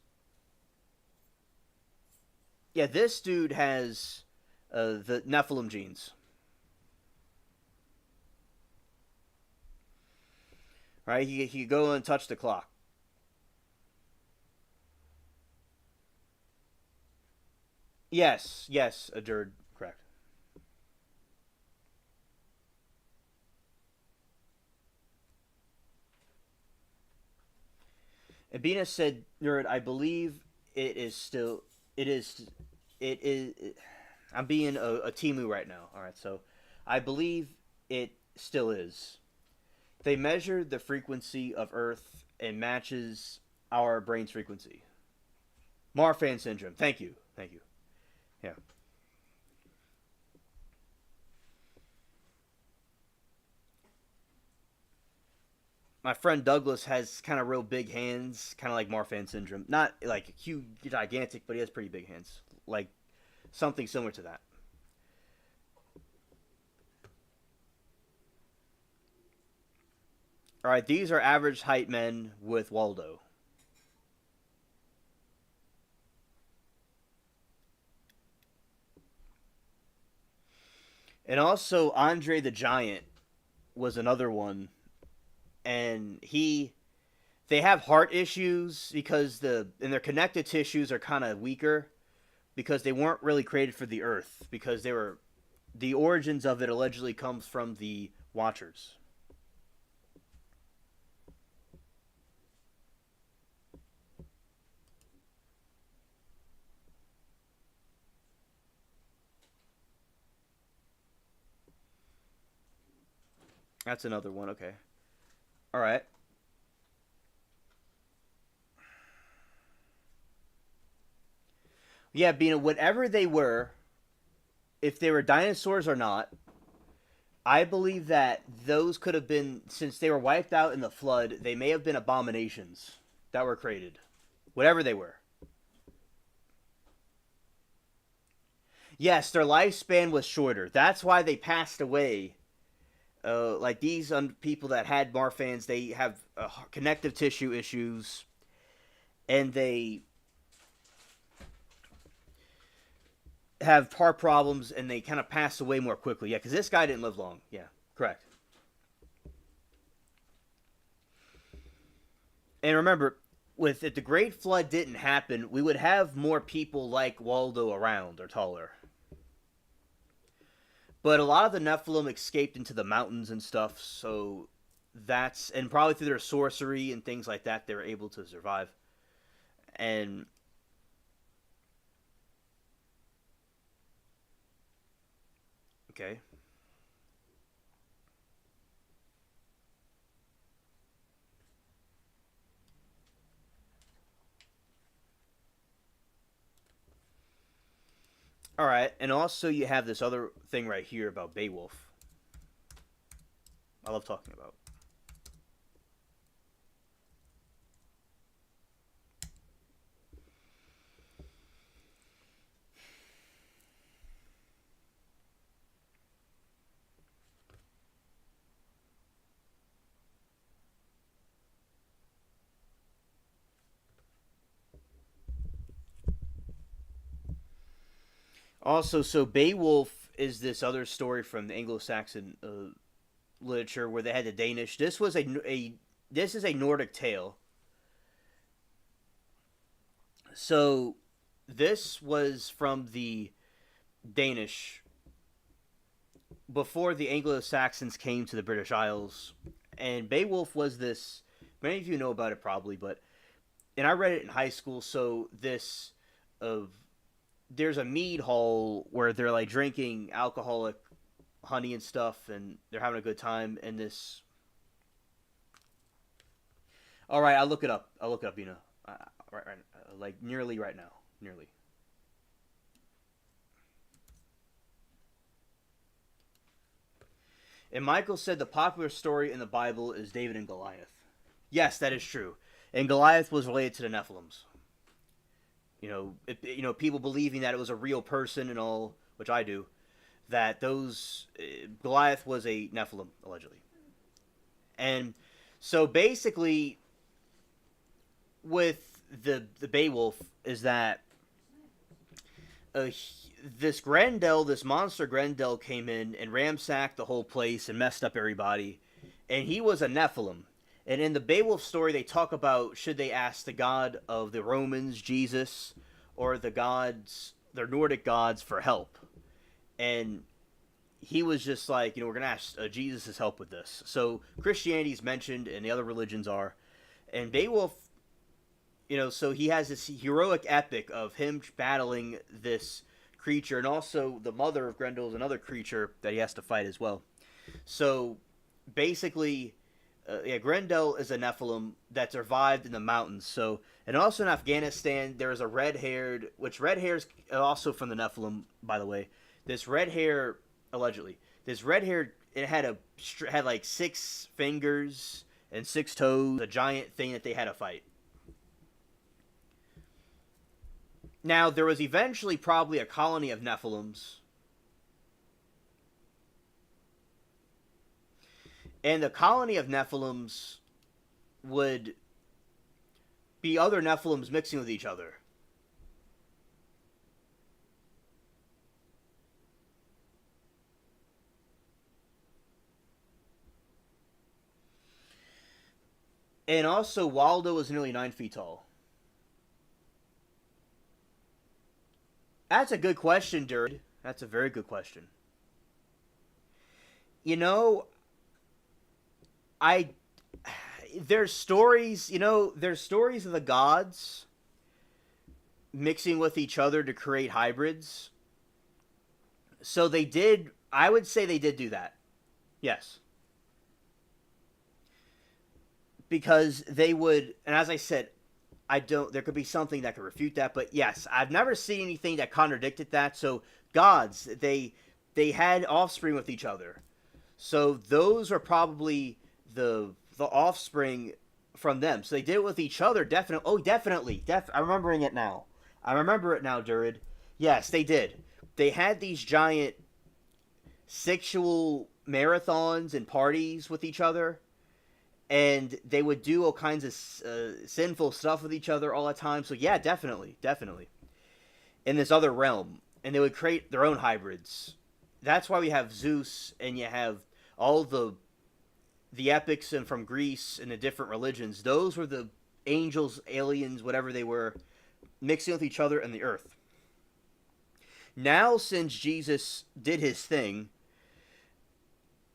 Yeah, this dude has the Nephilim genes. Right? He could go and touch the clock. Yes, yes, Adurd, correct. And Bina said, "Nerd, I believe it is still. It is. It is. I'm being a Timu right now. All right, so I believe it still is. They measured the frequency of Earth and matches our brain's frequency. Marfan syndrome. Thank you. Thank you. Yeah. My friend Douglas has kind of real big hands, kind of like Marfan syndrome. Not like huge, gigantic, but he has pretty big hands. Like something similar to that. All right, these are average height men with Waldo. And also Andre the Giant was another one, and they have heart issues because their connective tissues are kind of weaker because they weren't really created for the Earth because they were the origins of it allegedly comes from the Watchers. That's another one. Okay. All right. Yeah, being whatever they were, if they were dinosaurs or not, I believe that those could have been since they were wiped out in the flood. They may have been abominations that were created, whatever they were. Yes, their lifespan was shorter. That's why they passed away. Like these people that had Marfans, they have connective tissue issues, and they have heart problems, and they kind of pass away more quickly. Yeah, because this guy didn't live long. Yeah, correct. And remember, if the Great Flood didn't happen, we would have more people like Waldo around or taller. But a lot of the Nephilim escaped into the mountains and stuff, so that's and probably through their sorcery and things like that, they were able to survive. And okay, all right, and also you have this other thing right here about Beowulf. I love talking about. Also, so Beowulf is this other story from the Anglo-Saxon literature where they had the Danish. This is a Nordic tale. So this was from the Danish before the Anglo Saxons came to the British Isles, And Beowulf was this. Many of you know about it probably, but and I read it in high school. So this of there's a mead hall where they're like drinking alcoholic honey and stuff, and they're having a good time. And this. All right, I'll look it up. You know, right, like nearly right now, nearly. And Michael said the popular story in the Bible is David and Goliath. Yes, that is true. And Goliath was related to the Nephilims. People believing that it was a real person and all, which I do, that Goliath was a Nephilim, allegedly. And so basically, with the Beowulf, is that this monster Grendel came in and ransacked the whole place and messed up everybody. And he was a Nephilim. And in the Beowulf story, they talk about should they ask the god of the Romans, Jesus, or their Nordic gods for help. And he was just like, we're going to ask Jesus' help with this. So Christianity is mentioned and the other religions are. And Beowulf, so he has this heroic epic of him battling this creature. And also the mother of Grendel is another creature that he has to fight as well. So basically... Grendel is a Nephilim that survived in the mountains. So, and also in Afghanistan, there is a red hairs also from the Nephilim, by the way. This red hair, allegedly, it had like 6 fingers and 6 toes, a giant thing that they had to fight. Now, there was eventually probably a colony of Nephilims. And the colony of Nephilims would be other Nephilims mixing with each other. And also, Waldo was nearly 9 feet tall. That's a good question, Dury. That's a very good question. There's stories of the gods mixing with each other to create hybrids. So I would say they did do that. Yes. Because they would, and as I said, there could be something that could refute that, but yes, I've never seen anything that contradicted that. So gods, they had offspring with each other. So those are probably the offspring from them. So they did it with each other, definitely. Oh, definitely. I'm remembering it now. I remember it now, Durid. Yes, they did. They had these giant sexual marathons and parties with each other. And they would do all kinds of sinful stuff with each other all the time. So yeah, definitely. In this other realm. And they would create their own hybrids. That's why we have Zeus and you have all the epics and from Greece and the different religions. Those were the angels, aliens, whatever they were, mixing with each other and the earth. Now, since Jesus did his thing,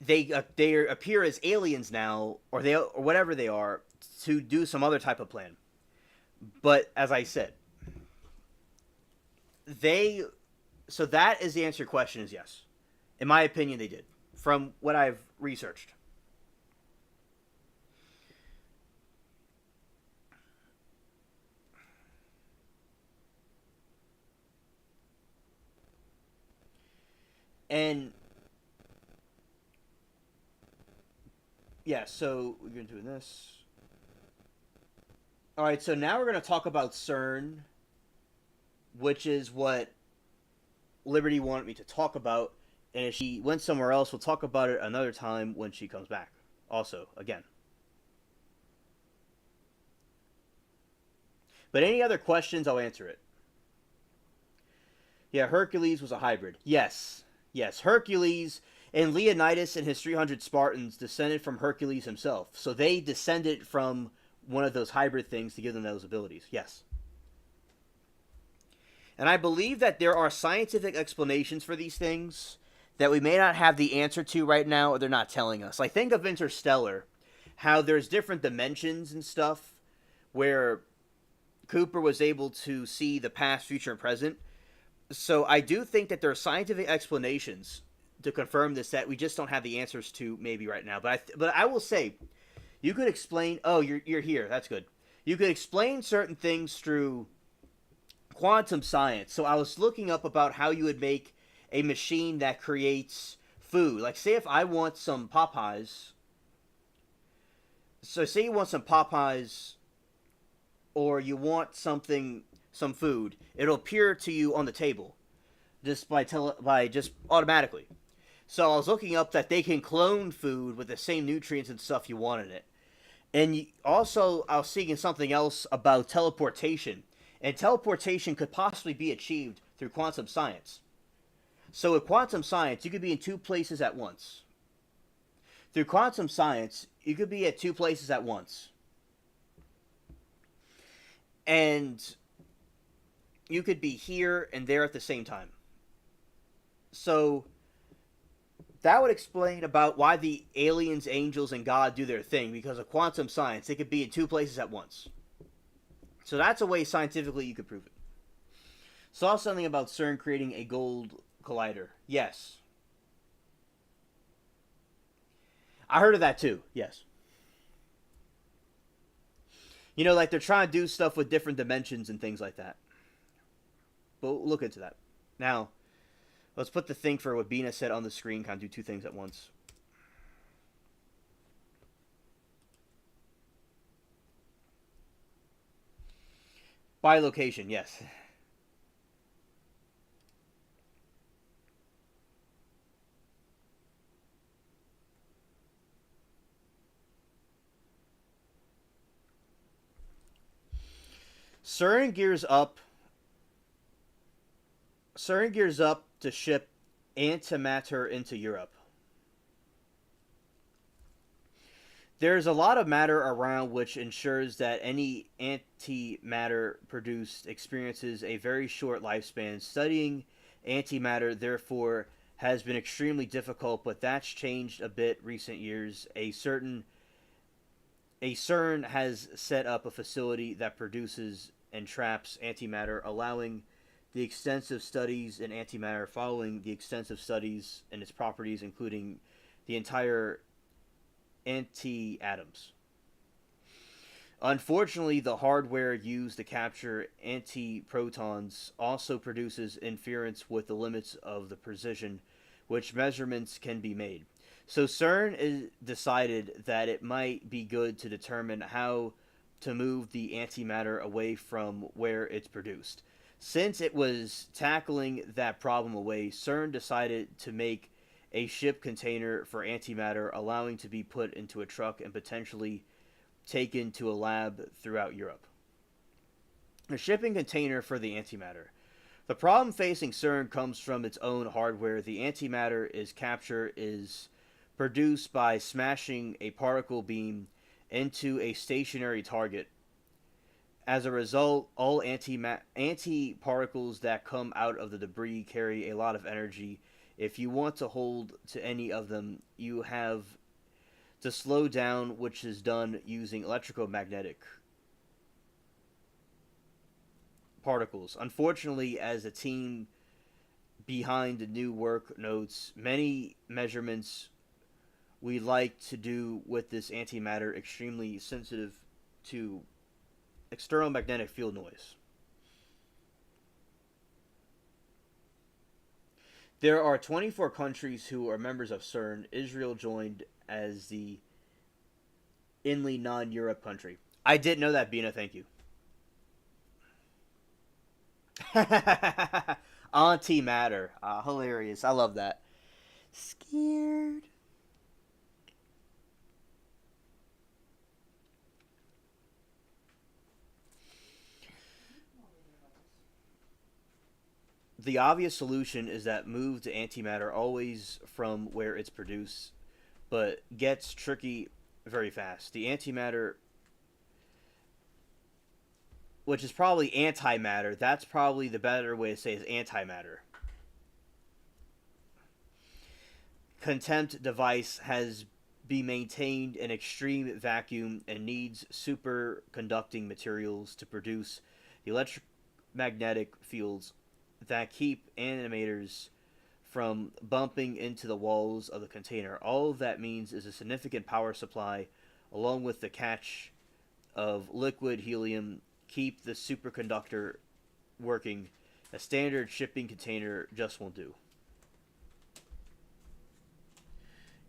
they appear as aliens now, or whatever they are, to do some other type of plan. But as I said, so that is the answer to your question is yes. In my opinion, they did. From what I've researched. And yeah, so we're going to do this. All right, so now we're going to talk about CERN, which is what Liberty wanted me to talk about. And if she went somewhere else, we'll talk about it another time when she comes back. Also, again. But any other questions, I'll answer it. Yeah, Hercules was a hybrid. Yes. Hercules and Leonidas and his 300 Spartans descended from Hercules himself. So they descended from one of those hybrid things to give them those abilities. Yes. And I believe that there are scientific explanations for these things that we may not have the answer to right now, or they're not telling us. Like, think of Interstellar. how there's different dimensions and stuff where Cooper was able to see the past, future, and present. So I do think that there are scientific explanations to confirm this that we just don't have the answers to maybe right now. But I will say, you could explain. Oh, you're here. That's good. You could explain certain things through quantum science. So I was looking up about how you would make a machine that creates food. Like, say if I want some Popeyes. So say you want some Popeyes, or you want some food. It'll appear to you on the table, just by just automatically. So I was looking up that they can clone food with the same nutrients and stuff you want in it. And also, I was seeing something else about teleportation. And teleportation could possibly be achieved through quantum science. So with quantum science, you could be in two places at once. Through quantum science, you could be at two places at once. And you could be here and there at the same time. So that would explain about why the aliens, angels, and God do their thing. Because of quantum science, they could be in two places at once. So that's a way scientifically you could prove it. Saw something about CERN creating a gold collider. Yes. I heard of that too. Yes. You know, like they're trying to do stuff with different dimensions and things like that. But we'll look into that. Now, let's put the thing for what Bina said on the screen. Kind of do two things at once. By location, yes. CERN gears up. CERN gears up to ship antimatter into Europe. There's a lot of matter around which ensures that any antimatter produced experiences a very short lifespan. Studying antimatter, therefore, has been extremely difficult, but that's changed a bit recent years. A CERN has set up a facility that produces and traps antimatter, allowing the extensive studies in antimatter following the extensive studies in its properties, including the entire anti-atoms. Unfortunately, the hardware used to capture antiprotons also produces interference with the limits of the precision which measurements can be made. So CERN is decided that it might be good to determine how to move the antimatter away from where it's produced. Since it was tackling that problem away, CERN decided to make a ship container for antimatter, allowing to be put into a truck and potentially taken to a lab throughout Europe. A shipping container for the antimatter. The problem facing CERN comes from its own hardware. The antimatter is produced by smashing a particle beam into a stationary target. As a result, all anti-particles that come out of the debris carry a lot of energy. If you want to hold to any of them, you have to slow down, which is done using electromagnetic particles. Unfortunately, as a team behind the new work notes, many measurements we like to do with this antimatter extremely sensitive to external magnetic field noise. There are 24 countries who are members of CERN. Israel joined as the only non-Europe country. I didn't know that, Bina. Thank you. Antimatter. Hilarious. I love that. Scared. The obvious solution is that move the antimatter always from where it's produced, but gets tricky very fast. The antimatter, which is probably antimatter, that's probably the better way to say is antimatter. Contempt device has be maintained in extreme vacuum and needs superconducting materials to produce the electromagnetic fields that keep animators from bumping into the walls of the container. All that means is a significant power supply, along with the catch of liquid helium, keep the superconductor working. A standard shipping container just won't do.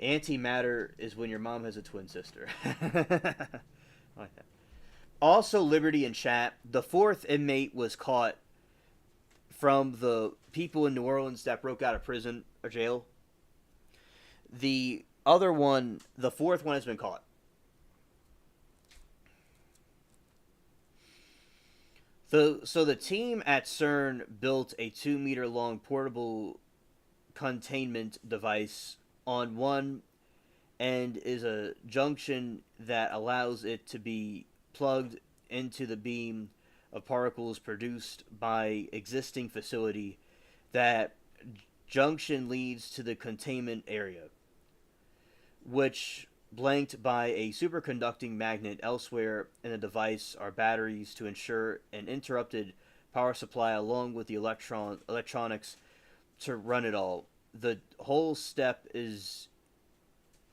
Antimatter is when your mom has a twin sister. Like that. Also, Liberty in chat. The fourth inmate was caught from the people in New Orleans that broke out of prison or jail. The other one, the fourth one, has been caught. So the team at CERN built a 2-meter long portable containment device. On one end is a junction that allows it to be plugged into the beam of particles produced by existing facility. That junction leads to the containment area, which blanked by a superconducting magnet. Elsewhere in the device are batteries to ensure an interrupted power supply along with the electronics to run it all. The whole step is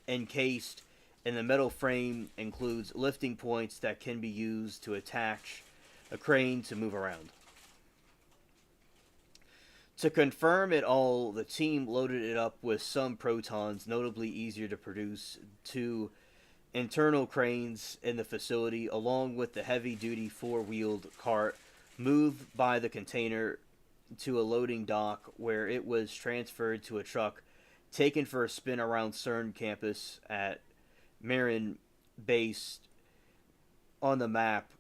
encased in the metal frame, includes lifting points that can be used to attach a crane to move around. To confirm it all, the team loaded it up with some protons, notably easier to produce, to internal cranes in the facility, along with the heavy-duty four-wheeled cart moved by the container to a loading dock where it was transferred to a truck taken for a spin around CERN campus at Marin, based on the map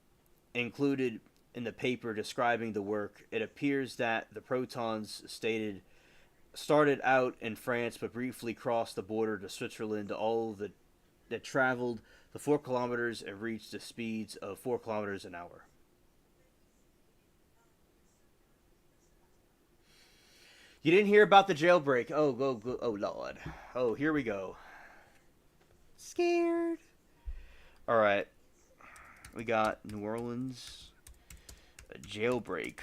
included in the paper describing the work. It appears that the protons started out in France but briefly crossed the border to Switzerland. All that traveled the 4 kilometers and reached the speeds of 4 kilometers an hour. You didn't hear about the jailbreak. Oh, go. Oh, Lord. Oh, here we go. Scared. All right. We got New Orleans. A jailbreak.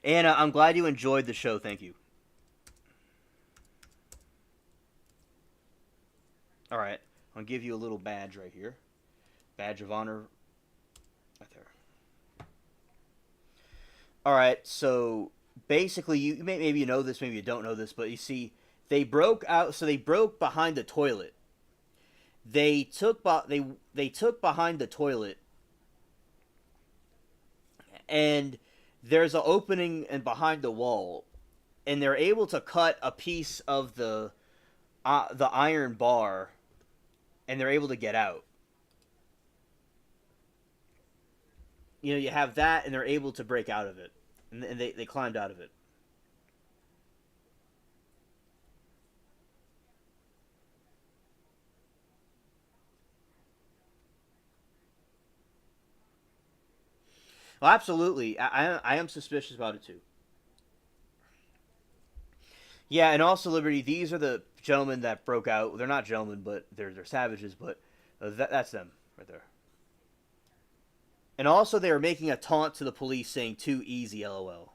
Anna, I'm glad you enjoyed the show. Thank you. All right. I'll give you a little badge right here. Badge of honor. Right there. All right. So basically, maybe you know this, maybe you don't know this, but you see, they broke out. So they broke behind the toilet. They took behind the toilet, and there's an opening and behind the wall, and they're able to cut a piece of the iron bar, and they're able to get out. You know, you have that, and they're able to break out of it, and they climbed out of it. Well, absolutely. I am suspicious about it too. Yeah, and also Liberty. These are the gentlemen that broke out. They're not gentlemen, but they're savages. But that's them right there. And also, they were making a taunt to the police, saying "too easy, LOL."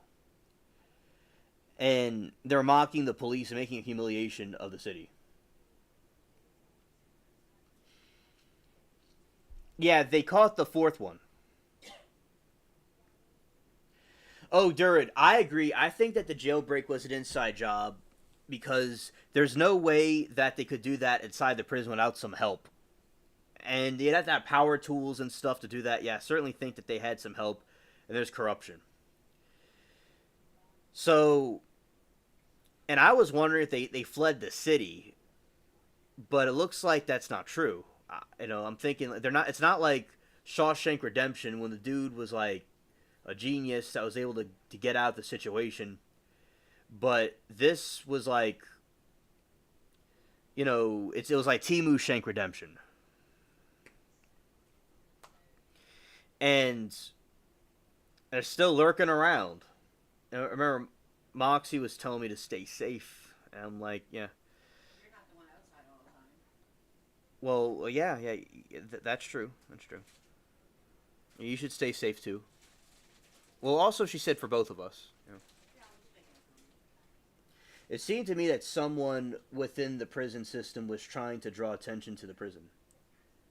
And they're mocking the police and making a humiliation of the city. Yeah, they caught the fourth one. Oh, Durid, I agree. I think that the jailbreak was an inside job because there's no way that they could do that inside the prison without some help. And you'd have to have power tools and stuff to do that. Yeah, I certainly think that they had some help, and there's corruption. So, and I was wondering if they fled the city, but it looks like that's not true. I'm thinking they're not. It's not like Shawshank Redemption when the dude was like a genius that was able to get out of the situation. But this was like, it was like Timu Shank Redemption. And They're still lurking around. And I remember Moxie was telling me to stay safe. And I'm like, yeah. You're not the one outside all the time. Well, yeah, that's true. That's true. You should stay safe too. Well, also she said for both of us. You know. Yeah, I'm just making a comment. It seemed to me that someone within the prison system was trying to draw attention to the prison.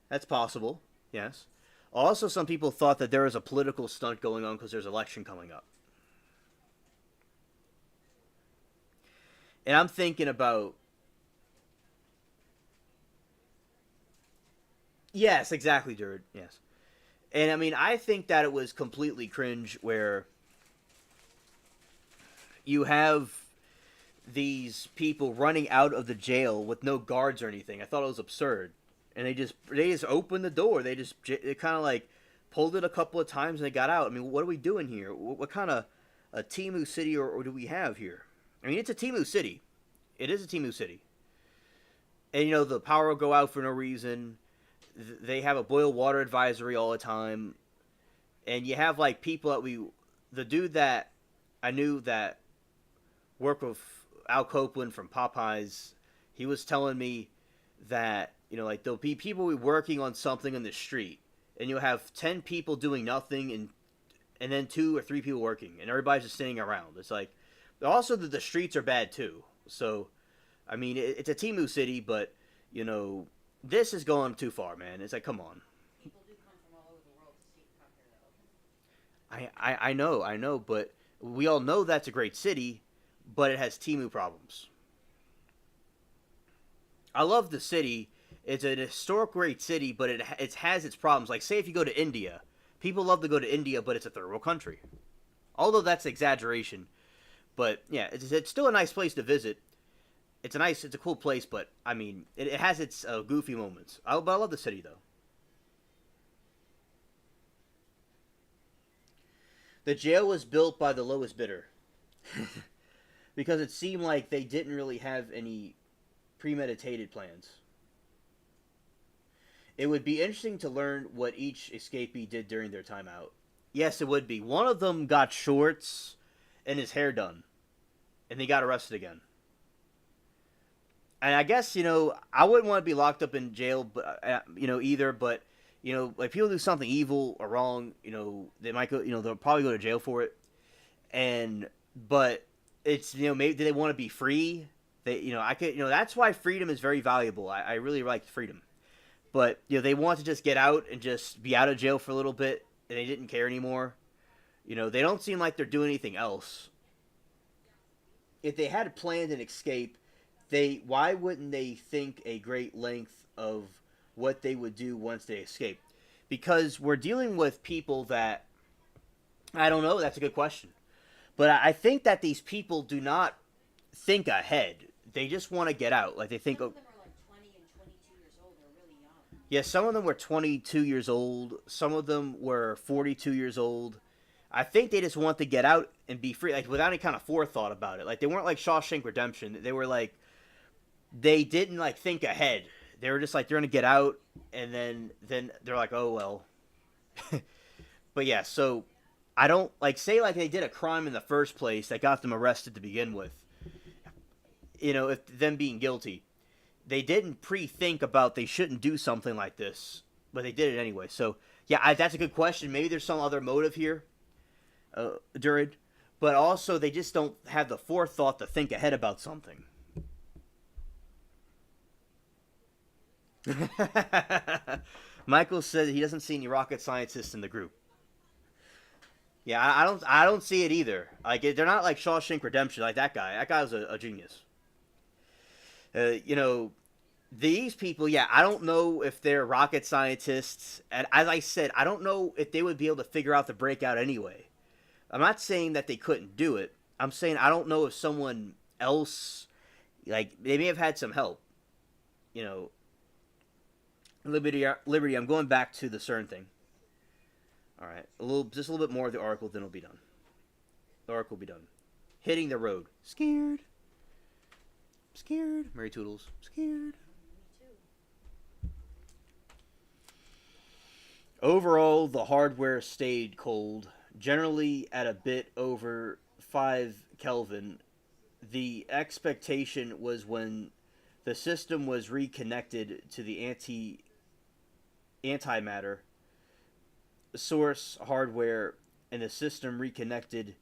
That's possible. Yes. Also, some people thought that there was a political stunt going on because there's an election coming up. And I'm thinking about. Yes, exactly, Jared. Yes. And I mean, I think that it was completely cringe where you have these people running out of the jail with no guards or anything. I thought it was absurd. And they just opened the door. They kind of like pulled it a couple of times and they got out. I mean, what are we doing here? What kind of a Timu city or do we have here? I mean, it's a Timu city. It is a Timu city. And you know, the power will go out for no reason. They have a boil water advisory all the time. And you have like people the dude that I knew that worked with Al Copeland from Popeyes, he was telling me that, you know, like there'll be people working on something in the street, and you'll have 10 people doing nothing, and then 2 or 3 people working, and everybody's just sitting around. It's like, also the streets are bad too. So, I mean, it's a Timu city, but you know, this is going too far, man. It's like, come on. People do come from all over the world to see Tucker, though. I know, but we all know that's a great city, but it has Timu problems. I love the city. It's an historic great city, but it has its problems. Like, say if you go to India, people love to go to India, but it's a third world country. Although that's exaggeration, but yeah, it's still a nice place to visit. It's a cool place, but I mean, it has its goofy moments. But I love the city though. The jail was built by the lowest bidder because it seemed like they didn't really have any premeditated plans. It would be interesting to learn what each escapee did during their time out. Yes, it would be. One of them got shorts and his hair done, and he got arrested again. And I guess, you know, I wouldn't want to be locked up in jail, but you know, either. But you know, like people do something evil or wrong, you know, they might go, you know, they'll probably go to jail for it. But it's, you know, maybe do they want to be free? They, you know, that's why freedom is very valuable. I really like freedom. But, you know, they want to just get out and just be out of jail for a little bit, and they didn't care anymore. You know, they don't seem like they're doing anything else. If they had planned an escape, why wouldn't they think a great length of what they would do once they escape? Because we're dealing with people that, I don't know, that's a good question. But I think that these people do not think ahead. They just want to get out. Like, they think, Some of them are like 20 and 22 years old. They're really young. yeah, some of them were 22 years old. Some of them were 42 years old. I think they just want to get out and be free, like, without any kind of forethought about it. Like, they weren't like Shawshank Redemption. They were like, they didn't, like, think ahead. They were just like, they're going to get out, and then they're like, oh, well. But, yeah, so I don't, like, say, like, they did a crime in the first place that got them arrested to begin with. You know, if them being guilty. They didn't pre-think about they shouldn't do something like this, but they did it anyway. So, yeah, that's a good question. Maybe there's some other motive here, Durid. But also, they just don't have the forethought to think ahead about something. Michael said he doesn't see any rocket scientists in the group. Yeah, I don't see it either. Like, they're not like Shawshank Redemption, like that guy. That guy was a genius. You know, these people, yeah, I don't know if they're rocket scientists. And as I said, I don't know if they would be able to figure out the breakout anyway. I'm not saying that they couldn't do it. I'm saying I don't know if someone else, like, they may have had some help. You know, Liberty, I'm going back to the CERN thing. All right, just a little bit more of the article, then it'll be done. The article will be done. Hitting the road. Scared. Scared. Mary Toodles. Scared. Me too. Overall, the hardware stayed cold. generally at a bit over 5 Kelvin. The expectation was when the system was reconnected to the antimatter source hardware and the system reconnected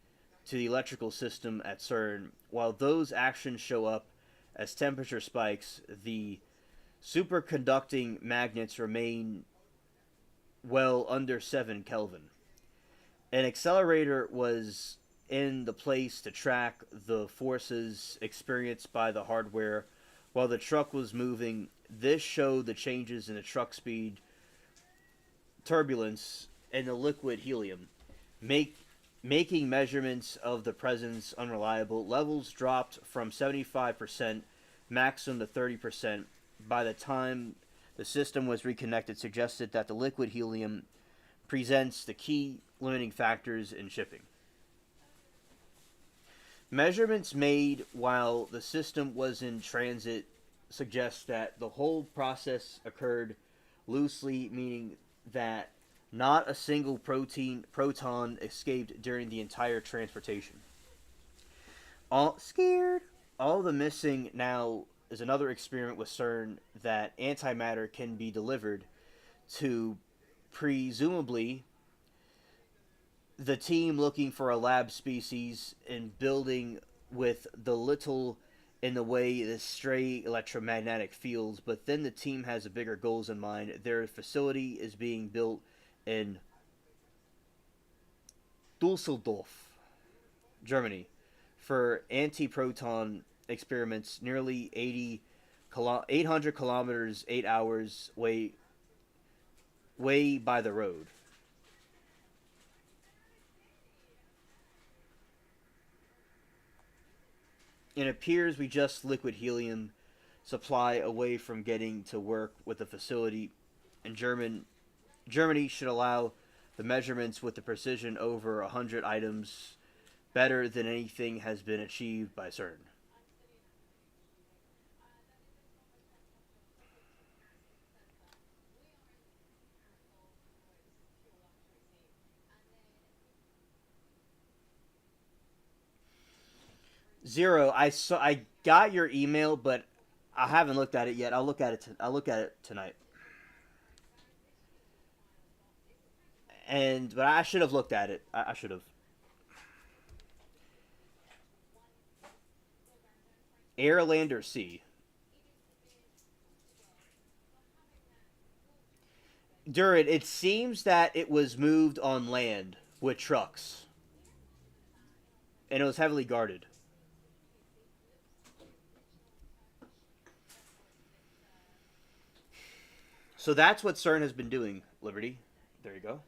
to the electrical system at CERN. While those actions show up as temperature spikes, the superconducting magnets remain well under 7 Kelvin. An accelerator was in the place to track the forces experienced by the hardware while the truck was moving. This showed the changes in the truck speed, turbulence, and the liquid helium, make, making measurements of the presence unreliable. Levels dropped from 75% maximum to 30% by the time the system was reconnected, suggested that the liquid helium presents the key limiting factors in shipping. Measurements made while the system was in transit suggest that the whole process occurred loosely, meaning that not a single proton escaped during the entire transportation. All scared. All the missing now is another experiment with CERN that antimatter can be delivered to presumably the team looking for a lab species and building with the little in the way the stray electromagnetic fields, but then the team has a bigger goals in mind. Their facility is being built in Dusseldorf, Germany, for anti-proton experiments nearly 800 kilometers, 8 hours way by the road. It appears we just liquid helium supply away from getting to work with the facility, and Germany should allow the measurements with the precision over 100 items better than anything has been achieved by CERN. Zero. I got your email, but I haven't looked at it yet. I'll look at it. I'll look at it tonight. But I should have looked at it. I should have. Air, land, or sea? Durin, it seems that it was moved on land with trucks, and it was heavily guarded. So that's what CERN has been doing, Liberty. There you go.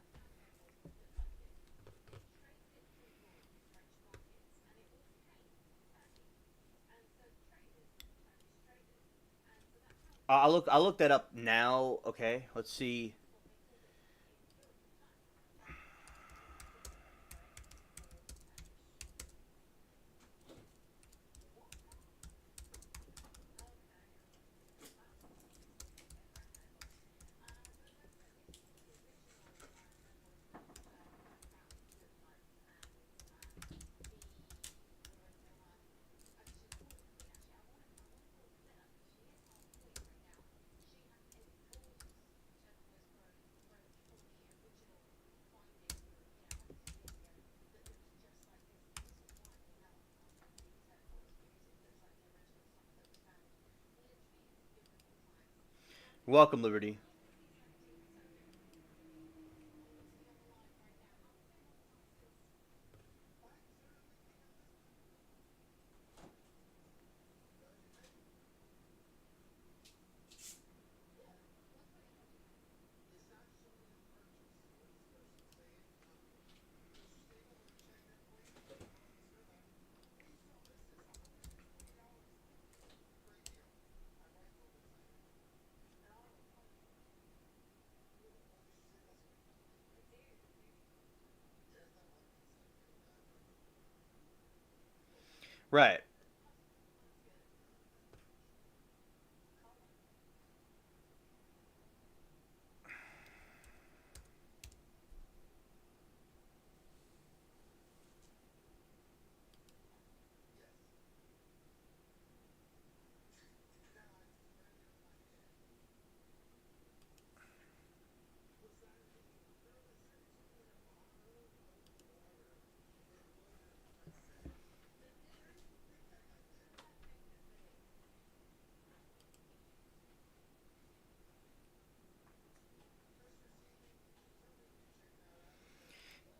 I'll look that up now. Okay, let's see. Welcome, Liberty. Right.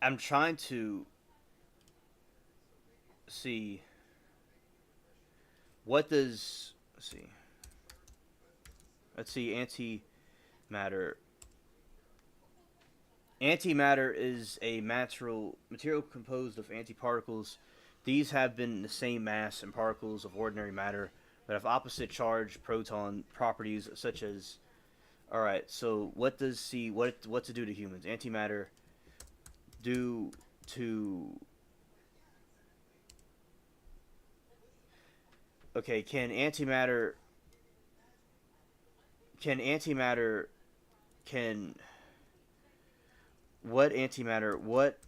I'm trying to see what does let's see antimatter. Antimatter is a material composed of antiparticles. These have been the same mass and particles of ordinary matter, but have opposite charge proton properties such as. All right, so what does what to do to humans? Antimatter do to. Okay, can antimatter can what antimatter what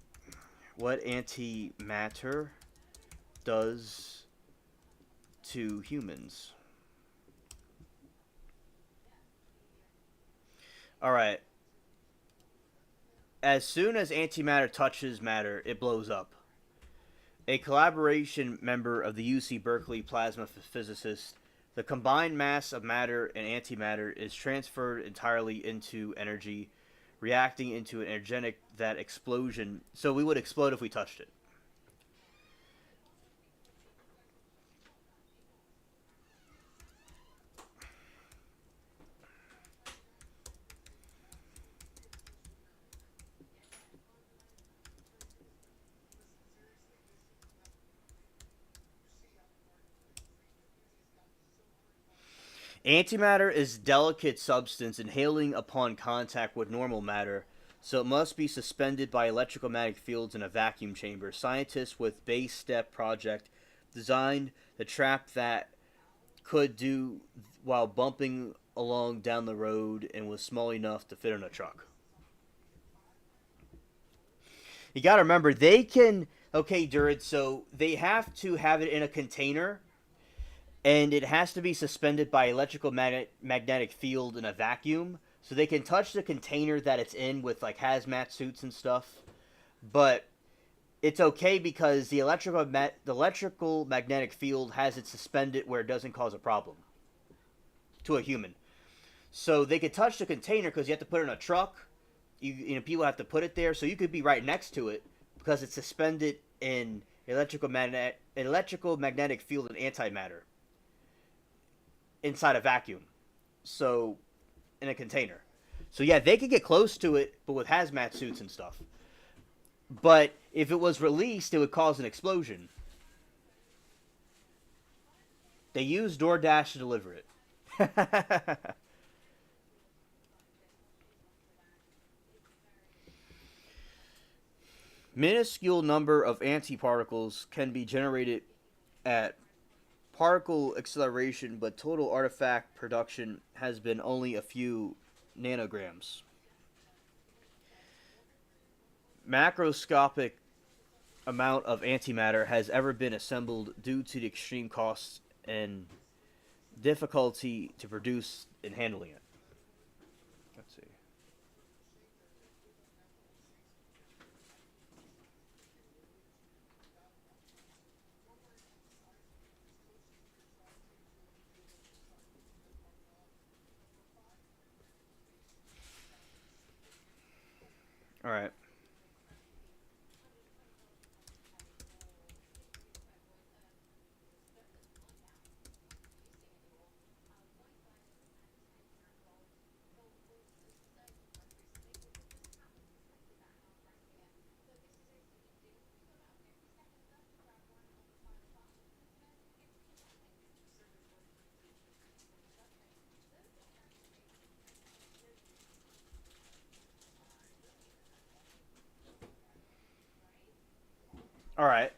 antimatter does to humans? All right. As soon as antimatter touches matter, it blows up. A collaboration member of the UC Berkeley plasma physicists, the combined mass of matter and antimatter is transferred entirely into energy, reacting into an energetic that explosion. So we would explode if we touched it. Antimatter is a delicate substance inhaling upon contact with normal matter, so it must be suspended by electromagnetic fields in a vacuum chamber. Scientists with Base Step project designed the trap that could do while bumping along down the road and was small enough to fit in a truck. You gotta remember, they can. Okay, Durid, so they have to have it in a container and it has to be suspended by electrical magnetic field in a vacuum, so they can touch the container that it's in with like hazmat suits and stuff. But it's okay because the electrical magnetic field has it suspended where it doesn't cause a problem to a human. So they could touch the container because you have to put it in a truck. You know, people have to put it there, so you could be right next to it because it's suspended in electrical magnetic field and antimatter inside a vacuum, so in a container. So yeah, they could get close to it, but with hazmat suits and stuff. But if it was released, it would cause an explosion. They used DoorDash to deliver it. Minuscule number of antiparticles can be generated at particle acceleration, but total artifact production has been only a few nanograms. Macroscopic amount of antimatter has ever been assembled due to the extreme costs and difficulty to produce and handling it. Let's see. All right. All right.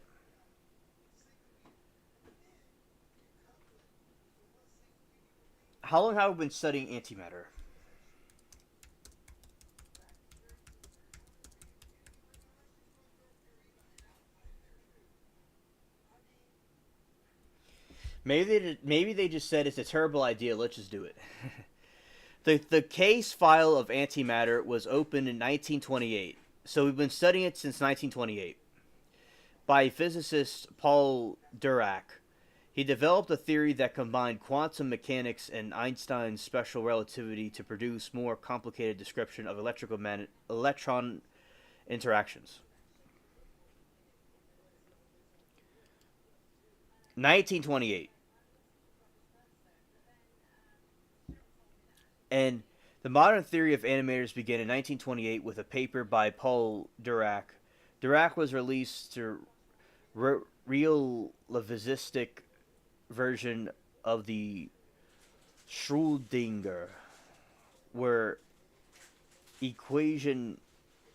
How long have we been studying antimatter? Maybe they just said it's a terrible idea. Let's just do it. The case file of antimatter was opened in 1928, so we've been studying it since 1928 by physicist Paul Dirac. He developed a theory that combined quantum mechanics and Einstein's special relativity to produce more complicated description of electron interactions. 1928. And the modern theory of animators began in 1928 with a paper by Paul Dirac. Dirac was released to realistic version of the Schrödinger, where equation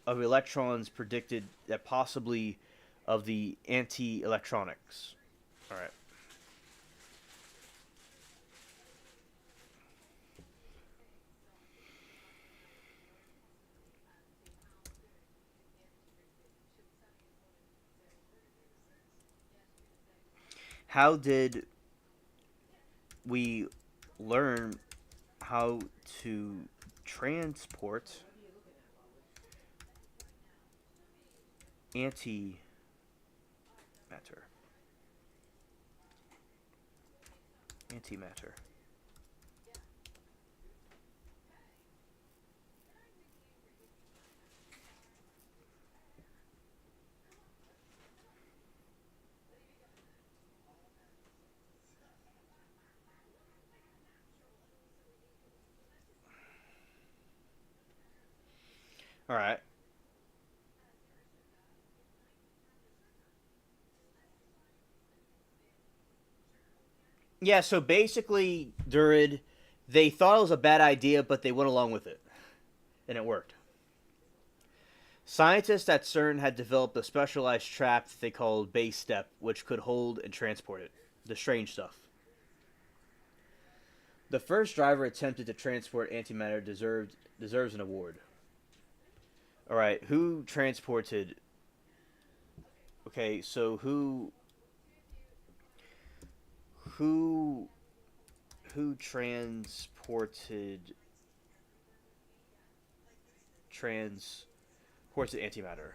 of electrons predicted that possibly of the anti-electronics. All right. How did we learn how to transport antimatter? Antimatter. All right. Yeah, so basically, Durid, they thought it was a bad idea, but they went along with it, and it worked. Scientists at CERN had developed a specialized trap that they called base step, which could hold and transport it. The strange stuff. The first driver attempted to transport antimatter deserves an award. All right, who transported? Okay, so who who transported antimatter?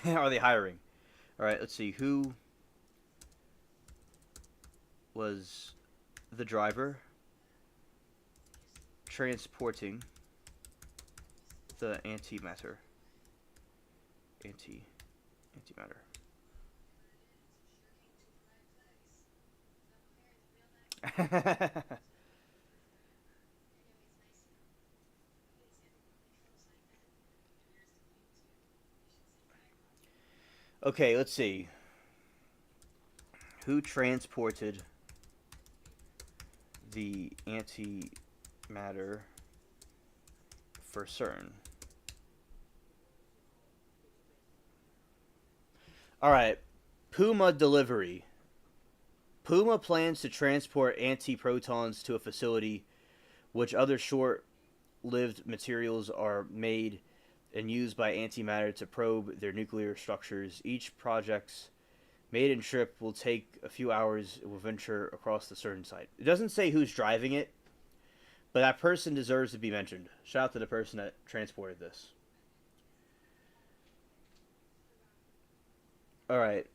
Are they hiring? All right, let's see. Who was the driver transporting the Anti antimatter. Okay, let's see. Who transported the antimatter for CERN? All right, Puma delivery. Puma plans to transport antiprotons to a facility which other short-lived materials are made and used by antimatter to probe their nuclear structures. Each project's maiden trip will take a few hours and will venture across the CERN site. It doesn't say who's driving it, but that person deserves to be mentioned. Shout out to the person that transported this. All right.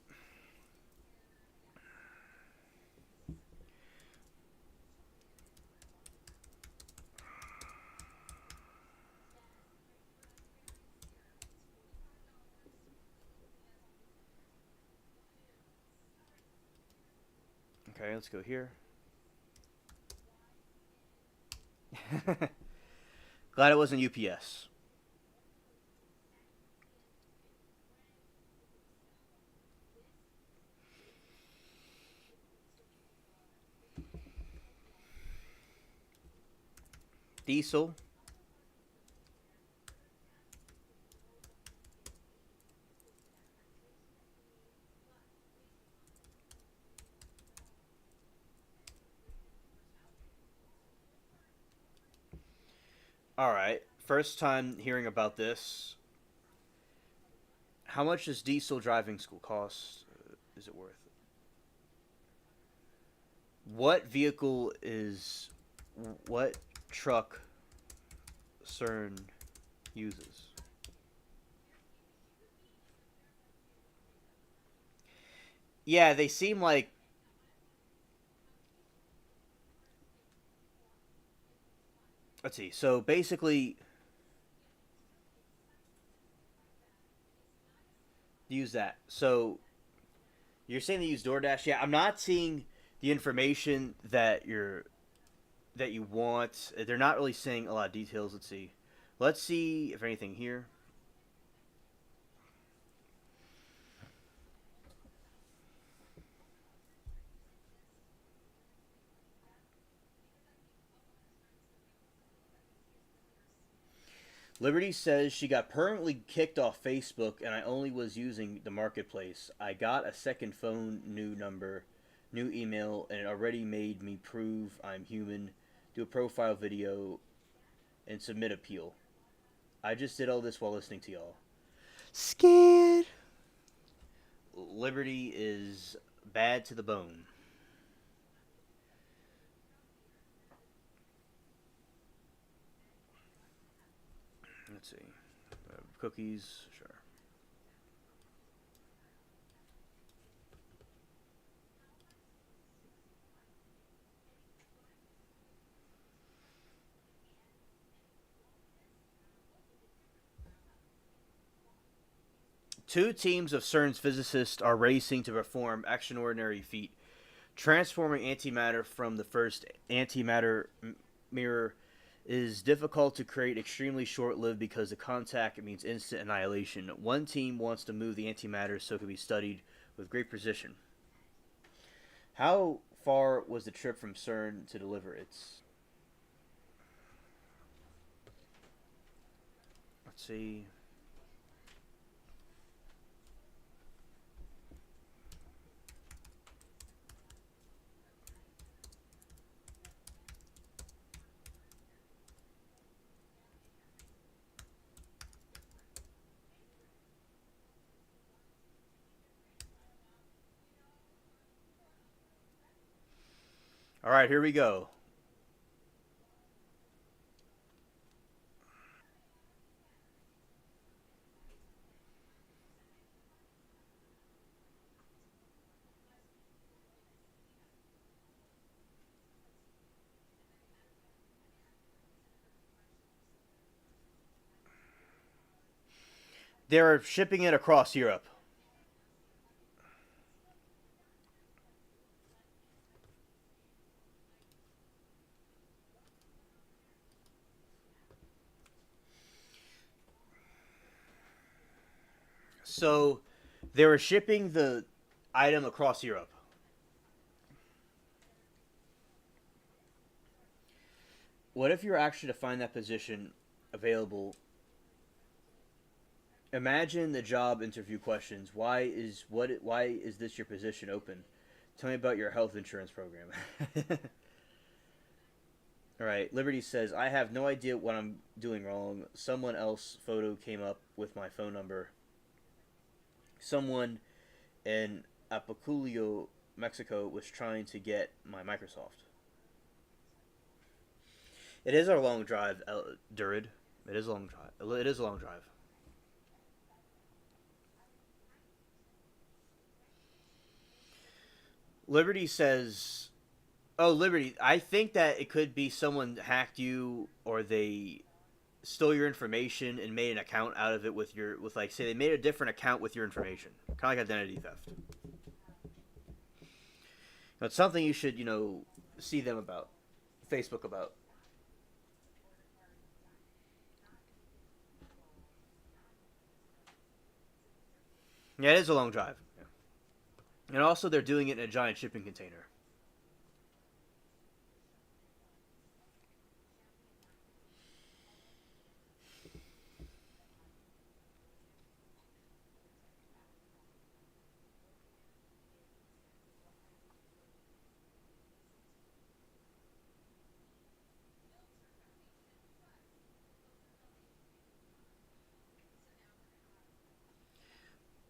Okay, let's go here. Glad it wasn't UPS. Diesel. All right. First time hearing about this. How much does diesel driving school cost? Is it worth it? What vehicle is what truck CERN uses? Yeah, they seem like. Let's see. So basically, use that. So you're saying they use DoorDash? Yeah, I'm not seeing the information that you want. They're not really saying a lot of details. Let's see. Let's see if anything here. Liberty says she got permanently kicked off Facebook and I only was using the marketplace. I got a second phone, new number, new email, and it already made me prove I'm human, do a profile video, and submit appeal. I just did all this while listening to y'all. Scared. Liberty is bad to the bone. Let's see. Cookies, sure. Two teams of CERN's physicists are racing to perform extraordinary feat, transforming antimatter from the first antimatter mirror is difficult to create, extremely short-lived because the contact means instant annihilation. One team wants to move the antimatter so it can be studied with great precision. How far was the trip from CERN to deliver its? Let's see. All right, here we go. They're shipping it across Europe. So they were shipping the item across Europe. What if you're actually to find that position available? Imagine the job interview questions. Why is this your position open? Tell me about your health insurance program. All right, Liberty says I have no idea what I'm doing wrong. Someone else photo came up with my phone number. Someone in Apaculio, Mexico was trying to get my Microsoft. It is a long drive, Durid. It is a long drive. It is a long drive. Liberty says, "Oh, Liberty, I think that it could be someone hacked you or they stole your information and made an account out of it with like say they made a different account with your information, kind of like identity theft. It's something you should see them about, Facebook about. Yeah, it is a long drive, yeah. And also they're doing it in a giant shipping container.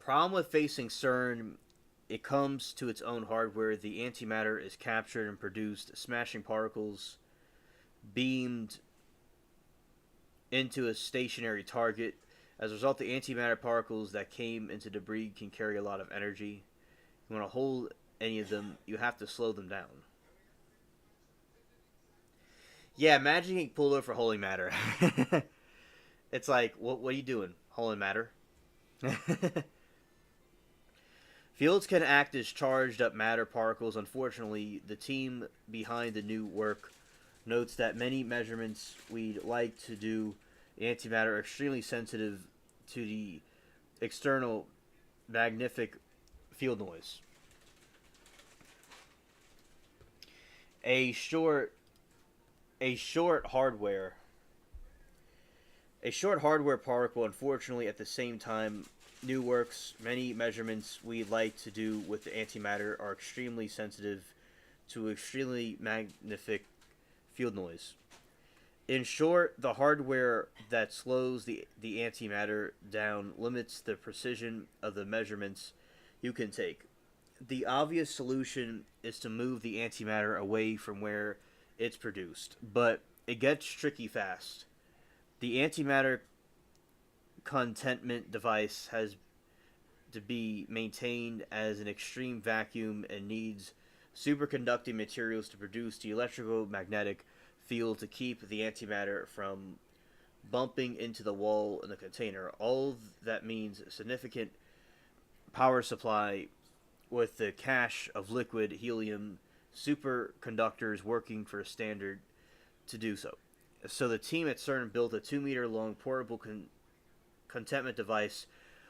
Problem with facing CERN, it comes to its own hardware. The antimatter is captured and produced, smashing particles beamed into a stationary target. As a result, the antimatter particles that came into debris can carry a lot of energy. You want to hold any of them, you have to slow them down. Yeah, imagine getting pulled over for holy matter. It's like, what are you doing? Holy matter? Fields can act as charged up matter particles. Unfortunately, the team behind the new work notes that many measurements we'd like to do antimatter are extremely sensitive to the external magnetic field noise. A short a short hardware a short hardware particle, unfortunately, at the same time, new works, many measurements we'd like to do with the antimatter are extremely sensitive to extremely magnetic field noise. In short, the hardware that slows the antimatter down limits the precision of the measurements you can take. The obvious solution is to move the antimatter away from where it's produced, but it gets tricky fast. The antimatter containment device has to be maintained as an extreme vacuum and needs superconducting materials to produce the electromagnetic field to keep the antimatter from bumping into the wall in the container. All that means significant power supply with the cache of liquid helium superconductors working for a standard to do so. So the team at CERN built a 2-meter long portable containment device.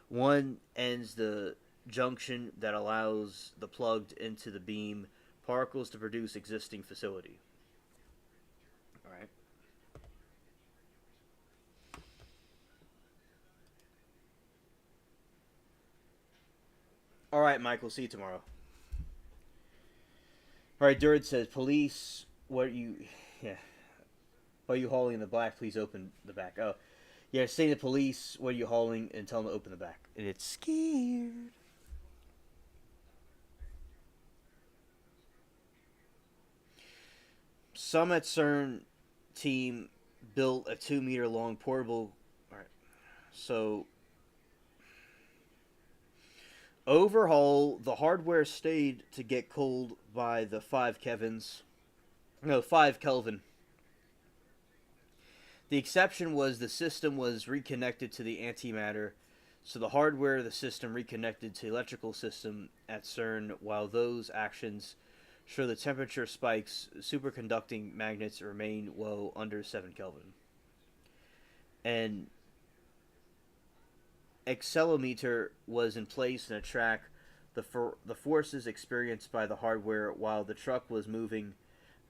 One ends the junction that allows the plugged into the beam particles to produce existing facility. All right. All right, Michael. See you tomorrow. All right. Durd says, "Police, what are you? Yeah. What are you hauling in the back? Please open the back." Oh, yeah. Say to the police, "What are you hauling?" and tell them to open the back. And it's scared. Some at CERN team built a 2-meter long portable. All right. So overhaul, the hardware stayed to get cold by the 5 Kevins. No, 5 Kelvin. The exception was the system was reconnected to the antimatter, so the hardware of the system reconnected to the electrical system at CERN. While those actions show the temperature spikes, superconducting magnets remain well under 7 Kelvin. And accelerometer was in place and track the forces experienced by the hardware while the truck was moving.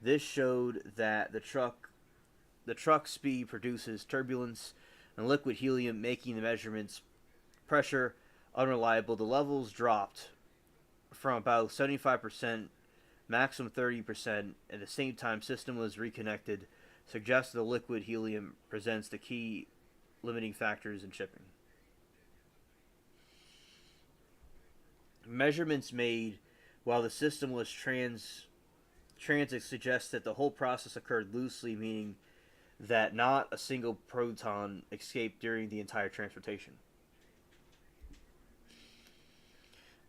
This showed that the truck speed produces turbulence and liquid helium, making the measurements pressure unreliable. The levels dropped from about 75%, maximum 30%. At the same time, system was reconnected, suggests the liquid helium presents the key limiting factors in shipping. Measurements made while the system was transit suggests that the whole process occurred loosely, meaning that not a single proton escaped during the entire transportation.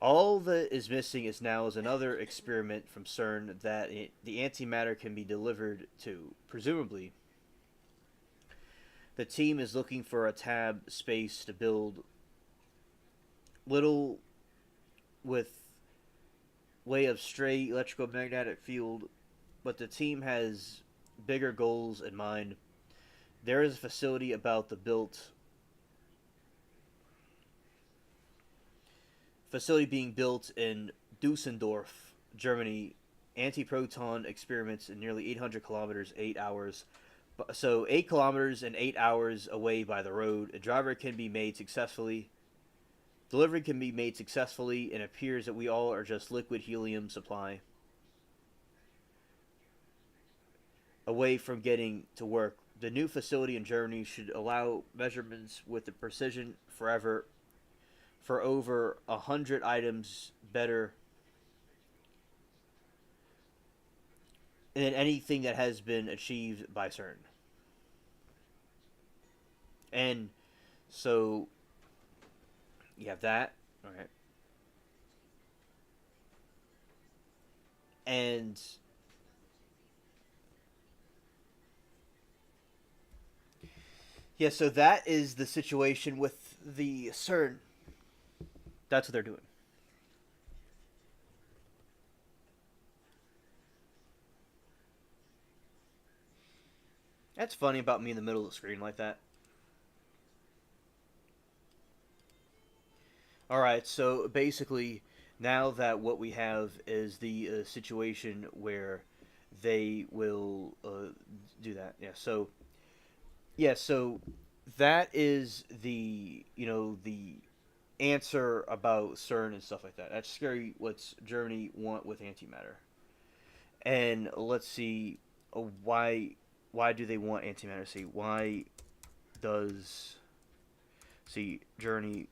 All that is missing is another experiment from CERN that the antimatter can be delivered to. Presumably, the team is looking for a tab space to build little with way of straight electromagnetic field, but the team has bigger goals in mind. There is a facility about the facility being built in Dusseldorf, Germany. Anti-proton experiments in nearly 800 kilometers, 8 hours. So 8 kilometers and 8 hours away by the road. A driver can be made successfully. Delivery can be made successfully, and it appears that we all are just liquid helium supply away from getting to work. The new facility in Germany should allow measurements with the precision forever. for over 100 items better than anything that has been achieved by CERN. And so you have that, okay? And yeah, so that is the situation with the CERN. That's what they're doing. That's funny about me in the middle of the screen like that. All right, so basically, now that what we have is the situation where they will do that. So that is the the answer about CERN and stuff like that. That's scary. What's Germany want with antimatter? And let's see why do they want antimatter? See why does Germany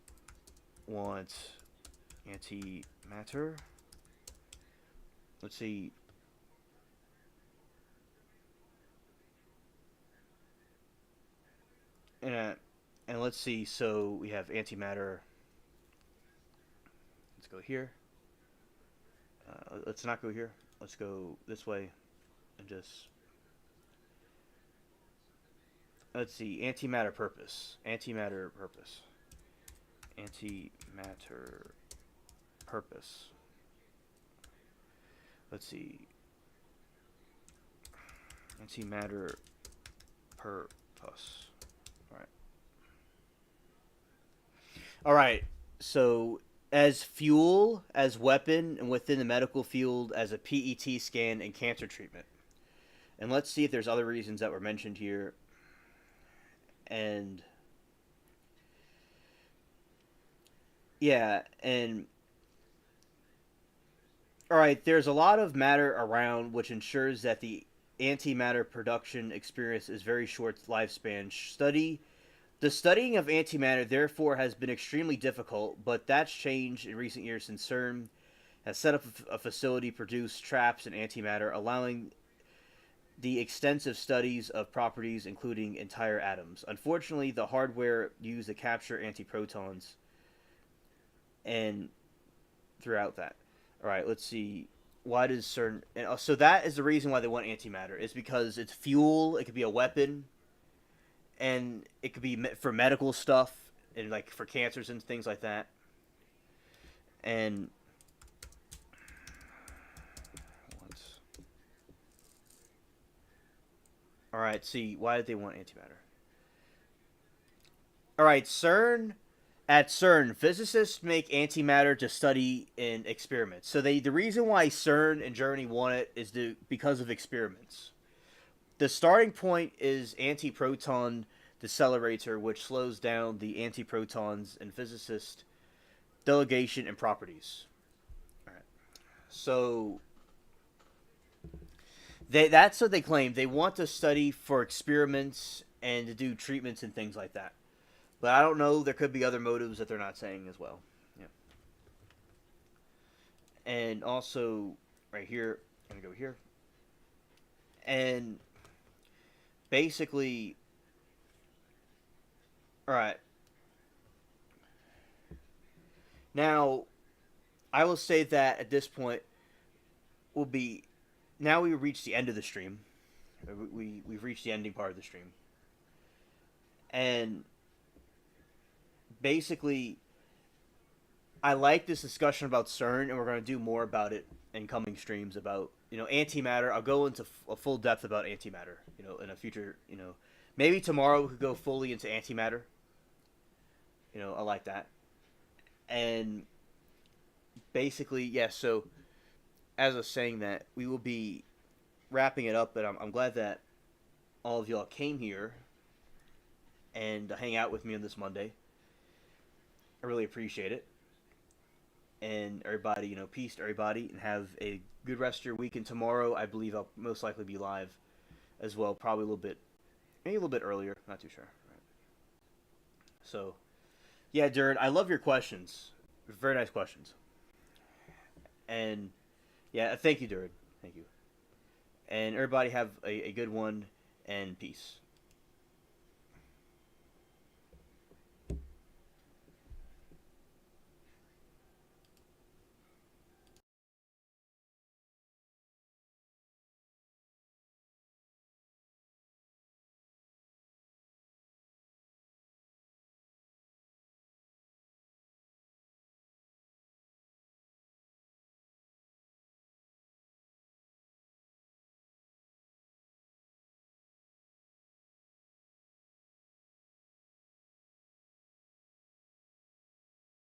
want antimatter? Let's see. And, and let's see. So we have antimatter. Let's go here. Let's not go here. Let's go this way and just let's see. Antimatter purpose. Antimatter purpose. Antimatter purpose. Let's see. Antimatter purpose. All right. All right. So as fuel, as weapon, and within the medical field as a PET scan and cancer treatment. And let's see if there's other reasons that were mentioned here. And yeah, and all right, there's a lot of matter around which ensures that the antimatter production experience is very short lifespan. The studying of antimatter, therefore, has been extremely difficult, but that's changed in recent years since CERN has set up a facility to produce traps in antimatter, allowing the extensive studies of properties, including entire atoms. Unfortunately, the hardware used to capture antiprotons and throughout that. All right, let's see. Why does CERN? And so that is the reason why they want antimatter. Is because it's fuel. It could be a weapon, and it could be for medical stuff and like for cancers and things like that. And all right, see why did they want antimatter? All right, CERN. At CERN, physicists make antimatter to study in experiments. So the reason why CERN and Germany want it is because of experiments. The starting point is antiproton decelerator, which slows down the antiprotons and physicist delegation and properties. All right. So that's what they claim. They want to study for experiments and to do treatments and things like that. But I don't know. There could be other motives that they're not saying as well. Yeah. And also, right here, I'm going to go here. And basically, all right. Now, I will say that at this point, will be now we've reached the end of the stream. We've reached the ending part of the stream. And basically, I like this discussion about CERN, and we're going to do more about it in coming streams about antimatter. I'll go into a full depth about antimatter. In a future. Maybe tomorrow we could go fully into antimatter. I like that. And basically, yeah. So as I was saying that we will be wrapping it up, but I'm glad that all of y'all came here and hang out with me on this Monday. I really appreciate it. And everybody, peace to everybody, and have a good rest of your week. And tomorrow, I believe I'll most likely be live as well, probably maybe a little bit earlier, not too sure. Right. So, Yeah, Jared, I love your questions. Very nice questions. And yeah, thank you, Jared. Thank you. And everybody have a good one, and peace.